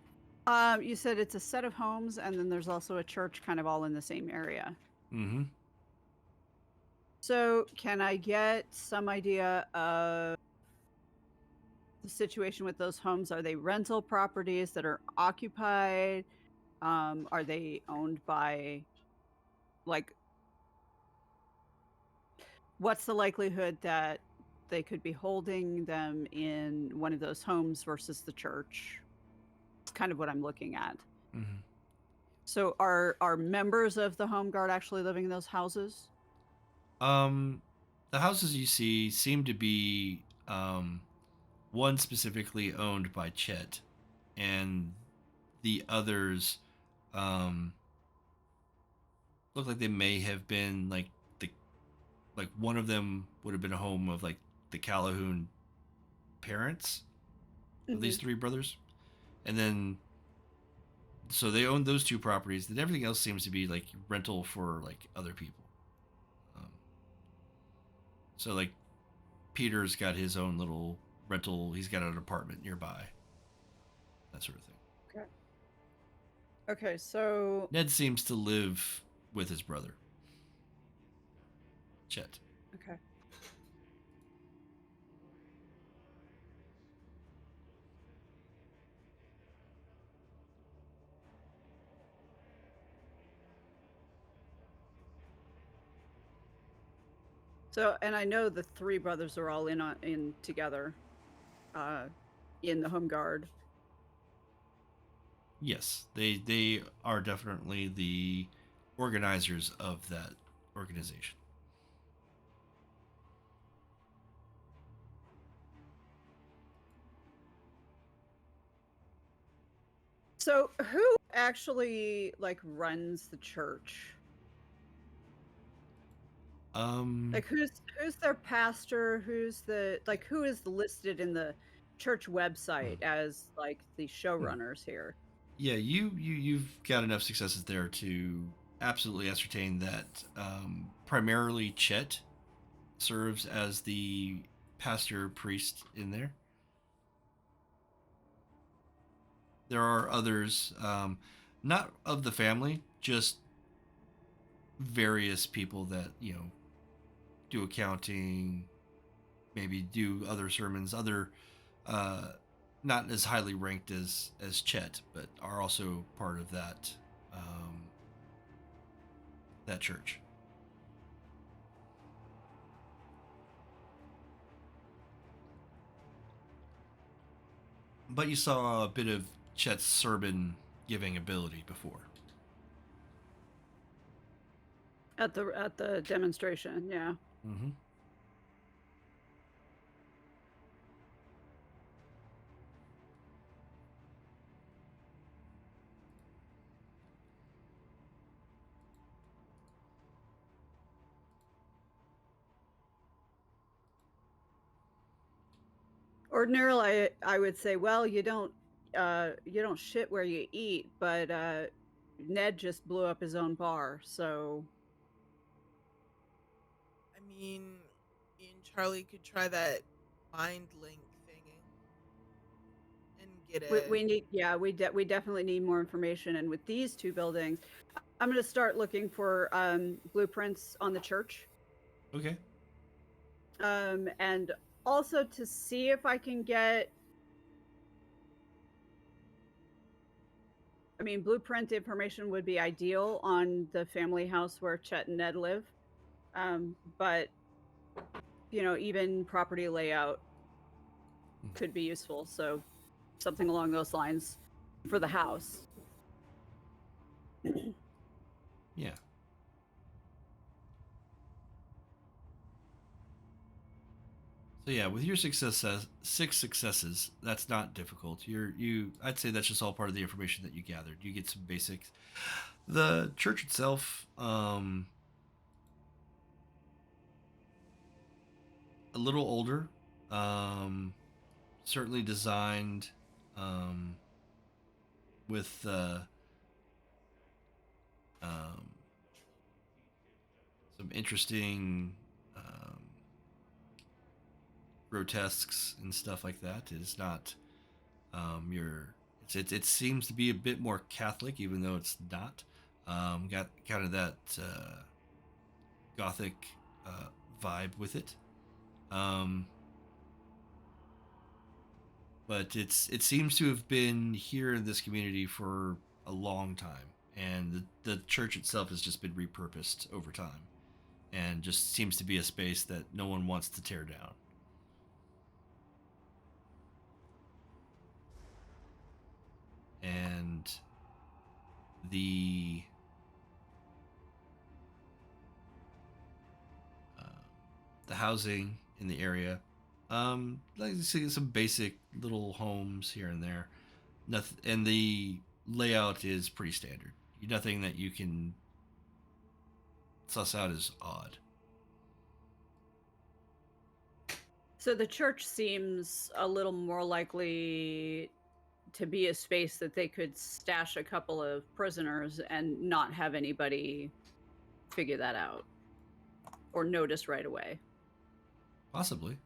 You said it's a set of homes, and then there's also a church kind of all in the same area. Mm-hmm. So can I get some idea of the situation with those homes? Are they rental properties that are occupied? Are they owned by, like, what's the likelihood that they could be holding them in one of those homes versus the church? It's kind of what I'm looking at. Mm-hmm. So are members of the home guard actually living in those houses? The houses you see seem to be one specifically owned by Chet, and the others look like they may have been like one of them would have been a home of like the Callahoun parents of these three brothers, and then so they own those two properties. Then everything else seems to be like rental for like other people. So like Peter's got his own little rental. He's got an apartment nearby. That sort of thing. Okay, so Ned seems to live with his brother, Chet. okay. So, and I know the three brothers are all in together, in the home guard. Yes, they are definitely the organizers of that organization. So, who actually like runs the church? Like who's their pastor? Who's the like who is listed in the church website as like the showrunners here? Yeah, you've got enough successes there to absolutely ascertain that primarily Chet serves as the pastor priest in there. There are others, not of the family, just various people that do accounting, maybe do other sermons, other not as highly ranked as Chet, but are also part of that that church. But you saw a bit of Chet's sermon giving ability before. At the demonstration, yeah. Mm-hmm. Ordinarily, I would say, well, you don't shit where you eat, but Ned just blew up his own bar, so. I mean, me and Charlie could try that mind link thingy and get it. We need, yeah, we definitely need more information. And with these two buildings, I'm going to start looking for blueprints on the church. Okay. And also to see if I can get, I mean, blueprint information would be ideal on the family house where Chet and Ned live. But, even property layout could be useful. So something along those lines for the house. Yeah. So yeah, with your six successes, that's not difficult. I'd say that's just all part of the information that you gathered. You get some basics. The church itself, a little older, certainly designed with some interesting grotesques and stuff like that. It's not It seems to be a bit more Catholic, even though it's not. Got kind of that Gothic vibe with it. But it seems to have been here in this community for a long time, and the church itself has just been repurposed over time, and just seems to be a space that no one wants to tear down. And the housing in the area, like you see some basic little homes here and there. Nothing, and the layout is pretty standard. Nothing that you can suss out as odd. So the church seems a little more likely to be a space that they could stash a couple of prisoners and not have anybody figure that out or notice right away. Possibly.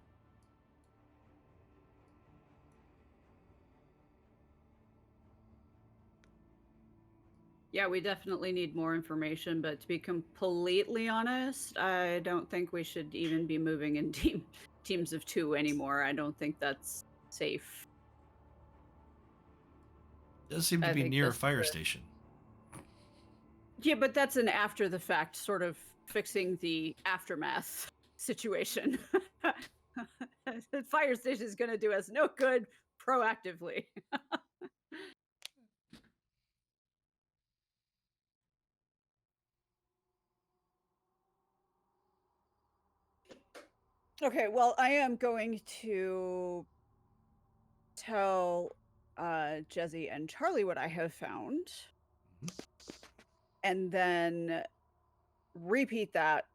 Yeah, we definitely need more information, but to be completely honest, I don't think we should even be moving in teams of 2 anymore. I don't think that's safe. Does seem to be near a fire station. Yeah, but that's an after the fact sort of fixing the aftermath situation. The fire station is going to do us no good proactively. Okay, well, I am going to tell Jezzy and Charlie what I have found, and then repeat that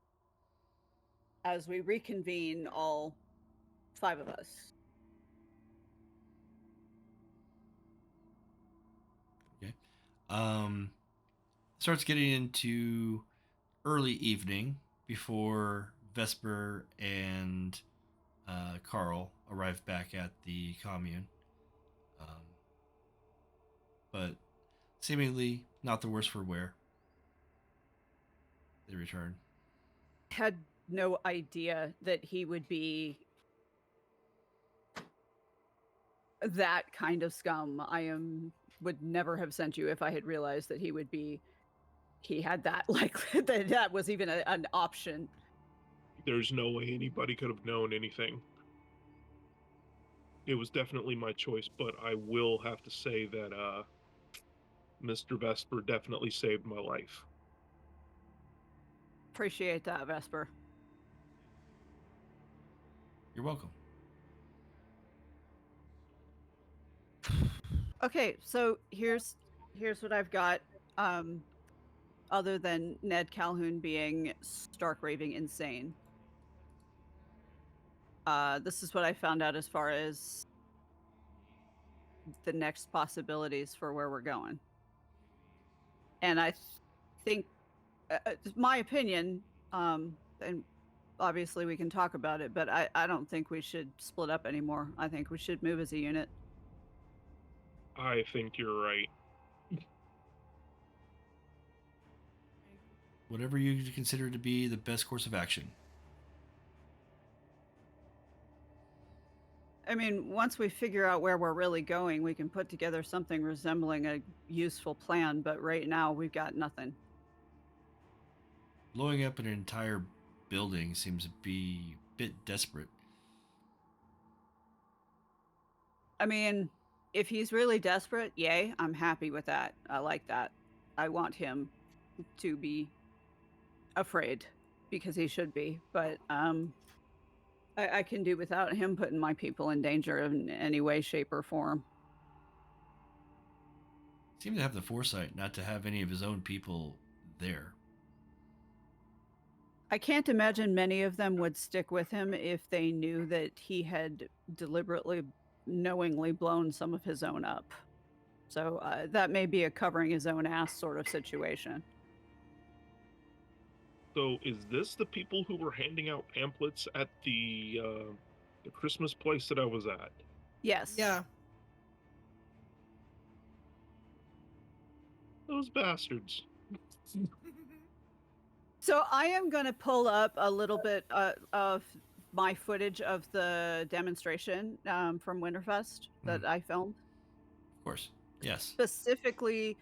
as we reconvene, all 5 of us. Okay. Starts getting into early evening before Vesper and Carl arrive back at the commune. But seemingly not the worse for wear. They return. Had no idea that he would be that kind of scum. Would never have sent you if I had realized that he had that, like, that was even an option. There's no way anybody could have known anything. It was definitely my choice, but I will have to say that Mr. Vesper definitely saved my life. Appreciate that, Vesper. You're welcome. Okay, so here's what I've got. Other than Ned Callahoun being stark raving insane. This is what I found out as far as the next possibilities for where we're going. And I think, my opinion, and obviously we can talk about it, but I don't think we should split up anymore. I think we should move as a unit. I think you're right. Whatever you consider to be the best course of action. I mean, once we figure out where we're really going, we can put together something resembling a useful plan, but right now we've got nothing. Blowing up an entire building seems to be a bit desperate. I mean, if he's really desperate, yay, I'm happy with that. I like that. I want him to be afraid, because he should be, but I can do without him putting my people in danger in any way, shape, or form. Seemed to have the foresight not to have any of his own people there. I can't imagine many of them would stick with him if they knew that he had deliberately, knowingly blown some of his own up. So that may be a covering his own ass sort of situation. So is this the people who were handing out pamphlets at the Christmas place that I was at? Yes. Yeah. Those bastards. So I am going to pull up a little bit of my footage of the demonstration from Winterfest that I filmed. Of course. Yes. Specifically,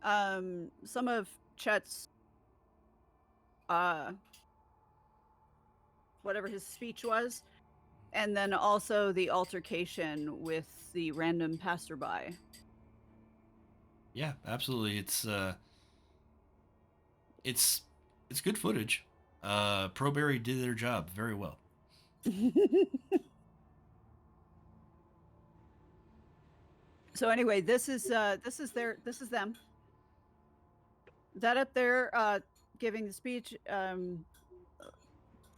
some of Chet's whatever his speech was, and then also the altercation with the random passerby. Yeah, absolutely. It's good footage. Proberry did their job very well. So anyway, this is them. That up there giving the speech,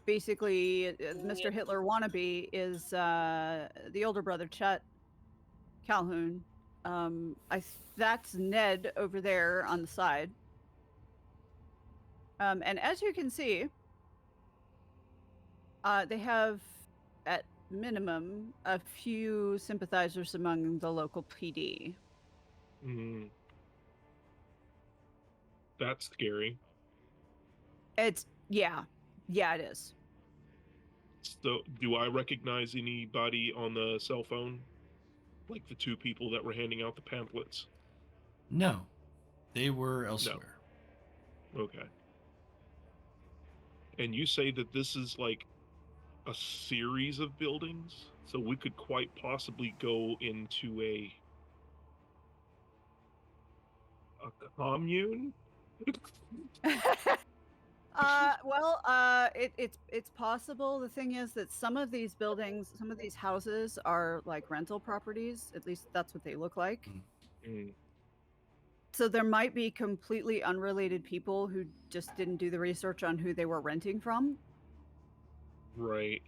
basically Mr. Hitler wannabe is the older brother Chet Calhoun. That's Ned over there on the side. And as you can see, they have at minimum a few sympathizers among the local PD. That's scary. It is. So, do I recognize anybody on the cell phone? Like the two people that were handing out the pamphlets? No, they were elsewhere. No. Okay. And you say that this is like a series of buildings? So we could quite possibly go into a commune? It's possible. The thing is that some of these buildings, some of these houses are like rental properties. At least that's what they look like. So there might be completely unrelated people who just didn't do the research on who they were renting from. Right.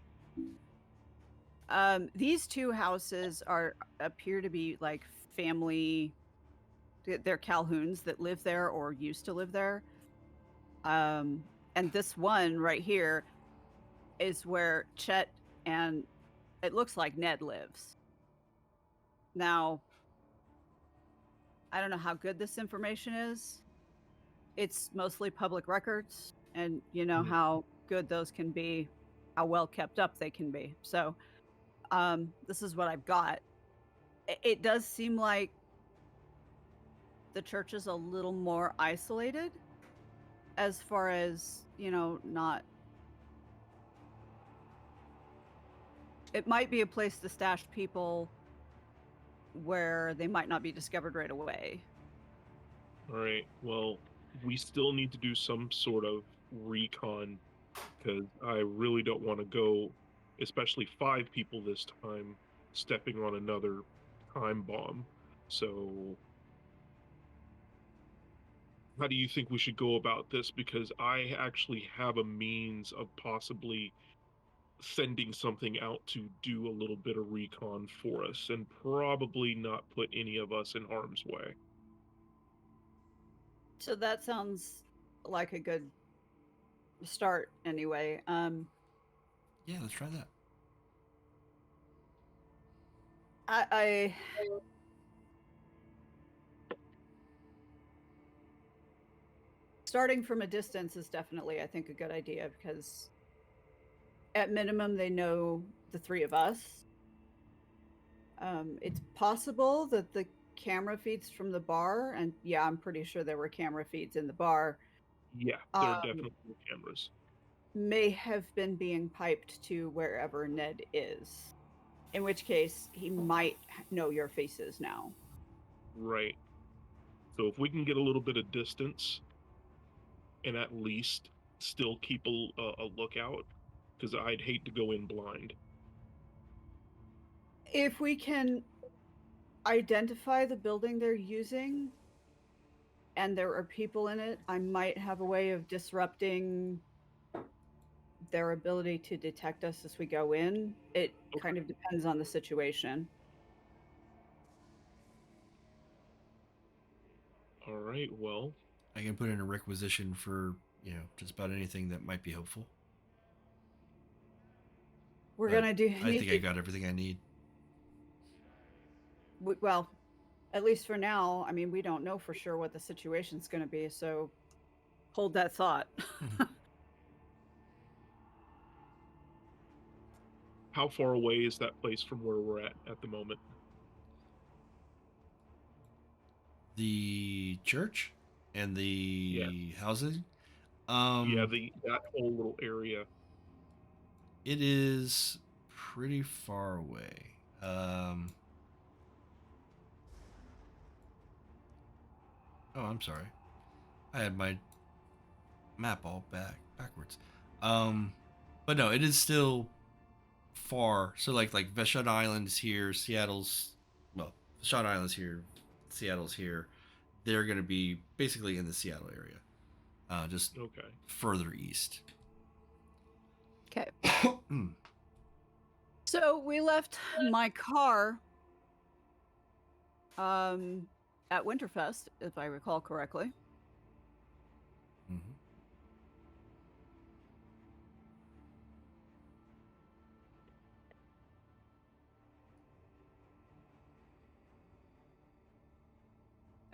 These two houses appear to be like family. They're Calhouns that live there or used to live there. And this one right here is where Chet and it looks like Ned lives. Now, I don't know how good this information is. It's mostly public records, and you know how good those can be, how well kept up they can be. So this is what I've got. It does seem like the church is a little more isolated as far as, not... It might be a place to stash people where they might not be discovered right away. All right. Well, we still need to do some sort of recon because I really don't want to go, especially 5 people this time, stepping on another time bomb. So how do you think we should go about this? Because I actually have a means of possibly sending something out to do a little bit of recon for us and probably not put any of us in harm's way. So that sounds like a good start anyway. Yeah, let's try that. I starting from a distance is definitely, I think, a good idea because at minimum they know the 3 of us. It's possible that the camera feeds from the bar, and yeah, I'm pretty sure there were camera feeds in the bar. Yeah, there are definitely cameras. May have been being piped to wherever Ned is. In which case, he might know your faces now. Right. So if we can get a little bit of distance and at least still keep a lookout, because I'd hate to go in blind. If we can identify the building they're using and there are people in it, I might have a way of disrupting their ability to detect us as we go in. It kind of depends on the situation. All right, well, I can put in a requisition for, just about anything that might be helpful. We're going to do... I think I got everything I need. Well, At least for now. I mean, we don't know for sure what the situation's going to be, so hold that thought. How far away is that place from where we're at the moment? The church and the housing. Yeah, that whole little area. It is pretty far away. Oh, I'm sorry. I had my map all backwards. But no, it is still far. So like Vashon Island is here, Vashon Island's here, Seattle's here. They're gonna be basically in the Seattle area. Just Okay. further east. Okay. So we left my car at Winterfest, if I recall correctly. Mm-hmm.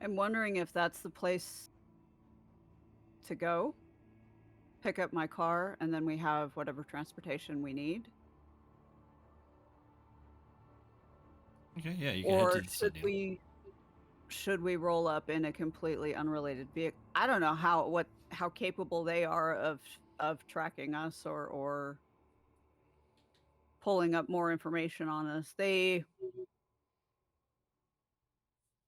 I'm wondering if that's the place to go. Pick up my car, and then we have whatever transportation we need. Okay, yeah, you can Or head to the should we roll up in a completely unrelated vehicle? I don't know how capable they are of tracking us or pulling up more information on us. They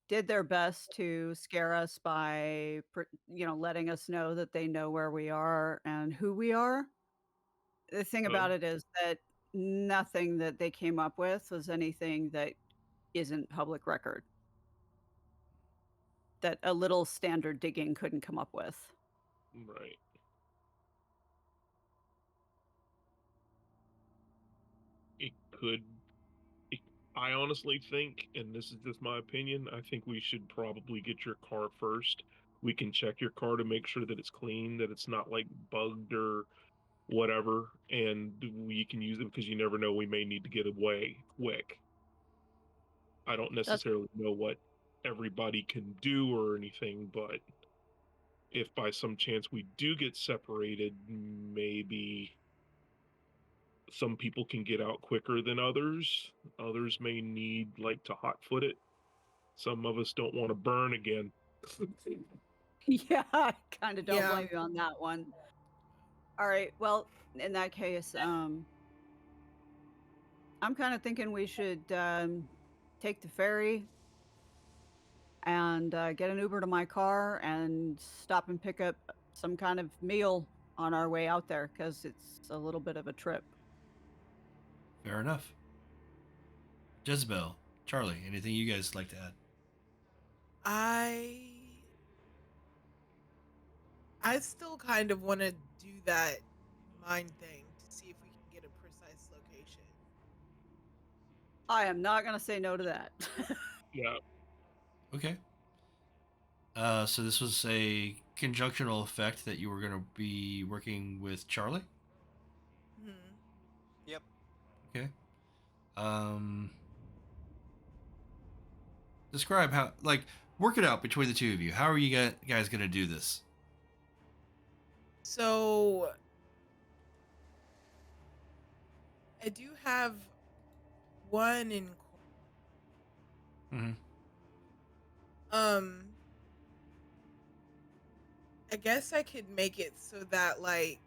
did their best to scare us by letting us know that they know where we are and who we are. The thing about it is that nothing that they came up with was anything that isn't public record, that a little standard digging couldn't come up with. Right. I honestly think, and this is just my opinion, I think we should probably get your car first. We can check your car to make sure that it's clean, that it's not like bugged or whatever, and we can use it because you never know, we may need to get away quick. I don't necessarily know what everybody can do or anything, but if by some chance we do get separated, maybe some people can get out quicker than others. Others may need to hotfoot it. Some of us don't want to burn again. Yeah, I kind of don't Yeah. blame you on that one. All right, well, in that case, I'm kind of thinking we should take the ferry and get an Uber to my car and stop and pick up some kind of meal on our way out there, because it's a little bit of a trip. Fair enough. Jezebel, Charlie, anything you guys like to add? I still kind of want to do that mind thing to see if we can get a precise location. I am not going to say no to that. Yeah. Okay. So this was a conjunctional effect that you were going to be working with Charlie? Yep. Okay. Describe how, work it out between the two of you. How are you guys going to do this? So I do have one in. Mm-hmm. I guess I could make it so that like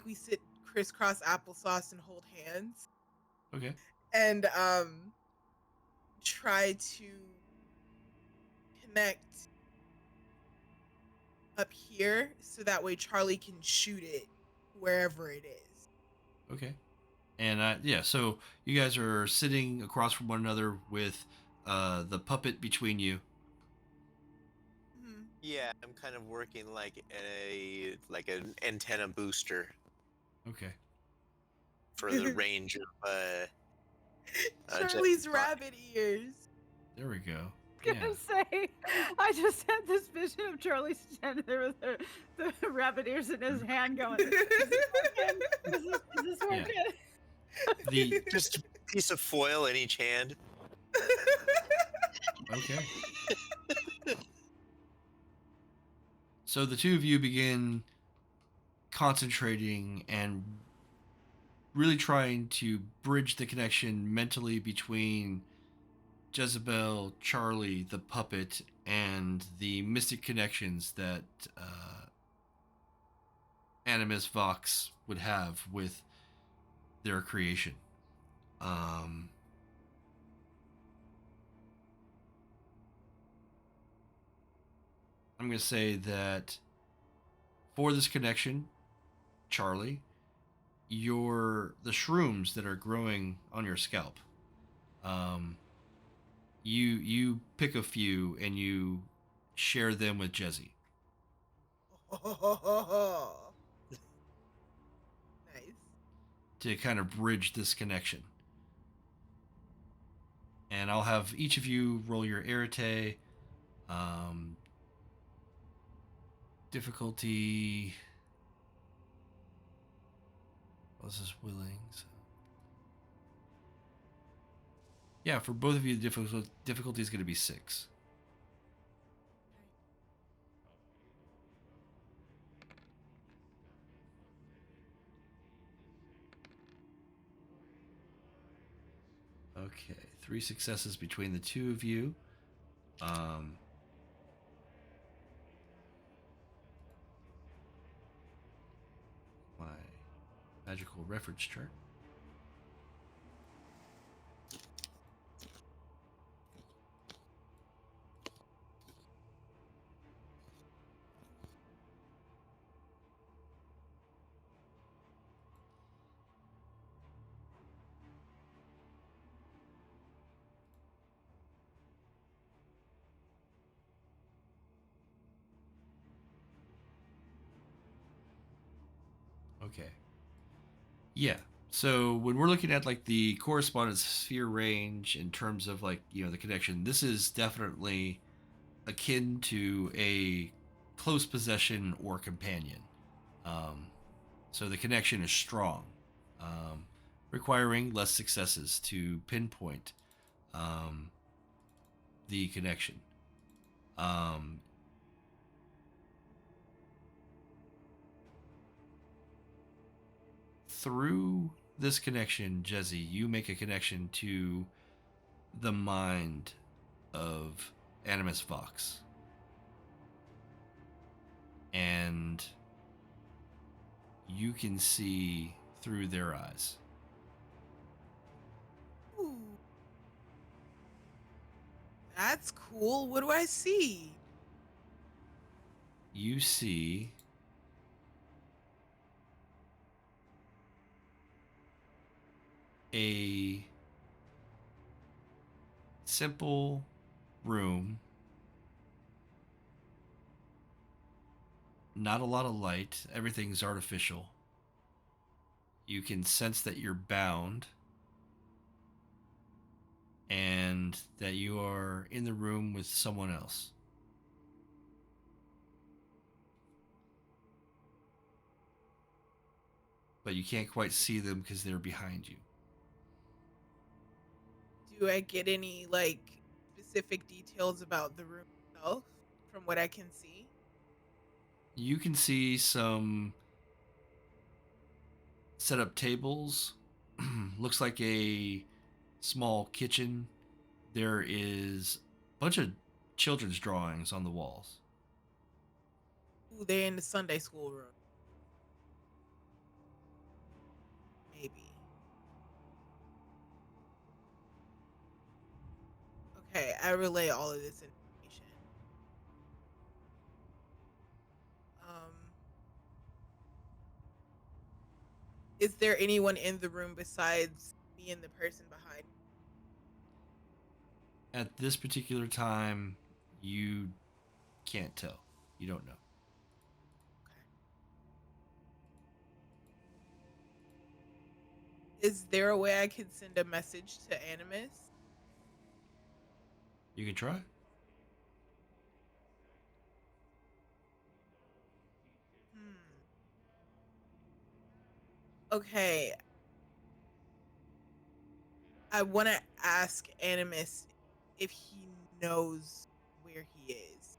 we sit crisscross applesauce and hold hands. Okay. And try to connect up here so that way Charlie can shoot it wherever it is. Okay. And yeah, so you guys are sitting across from one another with the puppet between you. Yeah, I'm kind of working like an antenna booster. Okay. For the range of Charlie's rabbit ears. There we go. I was gonna say, I just had this vision of Charlie standing there with the rabbit ears in his hand going, is this working? The just a piece of foil in each hand. Okay. So the two of you begin concentrating and really trying to bridge the connection mentally between Jezebel, Charlie, the puppet, and the mystic connections that Animus Vox would have with their creation. I'm going to say that for this connection, Charlie, the shrooms that are growing on your scalp, you pick a few and you share them with Jezzy. Nice. To kind of bridge this connection. And I'll have each of you roll your arete. Difficulty. Well, this is willing. So. Yeah, for both of you, the difficulty is going to be 6. Okay, 3 successes between the two of you. My magical reference chart. Okay. Yeah. So when we're looking at like the correspondence sphere range in terms of like, the connection, this is definitely akin to a close possession or companion. So the connection is strong, requiring less successes to pinpoint the connection. Through this connection, Jezzy, you make a connection to the mind of Animus Vox. And you can see through their eyes. Ooh. That's cool. What do I see? You see a simple room, not a lot of light, everything's artificial. You can sense that you're bound and that you are in the room with someone else. But you can't quite see them because they're behind you. Do I get any specific details about the room itself from what I can see? You can see some set up tables. Looks like a small kitchen. There is a bunch of children's drawings on the walls. Ooh, they're in the Sunday school room. Maybe. Okay, I relay all of this information. Is there anyone in the room besides me and the person behind me? At this particular time, you can't tell. You don't know. Is there a way I could send a message to Animus? You can try. Okay. I want to ask Animus if he knows where he is.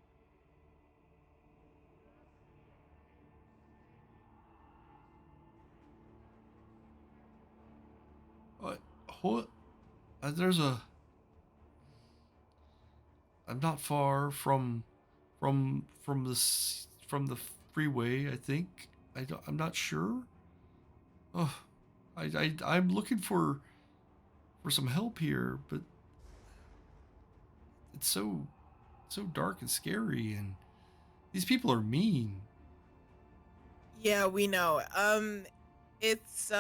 What? There's a. I'm not far from the freeway. I think. I'm not sure. Oh, I'm looking for some help here, but it's so dark and scary, and these people are mean. Yeah, we know. It's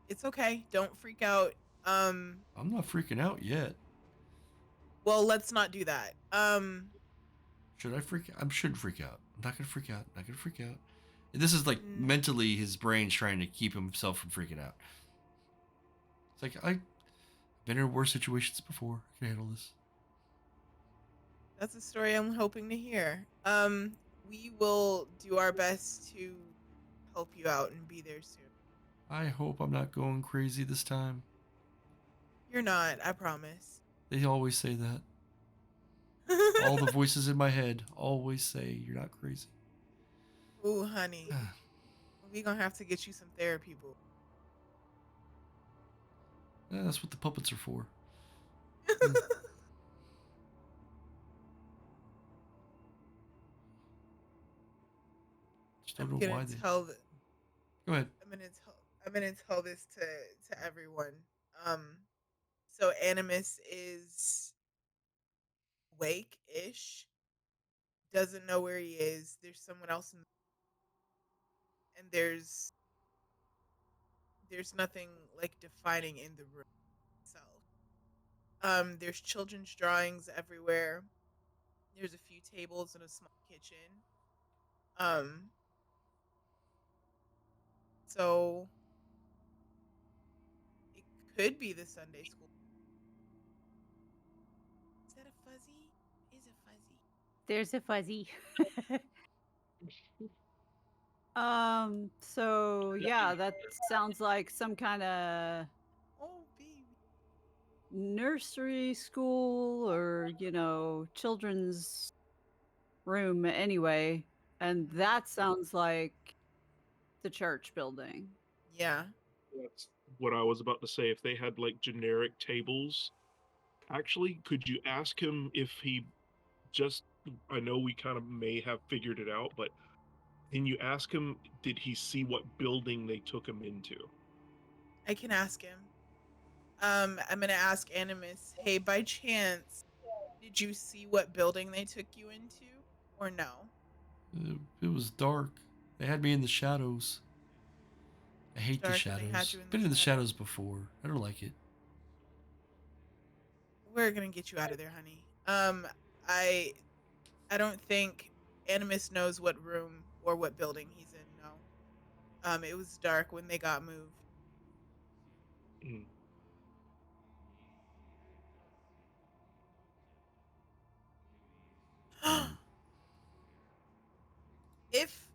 it's okay. Don't freak out. I'm not freaking out yet. Well, let's not do that. Should I freak? I shouldn't freak out. I'm not gonna freak out. Not gonna freak out. This is like Mm. mentally his brain's trying to keep himself from freaking out. It's like I've been in worse situations before. I can handle this. That's a story I'm hoping to hear. We will do our best to help you out and be there soon. I hope I'm not going crazy this time. You're not, I promise. They always say that. All the voices in my head always say you're not crazy. Ooh, honey. We gonna have to get you some therapy, boo. Yeah, that's what the puppets are for. Just don't know why they. Go ahead. I'm gonna tell this to everyone. So Animus is awake-ish, doesn't know where he is. There's someone else and there's nothing like defining in the room itself. There's children's drawings everywhere. There's a few tables and a small kitchen. So it could be the Sunday school. Is that a fuzzy? Is a fuzzy. There's a fuzzy. So yeah, that sounds like some kind of Oh, baby. nursery school or, children's room anyway. And that sounds like the church building. Yeah. That's what I was about to say. If they had like generic tables, actually, could you ask him if he just? I know we kind of may have figured it out, but can you ask him? Did he see what building they took him into? I can ask him. I'm gonna ask Animus, hey, by chance, did you see what building they took you into? Or no? It was dark. They had me in the shadows. I hate the Dark and they had shadows. you in the Been in the shadows. shadows before. I don't like it. We're gonna get you out of there, honey. I don't think Animus knows what room or what building he's in, no. It was dark when they got moved. Mm. If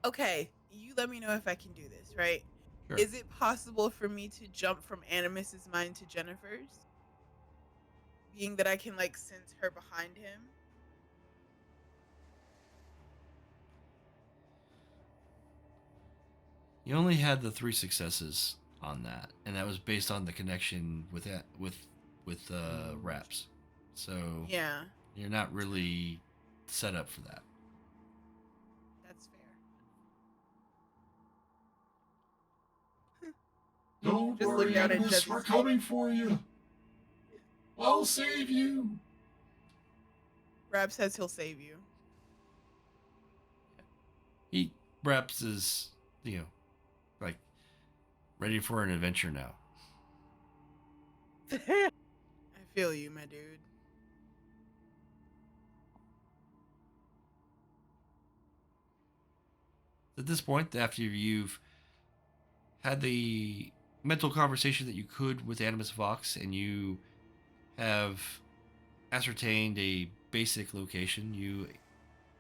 okay, you let me know if I can do this, right? Sure. Is it possible for me to jump from Animus's mind to Jennifer's? Being that I can like sense her behind him? You only had the 3 successes on that, and that was based on the connection with Raps. So Yeah, you're not really set up for that. that's fair. Don't Just worry, look out at Animus, Jez's we're face. coming for you. I'll save you. Rab says he'll save you. Raps is, like ready for an adventure now. I feel you, my dude. At this point, after you've had the mental conversation that you could with Animus Vox, and you have ascertained a basic location, you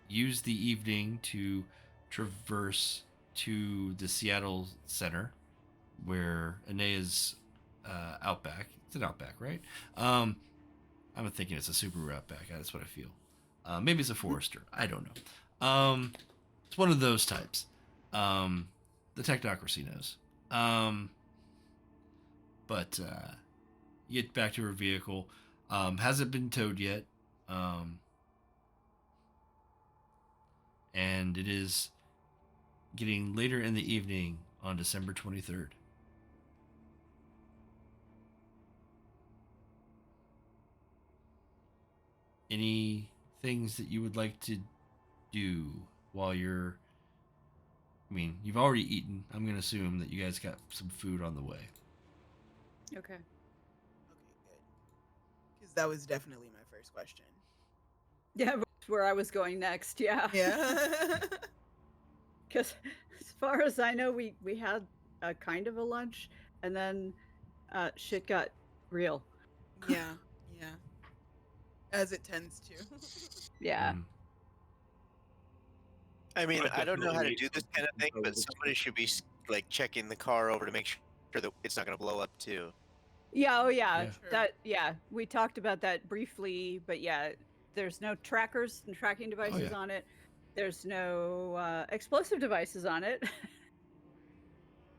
use the evening to traverse to the Seattle Center, where Inea's Outback. It's an Outback, right? I'm thinking it's a Subaru Outback. That's what I feel. Maybe it's a Forester. I don't know. It's one of those types. The technocracy knows. But you get back to her vehicle. Hasn't been towed yet. And it is getting later in the evening on December 23rd. Any things that you would like to do while you're... I mean, you've already eaten. I'm going to assume that you guys got some food on the way. Okay. Okay, good. Because that was definitely my first question. Yeah, that's where I was going next. Yeah. Yeah. Because as far as I know, we had a kind of a lunch, and then shit got real. Yeah. Yeah. As it tends to. Yeah. Mm. I mean, I don't know how to definitely do ate this kind of thing, something but somebody should be like checking the car over to make sure that it's not going to blow up too. Yeah. Oh, yeah. Yeah. Sure. That. Yeah. We talked about that briefly, but yeah, there's no trackers and tracking devices yeah. on it. There's no explosive devices on it,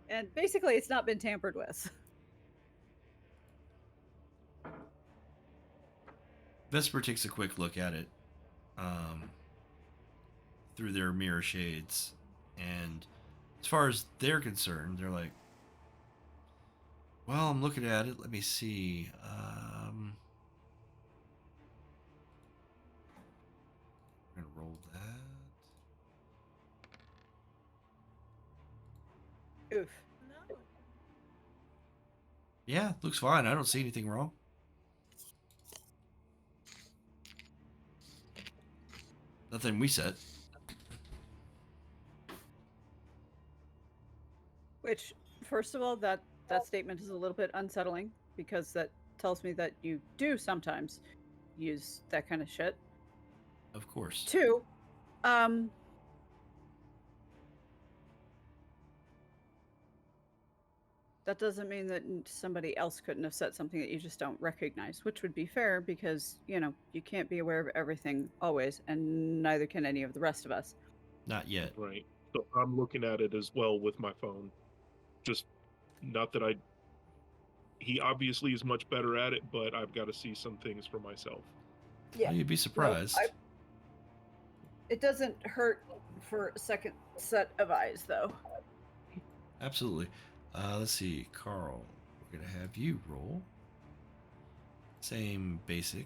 and basically, it's not been tampered with. Vesper takes a quick look at it through their mirror shades, and as far as they're concerned, they're like, well, I'm looking at it. Let me see. We're going to roll that. Oof. No. Yeah, looks fine. I don't see anything wrong. Nothing we said. Which, first of all, that statement is a little bit unsettling because that tells me that you do sometimes use that kind of shit. Of course. Two, that doesn't mean that somebody else couldn't have said something that you just don't recognize, which would be fair because, you know, you can't be aware of everything always, and neither can any of the rest of us. Not yet. Right. So I'm looking at it as well with my phone. Just not that he obviously is much better at it, but I've got to see some things for myself. Yeah. Well, you'd be surprised. It doesn't hurt for a second set of eyes, though. Absolutely. Let's see, Carl. We're gonna have you roll. Same basic.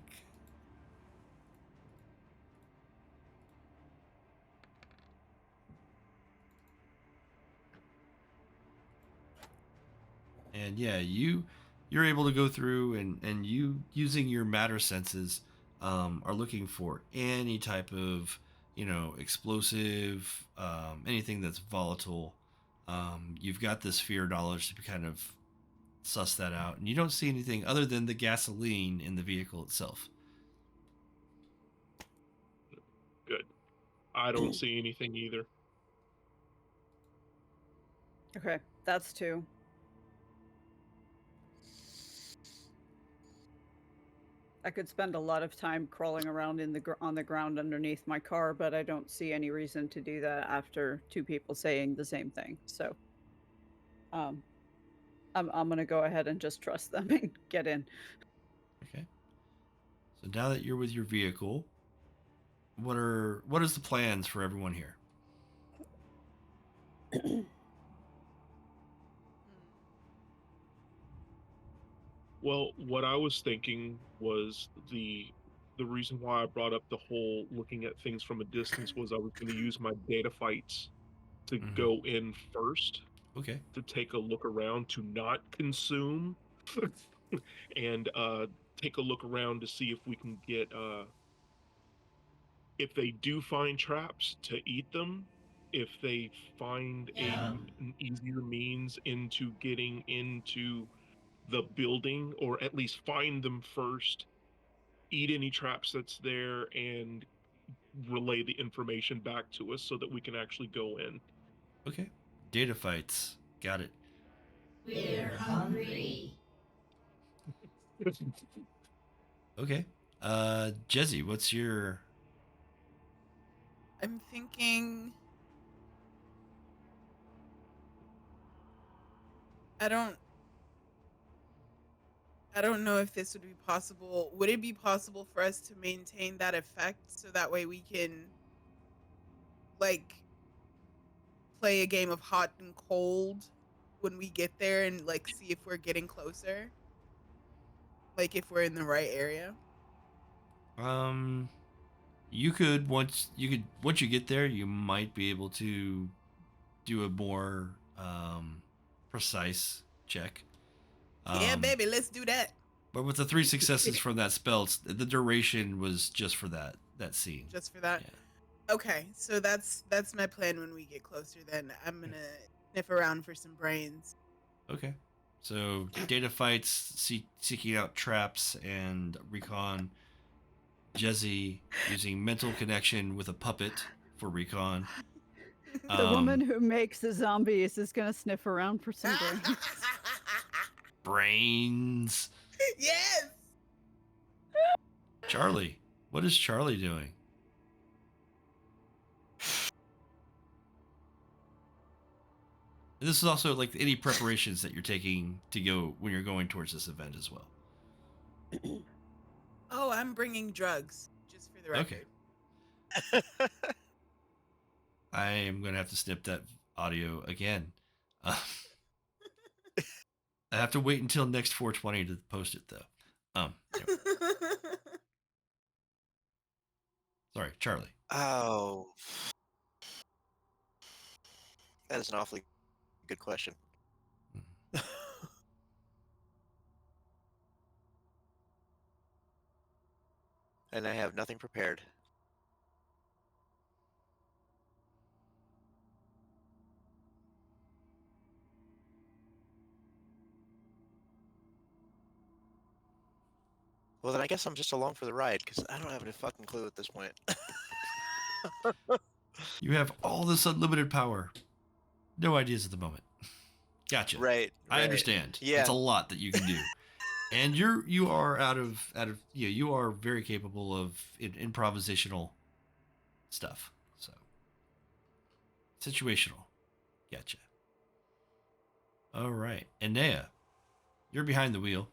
And yeah, you're able to go through and you using your matter senses are looking for any type of, you know, explosive, anything that's volatile. You've got this fear knowledge to kind of suss that out, and you don't see anything other than the gasoline in the vehicle itself. Good. I don't see anything either. Okay, that's two. I could spend a lot of time crawling around on the ground underneath my car, but I don't see any reason to do that after two people saying the same thing. So, I'm gonna go ahead and just trust them and get in. Okay. So now that you're with your vehicle, what is the plans for everyone here? Well, what I was thinking was the reason why I brought up the whole looking at things from a distance was I was going to use my data fights to Mhm. go in first Okay. to take a look around, to not consume, and take a look around to see if we can get if they do find traps, to eat them. If they find Yeah. an easier means into getting into the building, or at least find them first, eat any traps that's there, and relay the information back to us so that we can actually go in. Okay. Data fights. Got it. We're hungry. Okay. Jezzy, what's your... I'm thinking. I don't know if this would be possible. Would it be possible for us to maintain that effect so that way we can like play a game of hot and cold when we get there and like see if we're getting closer? Like if we're in the right area? You could once you get there, you might be able to do a more precise check. Yeah, baby, let's do that. But with the 3 successes from that spell, the duration was just for that scene. Just for that. Yeah. Okay, so that's my plan when we get closer. Then I'm gonna sniff around for some brains. Okay. So data fights, seeking out traps, and recon. Jezzy using mental connection with a puppet for recon. The woman who makes the zombies is gonna sniff around for some brains. Brains. Yes. Charlie, what is Charlie doing? And this is also like any preparations that you're taking to go when you're going towards this event as well. Oh, I'm bringing drugs, just for the record. Okay. I am going to have to snip that audio again. I have to wait until next 420 to post it, though. Anyway. Sorry, Charlie. Oh. That is an awfully good question. And I have nothing prepared. Well, then I guess I'm just along for the ride, because I don't have any fucking clue at this point. You have all this unlimited power. No ideas at the moment. Gotcha. Right. I understand. Yeah. It's a lot that you can do. And you are out of you are very capable of improvisational stuff. So situational. Gotcha. All right. Inea, you're behind the wheel.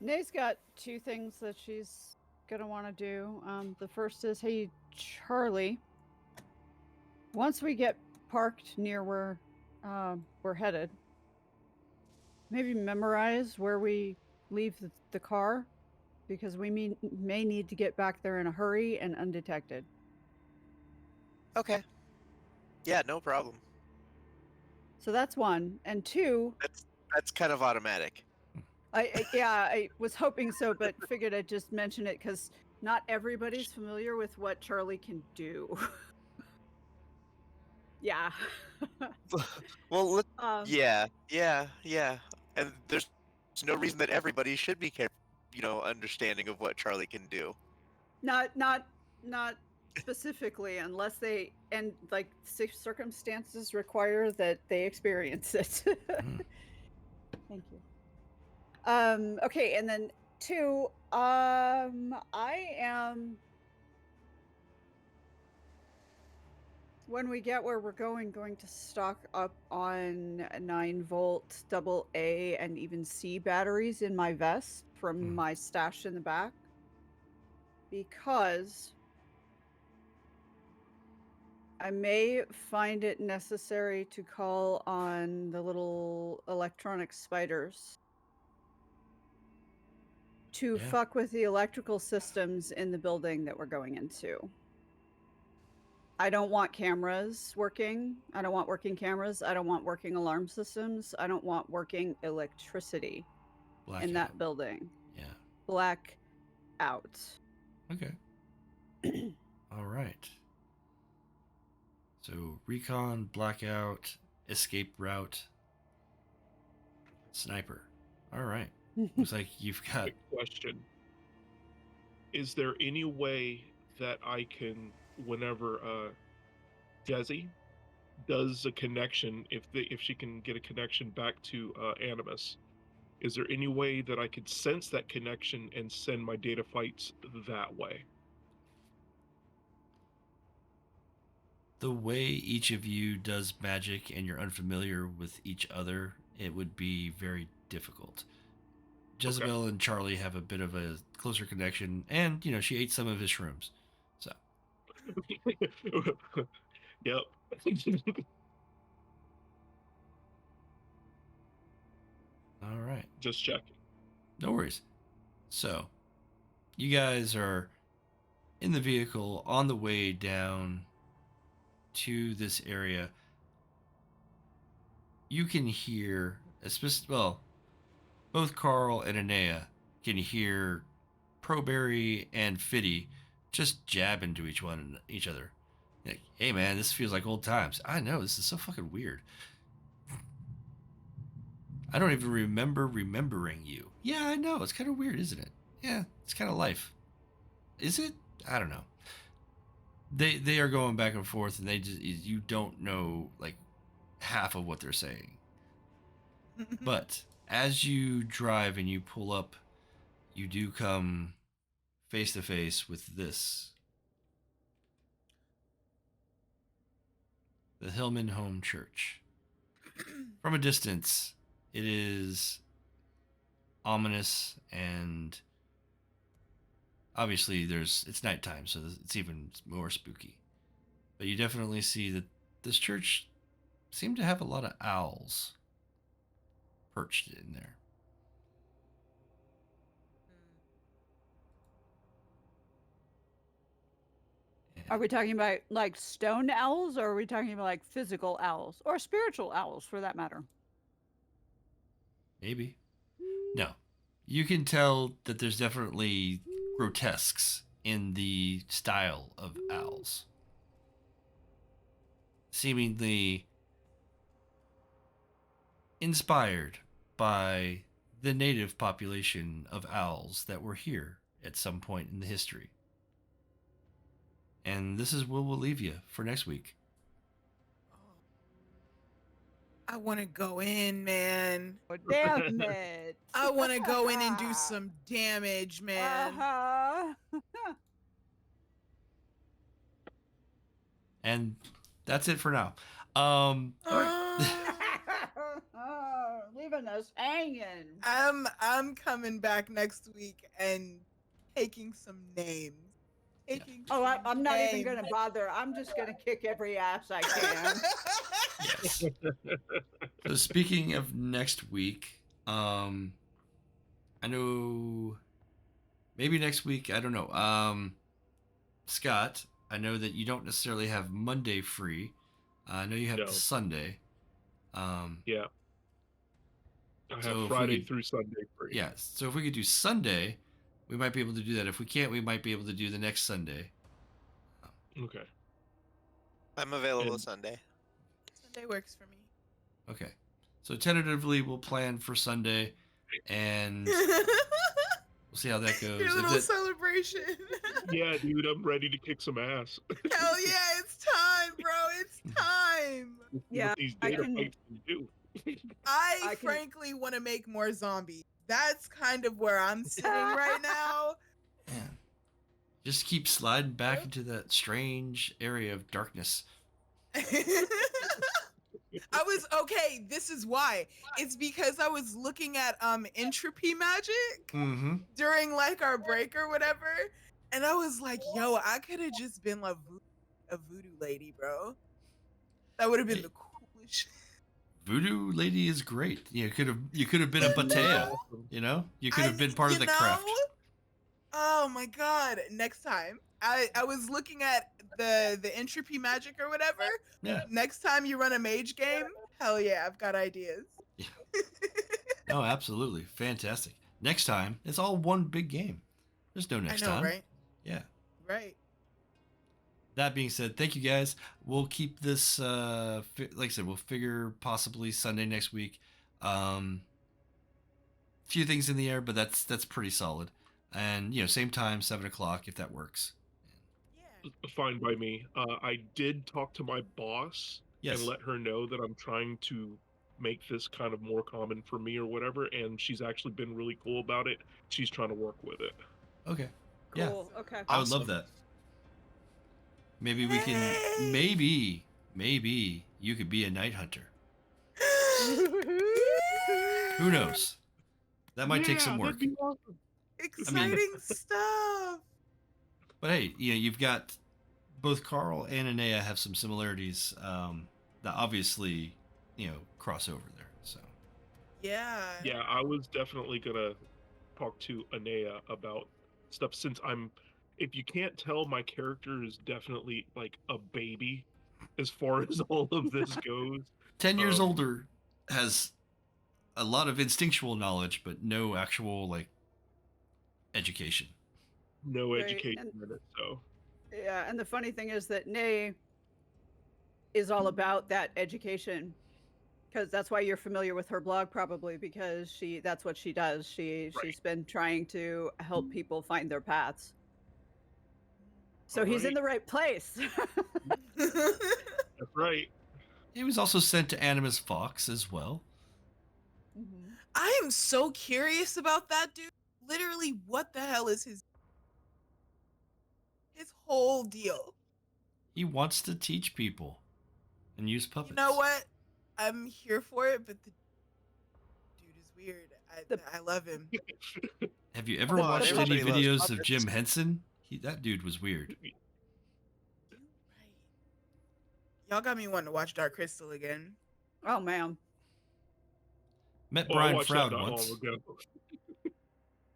Nae's got 2 things that she's gonna want to do. The first is, hey, Charlie. Once we get parked near where we're headed, maybe memorize where we leave the car, because we may need to get back there in a hurry and undetected. Okay. Yeah, no problem. So that's 1. And 2, That's kind of automatic. I was hoping so, but figured I'd just mention it because not everybody's familiar with what Charlie can do. Yeah. Well, yeah. And there's no reason that everybody should be understanding of what Charlie can do. Not specifically, unless they and like circumstances require that they experience it. Thank you. Okay, and then 2, I am, when we get where we're going to stock up on 9-volt AA and even C batteries in my vest from my stash in the back, because I may find it necessary to call on the little electronic spiders to fuck with the electrical systems in the building that we're going into. I don't want cameras working. I don't want working cameras. I don't want working alarm systems. I don't want working electricity in that building. Yeah. Black out. Okay. All right. So recon, blackout, escape route, sniper. All right. Looks like you've got... Quick question. Is there any way that I can, whenever Jezzy does a connection, if she can get a connection back to Animus, is there any way that I could sense that connection and send my data fights that way? The way each of you does magic and you're unfamiliar with each other, it would be very difficult. Jezebel and Charlie have a bit of a closer connection, and she ate some of his shrooms. So Yep. all right. Just checking. No worries. So, you guys are in the vehicle on the way down to this area. You can hear, both Carl and Inea can hear Proberry and Fiddy just jabbing to each other. Like, hey man, this feels like old times. I know, this is so fucking weird. I don't even remember remembering you. Yeah, I know. It's kind of weird, isn't it? Yeah, it's kind of life. Is it? I don't know. They are going back and forth, and you don't know like half of what they're saying. But as you drive and you pull up, you do come face to face with this. The Hillman Home Church. From a distance, it is ominous, and obviously it's nighttime, so it's even more spooky. But you definitely see that this church seemed to have a lot of owls perched in there. Are we talking about like stone owls, or are we talking about like physical owls, or spiritual owls for that matter? Maybe. No. You can tell that there's definitely grotesques in the style of owls. Seemingly inspired by the native population of owls that were here at some point in the history. And this is where we'll leave you for next week. I want to go in, man. Oh, damn it. I want to go in and do some damage, man. And that's it for now. Leaving us hanging. I'm coming back next week and taking some names. I'm not even going to bother. I'm just going to kick every ass I can. Yes. So speaking of next week, I know maybe next week, I don't know. Scott, I know that you don't necessarily have Monday free. I know you have Sunday. Yeah. I have Friday through Sunday free. Yeah. So if we could do Sunday, we might be able to do that. If we can't, we might be able to do the next Sunday. Okay. I'm available Sunday. Sunday works for me. Okay. So tentatively, we'll plan for Sunday, and we'll see how that goes. Your little celebration. Yeah, dude, I'm ready to kick some ass. Hell yeah, it's time, bro. It's time. Yeah, these data fights can do. I frankly want to make more zombies. That's kind of where I'm sitting right now. Man. Just keep sliding back into that strange area of darkness. This is why. It's because I was looking at entropy magic during like our break or whatever, and I was like, yo, I could have just been like a voodoo lady, bro. That would have been the coolest shit. Voodoo lady is great. You could have been a Batea. You could have been part of the craft. Oh my god! Next time, I was looking at the entropy magic or whatever. Yeah. Next time you run a mage game, hell yeah, I've got ideas. Yeah. No, absolutely, fantastic. Next time, it's all one big game. There's no next time. Right? Yeah. Right. That being said, thank you guys. We'll keep this, like I said, we'll figure possibly Sunday next week. Few things in the air, but that's pretty solid. And, same time, 7 o'clock, if that works. Fine by me. I did talk to my boss, Yes. and let her know that I'm trying to make this kind of more common for me or whatever, and she's actually been really cool about it. She's trying to work with it. Okay. Yeah. Cool. Okay. I would love Awesome. that. Maybe we can. Yay! Maybe you could be a night hunter. Who knows? That might take some work. that'd be awesome. Exciting stuff. But hey, you've got both Carl and Inea have some similarities that obviously, cross over there. So Yeah. Yeah, I was definitely gonna talk to Inea about stuff since if you can't tell, my character is definitely like a baby as far as all of this goes. 10 years older has a lot of instinctual knowledge, but no actual education. No Right, education and- in it, so Yeah, and the funny thing is that Nay is all about that education, because that's why you're familiar with her blog, probably because that's what she does. She's been trying to help people find their paths. So he's in Alright. the right place. that's right. He was also sent to Animus Fox as well. I am so curious about that dude. Literally, what the hell is his whole deal? He wants to teach people and use puppets. You know what? I'm here for it, but the dude is weird. I love him. Have you ever Come on, watched any everybody loves videos of puppets. Jim Henson? That dude was weird. Right. Y'all got me wanting to watch Dark Crystal again. Oh man. Met Oh, I Brian watched that Froud not once. long ago.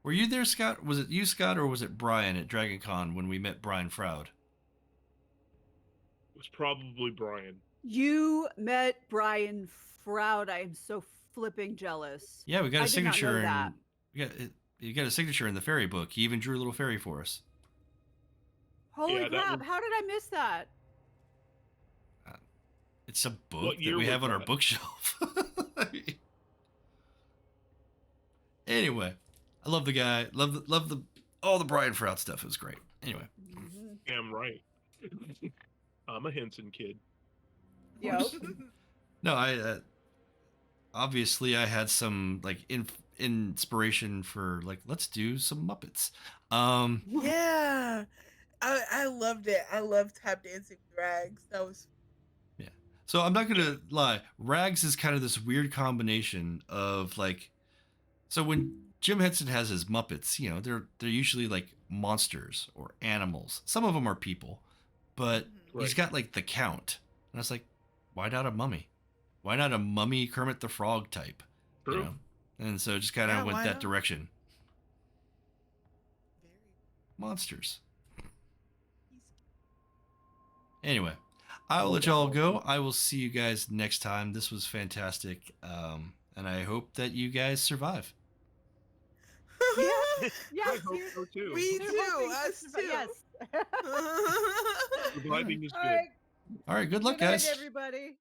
Were you there, Scott? Was it you, Scott, or was it Brian at Dragon Con when we met Brian Froud? It was probably Brian. You met Brian Froud. I am so flipping jealous. Yeah, we got I a did not know signature that. you got a signature in the fairy book. He even drew a little fairy for us. Holy Yeah, that crap, was- how did I miss that? It's a book What that year we was have on our that? bookshelf. Anyway, I love the guy. Love the all the Brian Froud stuff. It was great. Anyway, Damn right. I'm a Henson kid. Yep. no, I obviously I had some inspiration for let's do some Muppets. Yeah. I loved it. I loved tap dancing with Rags. That was So I'm not gonna lie. Rags is kind of this weird combination of so when Jim Henson has his Muppets, they're usually monsters or animals. Some of them are people, but he's got the Count, and I was like, why not a mummy? Why not a mummy Kermit the Frog type? True. And so it just kind of Yeah, went why that not? direction. very Monsters. Anyway, I will let y'all go. I will see you guys next time. This was fantastic. And I hope that you guys survive. Yeah, I hope so too. Me they're too. hoping to Us survive- too. Yes. Surviving is All good. right. All right, good luck, Good night, guys. everybody.